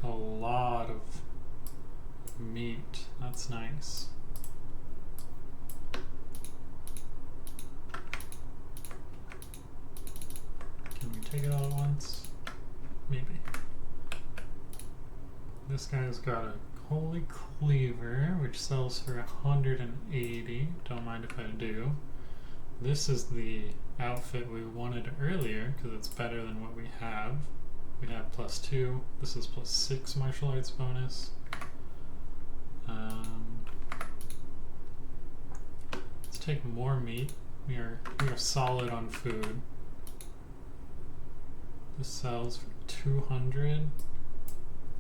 A lot of meat. That's nice. Can we take it all at once? Maybe. This guy's got a holy cleaver, which sells for 180. Don't mind if I do. This is the outfit we wanted earlier because it's better than what we have. We have +2. This is +6 martial arts bonus. Let's take more meat. We are solid on food. This sells for 200.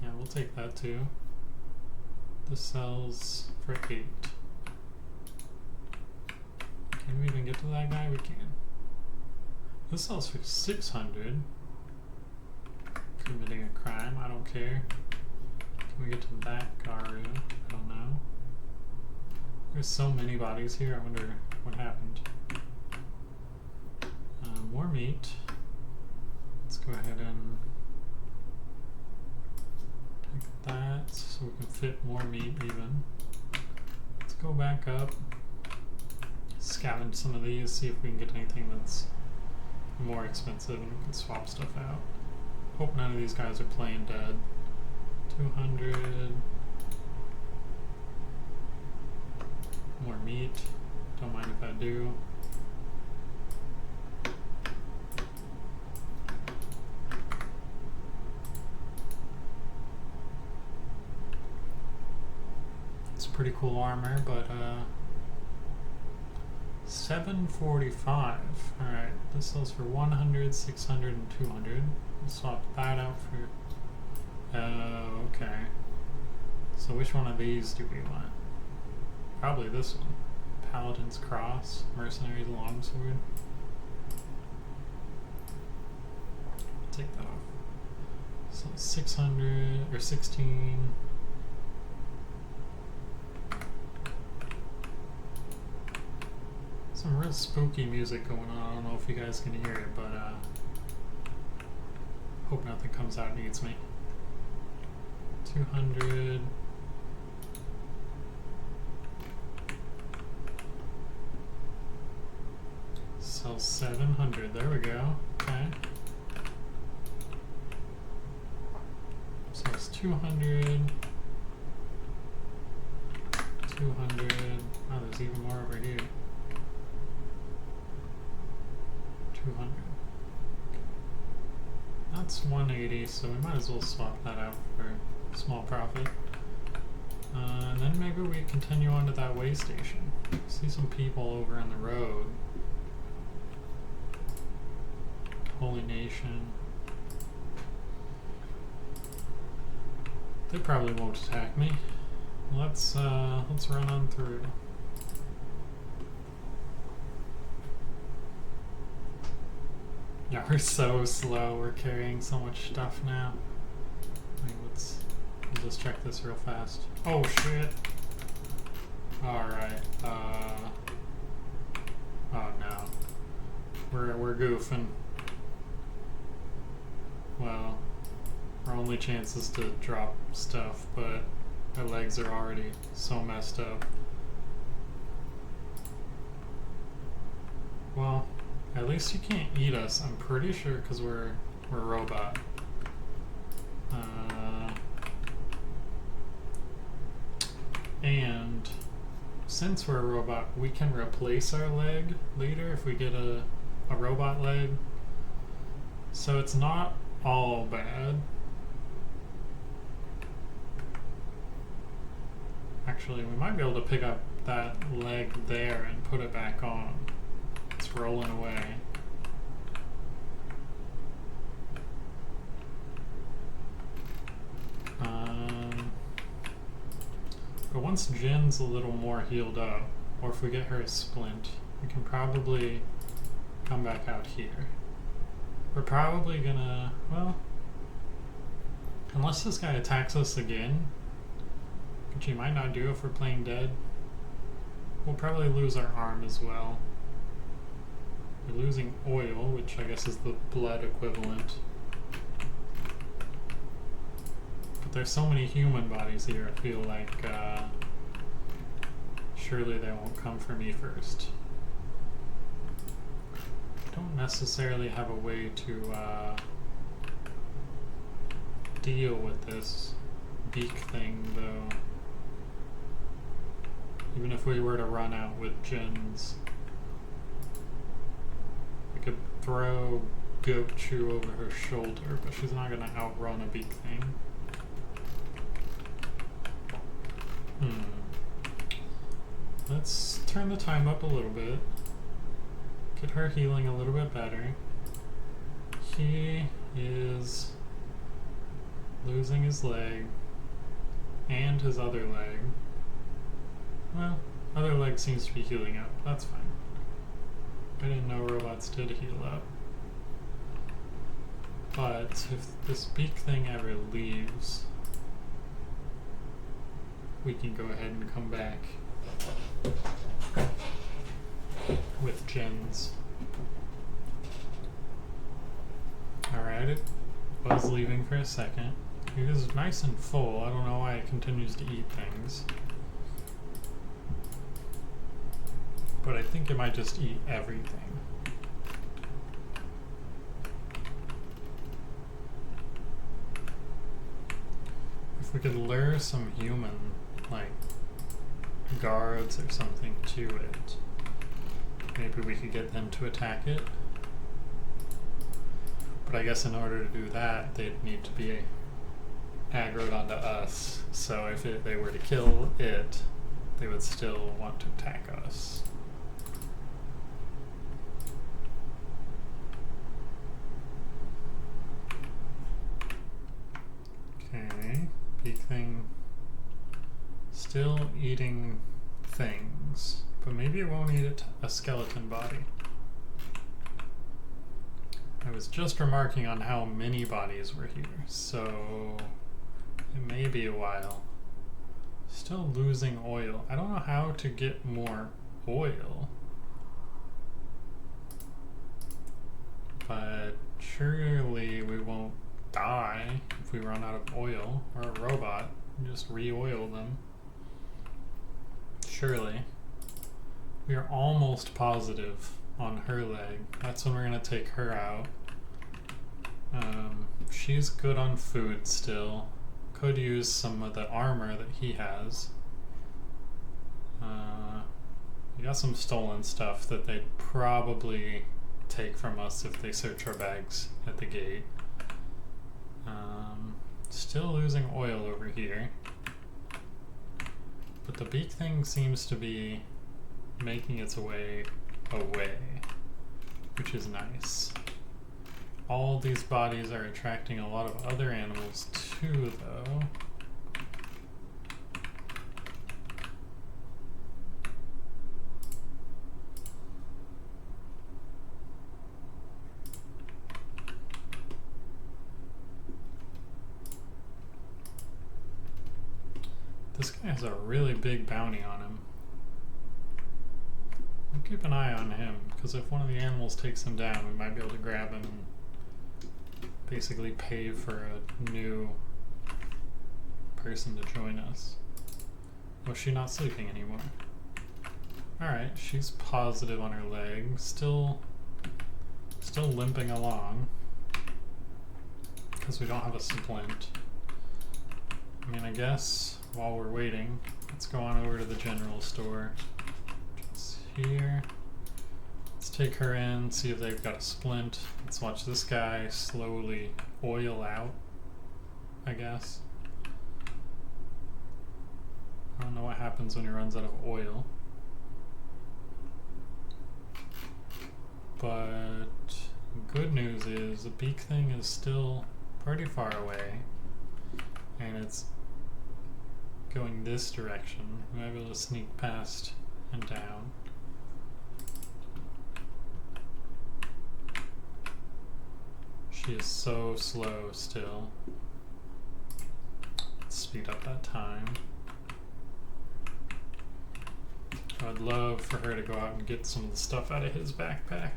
Yeah, we'll take that too. This sells for 8. Can we even get to that guy? We can. This sells for 600. Committing a crime, I don't care. Can we get to that Garu? I don't know. There's so many bodies here, I wonder what happened. More meat. Let's go ahead and take that so we can fit more meat even. Let's go back up, scavenge some of these, see if we can get anything that's more expensive and we can swap stuff out. Hope none of these guys are playing dead. 200. More meat. Don't mind if I do. It's pretty cool armor, but 745. Alright, this sells for 100, 600, and 200. Let's swap that out for... okay. So which one of these do we want? Probably this one. Paladin's Cross, Mercenary's Longsword. Take that off. So 600, or 16... Some real spooky music going on. I don't know if you guys can hear it, but nothing comes out and eats me. 200. Sell 700. There we go. Okay. So it's 200. 200. Oh, there's even more over here. 200. That's 180, so we might as well swap that out for a small profit. And then maybe we continue on to that way station. See some people over on the road. Holy Nation. They probably won't attack me. Let's run on through. Yeah, we're so slow. We're carrying so much stuff now. Wait, let's just check this real fast. Oh shit! Alright, oh no. We're goofing. Well, our only chance is to drop stuff, but our legs are already so messed up. Well, at least you can't eat us, I'm pretty sure, because we're a robot. And since we're a robot, we can replace our leg later if we get a robot leg. So it's not all bad. Actually, we might be able to pick up that leg there and put it back on. It's rolling away. But once Jin's a little more healed up, or if we get her a splint, we can probably come back out here. We're probably gonna, well, unless this guy attacks us again, which he might not do if we're playing dead, we'll probably lose our arm as well. We're losing oil, which I guess is the blood equivalent. But there's so many human bodies here, I feel like surely they won't come for me first. Don't necessarily have a way to deal with this beak thing, though. Even if we were to run out with Jin's, we could throw Goat Chew over her shoulder, but she's not going to outrun a beak thing. Let's turn the time up a little bit. Get her healing a little bit better. He is losing his leg and his other leg. Well, other leg seems to be healing up. That's fine. I didn't know robots did heal up. But if this beak thing ever leaves, we can go ahead and come back with Jin's. Alright, it was leaving for a second. It is nice and full. I don't know why it continues to eat things. But I think it might just eat everything. If we could lure some human, like, guards or something to it, maybe we could get them to attack it. But I guess in order to do that, they'd need to be aggroed onto us. So if they were to kill it, they would still want to attack us. Okay, beak thing still eating things, but maybe it won't eat a skeleton body. I was just remarking on how many bodies were here, so it may be a while. Still losing oil. I don't know how to get more oil, but surely we won't die if we run out of oil, or a robot, and just re-oil them. Surely. We are almost positive on her leg. That's when we're gonna take her out. She's good on food still. Could use some of the armor that he has. We got some stolen stuff that they'd probably take from us if they search our bags at the gate. Still losing oil over here. But the beak thing seems to be making its way away, which is nice. All these bodies are attracting a lot of other animals too, though. This guy has a really big bounty on him. We'll keep an eye on him, because if one of the animals takes him down, we might be able to grab him and basically pay for a new person to join us. Was she not sleeping anymore? Alright, she's positive on her leg. Still limping along, because we don't have a splint. I mean, I guess while we're waiting, let's go on over to the general store. Just here. Let's take her in, see if they've got a splint. Let's watch this guy slowly oil out, I guess. I don't know what happens when he runs out of oil. But good news is the beak thing is still pretty far away, and it's going this direction. We might be able to sneak past and down. She is so slow still. Let's speed up that time. I'd love for her to go out and get some of the stuff out of his backpack.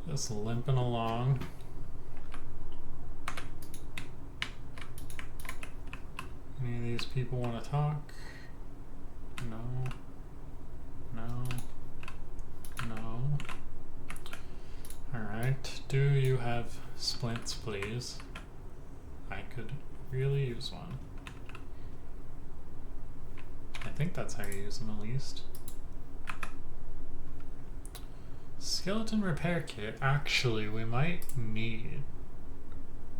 Just limping along. Any of these people want to talk? No. No. No. Alright. Do you have splints, please? I could really use one. I think that's how you use them, at least. Skeleton repair kit. Actually, we might need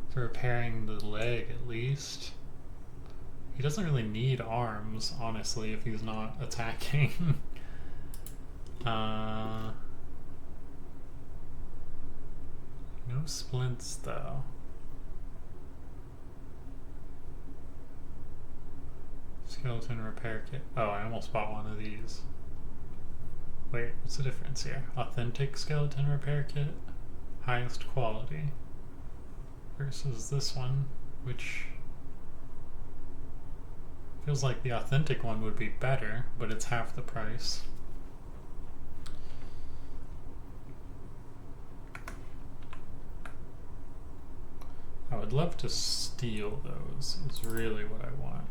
for repairing the leg, at least. He doesn't really need arms, honestly, if he's not attacking. No splints, though. Skeleton repair kit. Oh, I almost bought one of these. Wait, what's the difference here? Authentic skeleton repair kit, highest quality, versus this one, which feels like the authentic one would be better, but it's half the price. I would love to steal those, is really what I want.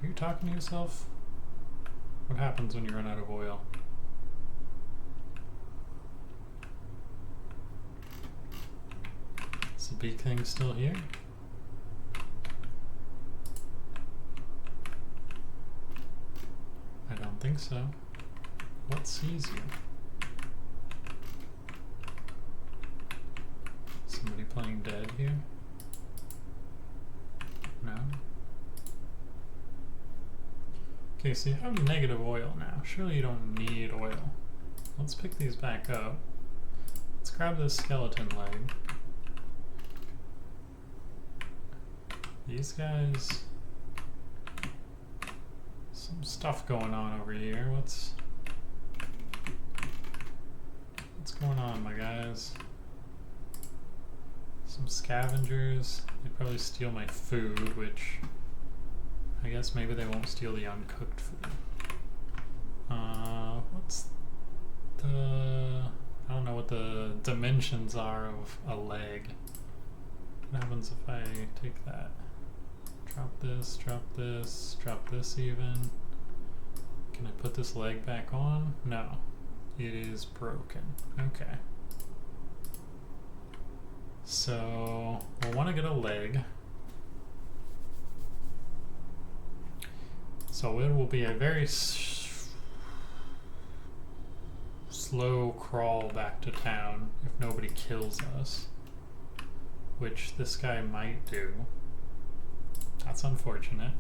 Are you talking to yourself? What happens when you run out of oil? Is the beak thing still here? I don't think so. What sees you? Somebody playing dead here? No? Okay, so you have negative oil now. Surely you don't need oil. Let's pick these back up. Let's grab this skeleton leg. These guys... Some stuff going on over here. What's going on, my guys? Some scavengers. They probably steal my food, which... I guess maybe they won't steal the uncooked food. What's the... dimensions are of a leg. What happens if I take that? Drop this, drop this, drop this even. Can I put this leg back on? No. It is broken. Okay. So we'll want to get a leg. So it will be a very slow crawl back to town if nobody kills us, which this guy might do. That's unfortunate.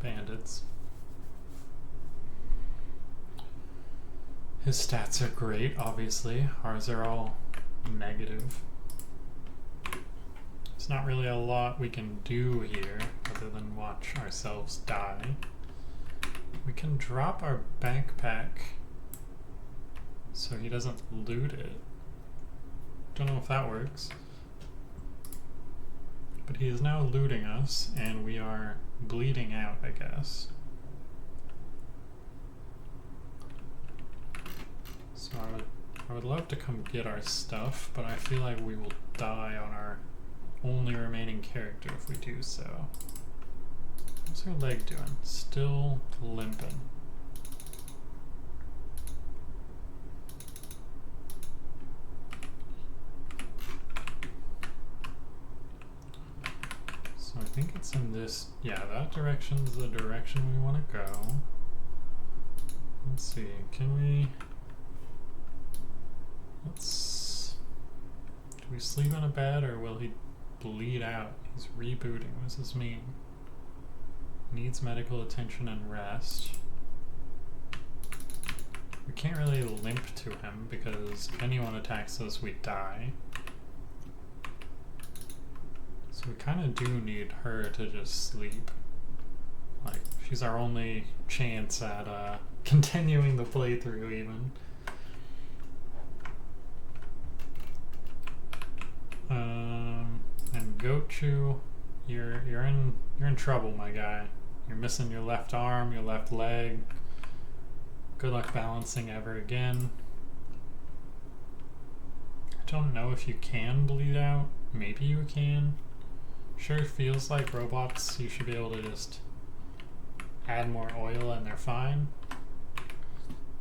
Bandits. His stats are great, obviously. Ours are all negative. There's not really a lot we can do here other than watch ourselves die. We can drop our backpack so he doesn't loot it. Don't know if that works. But he is now looting us and we are bleeding out, I guess. So I would love to come get our stuff, but I feel like we will die on our only remaining character if we do so. What's her leg doing? Still limping. So I think it's in this, yeah, that direction's the direction we want to go. Let's see, can we, do we sleep in a bed or will he bleed out? He's rebooting. What does this mean? Needs medical attention and rest. We can't really limp to him because if anyone attacks us, we die. So we kind of do need her to just sleep. Like, she's our only chance at continuing the playthrough even. And Gochu, you're in trouble, my guy. You're missing your left arm, your left leg. Good luck balancing ever again. I don't know if you can bleed out. Maybe you can. Sure feels like robots, you should be able to just add more oil and they're fine.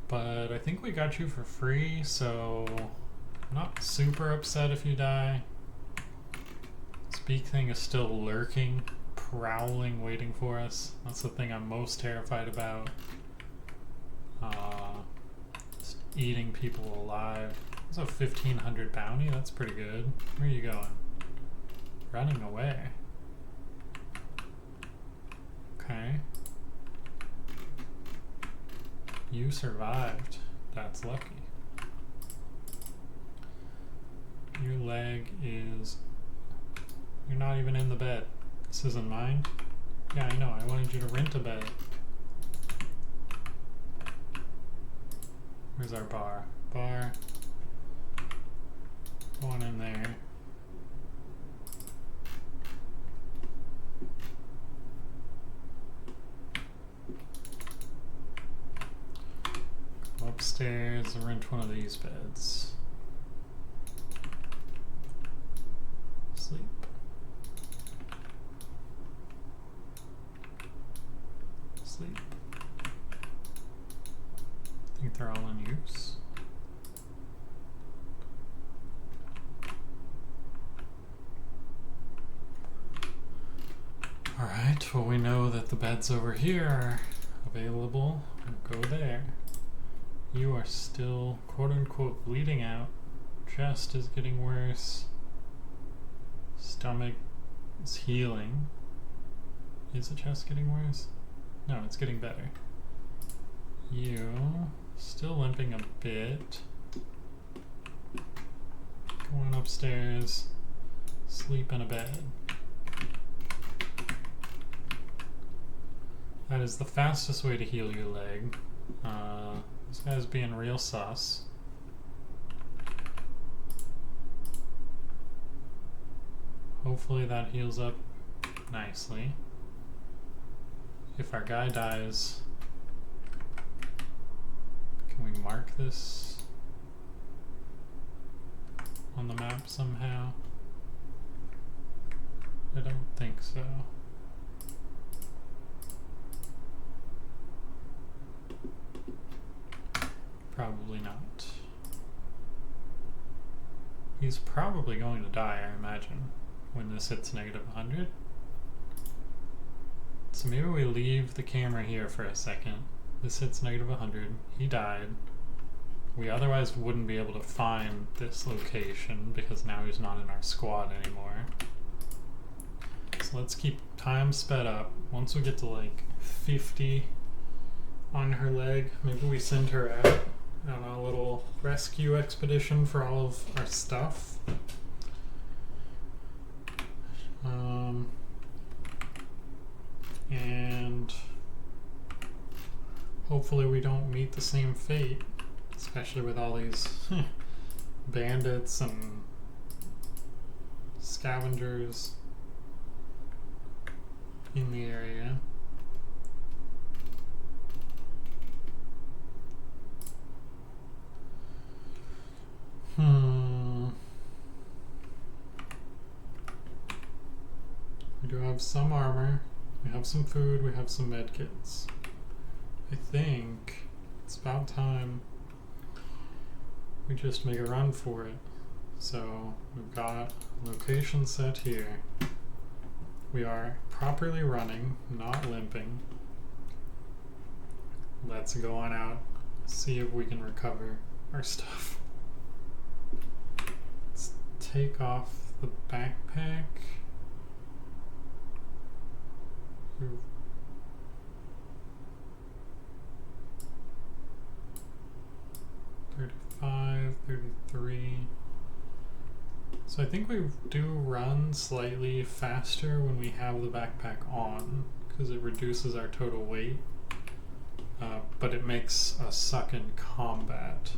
But I think we got you for free, so I'm not super upset if you die. Speak thing is still lurking, prowling, waiting for us. That's the thing I'm most terrified about. Just eating people alive. That's a 1,500 bounty, that's pretty good. Where are you going? Running away. Okay. You survived. That's lucky. Your leg is... You're not even in the bed. This isn't mine? Yeah, I know. I wanted you to rent a bed. Where's our bar? Bar. Go on in there. Go upstairs and rent one of these beds. Sleep. Sleep. I think they're all in use. Alright, well we know that the beds over here are available. We'll go there. You are still quote-unquote bleeding out. Chest is getting worse. Stomach is healing. Is the chest getting worse? No, it's getting better. You still limping a bit. Going upstairs. Sleep in a bed. That is the fastest way to heal your leg. This guy's being real sus. Hopefully that heals up nicely. If our guy dies, mark this on the map somehow? I don't think so. Probably not. He's probably going to die, I imagine, when this hits -100. So maybe we leave the camera here for a second. This hits -100. He died. We otherwise wouldn't be able to find this location because now he's not in our squad anymore. So let's keep time sped up. Once we get to like 50 on her leg, maybe we send her out on a little rescue expedition for all of our stuff. And hopefully we don't meet the same fate, especially with all these bandits and scavengers in the area. We do have some armor, we have some food, we have some medkits. I think it's about time we just make a run for it. So we've got location set here. We are properly running, not limping. Let's go on out, see if we can recover our stuff. Let's take off the backpack. 35, 33. So I think we do run slightly faster when we have the backpack on because it reduces our total weight, but it makes us suck in combat.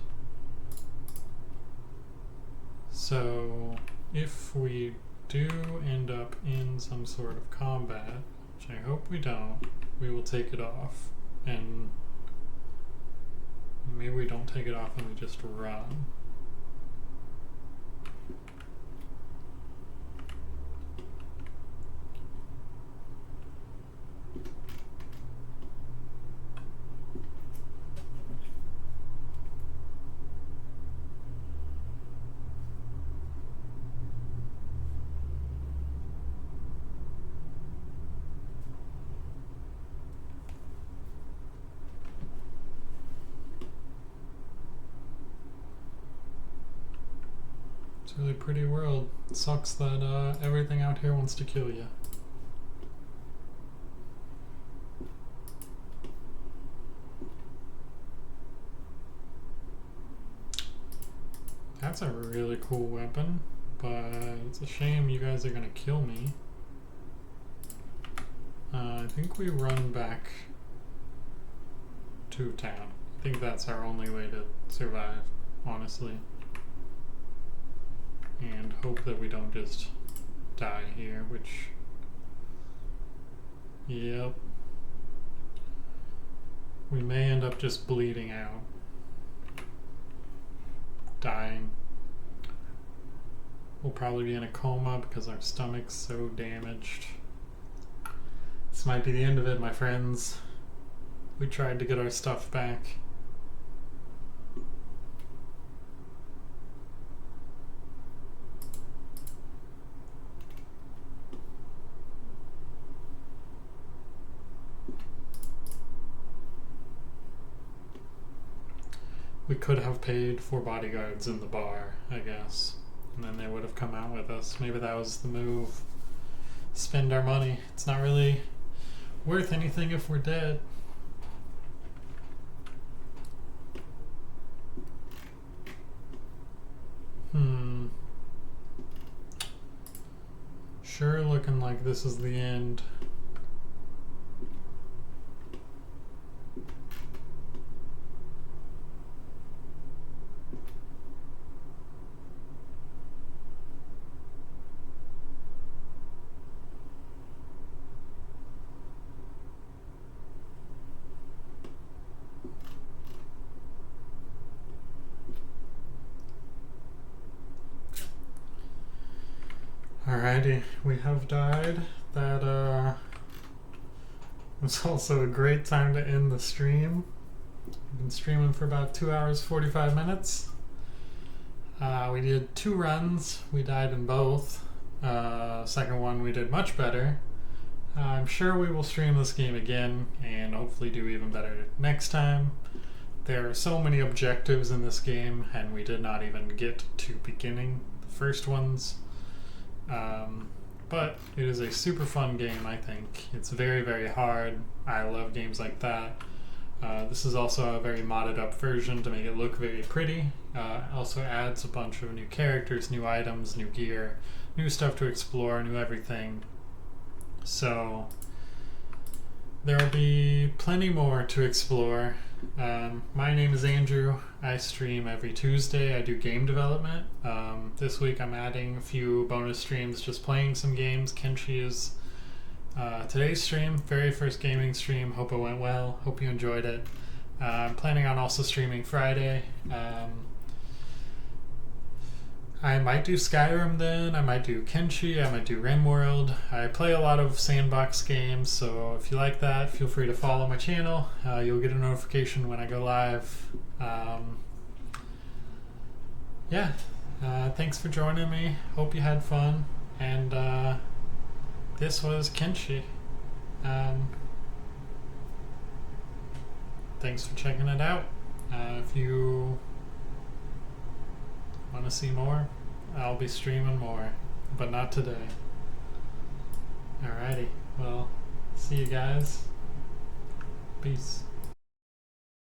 So if we do end up in some sort of combat, which I hope we don't, we will take it off. And maybe we don't take it off and we just run. It's a really pretty world. It sucks that everything out here wants to kill you. That's a really cool weapon, but it's a shame you guys are gonna kill me. I think we run back to town. I think that's our only way to survive, honestly. And hope that we don't just die here, which... Yep. We may end up just bleeding out. Dying. We'll probably be in a coma because our stomach's so damaged. This might be the end of it, my friends. We tried to get our stuff back. We could have paid for bodyguards in the bar, I guess. And then they would have come out with us. Maybe that was the move. Spend our money. It's not really worth anything if we're dead. Sure looking like this is the end. Alrighty, we have died. That was also a great time to end the stream. I've been streaming for about 2 hours 45 minutes. We did 2 runs. We died in both. Second one we did much better. I'm sure we will stream this game again and hopefully do even better next time. There are so many objectives in this game and we did not even get to beginning the first ones. But it is a super fun game, I think. It's very, very hard. I love games like that. This is also a very modded up version to make it look very pretty. Also adds a bunch of new characters, new items, new gear, new stuff to explore, new everything. So there will be plenty more to explore. My name is Andrew. I stream every Tuesday. I do game development. This week I'm adding a few bonus streams, just playing some games. Kenshi is today's stream, very first gaming stream. Hope it went well. Hope you enjoyed it. I'm planning on also streaming Friday. I might do Skyrim then, I might do Kenshi, I might do RimWorld. I play a lot of sandbox games, so if you like that, feel free to follow my channel. You'll get a notification when I go live. Thanks for joining me. Hope you had fun. And this was Kenshi. Thanks for checking it out. If you want to see more, I'll be streaming more, but not today. Alrighty, well, see you guys. Peace.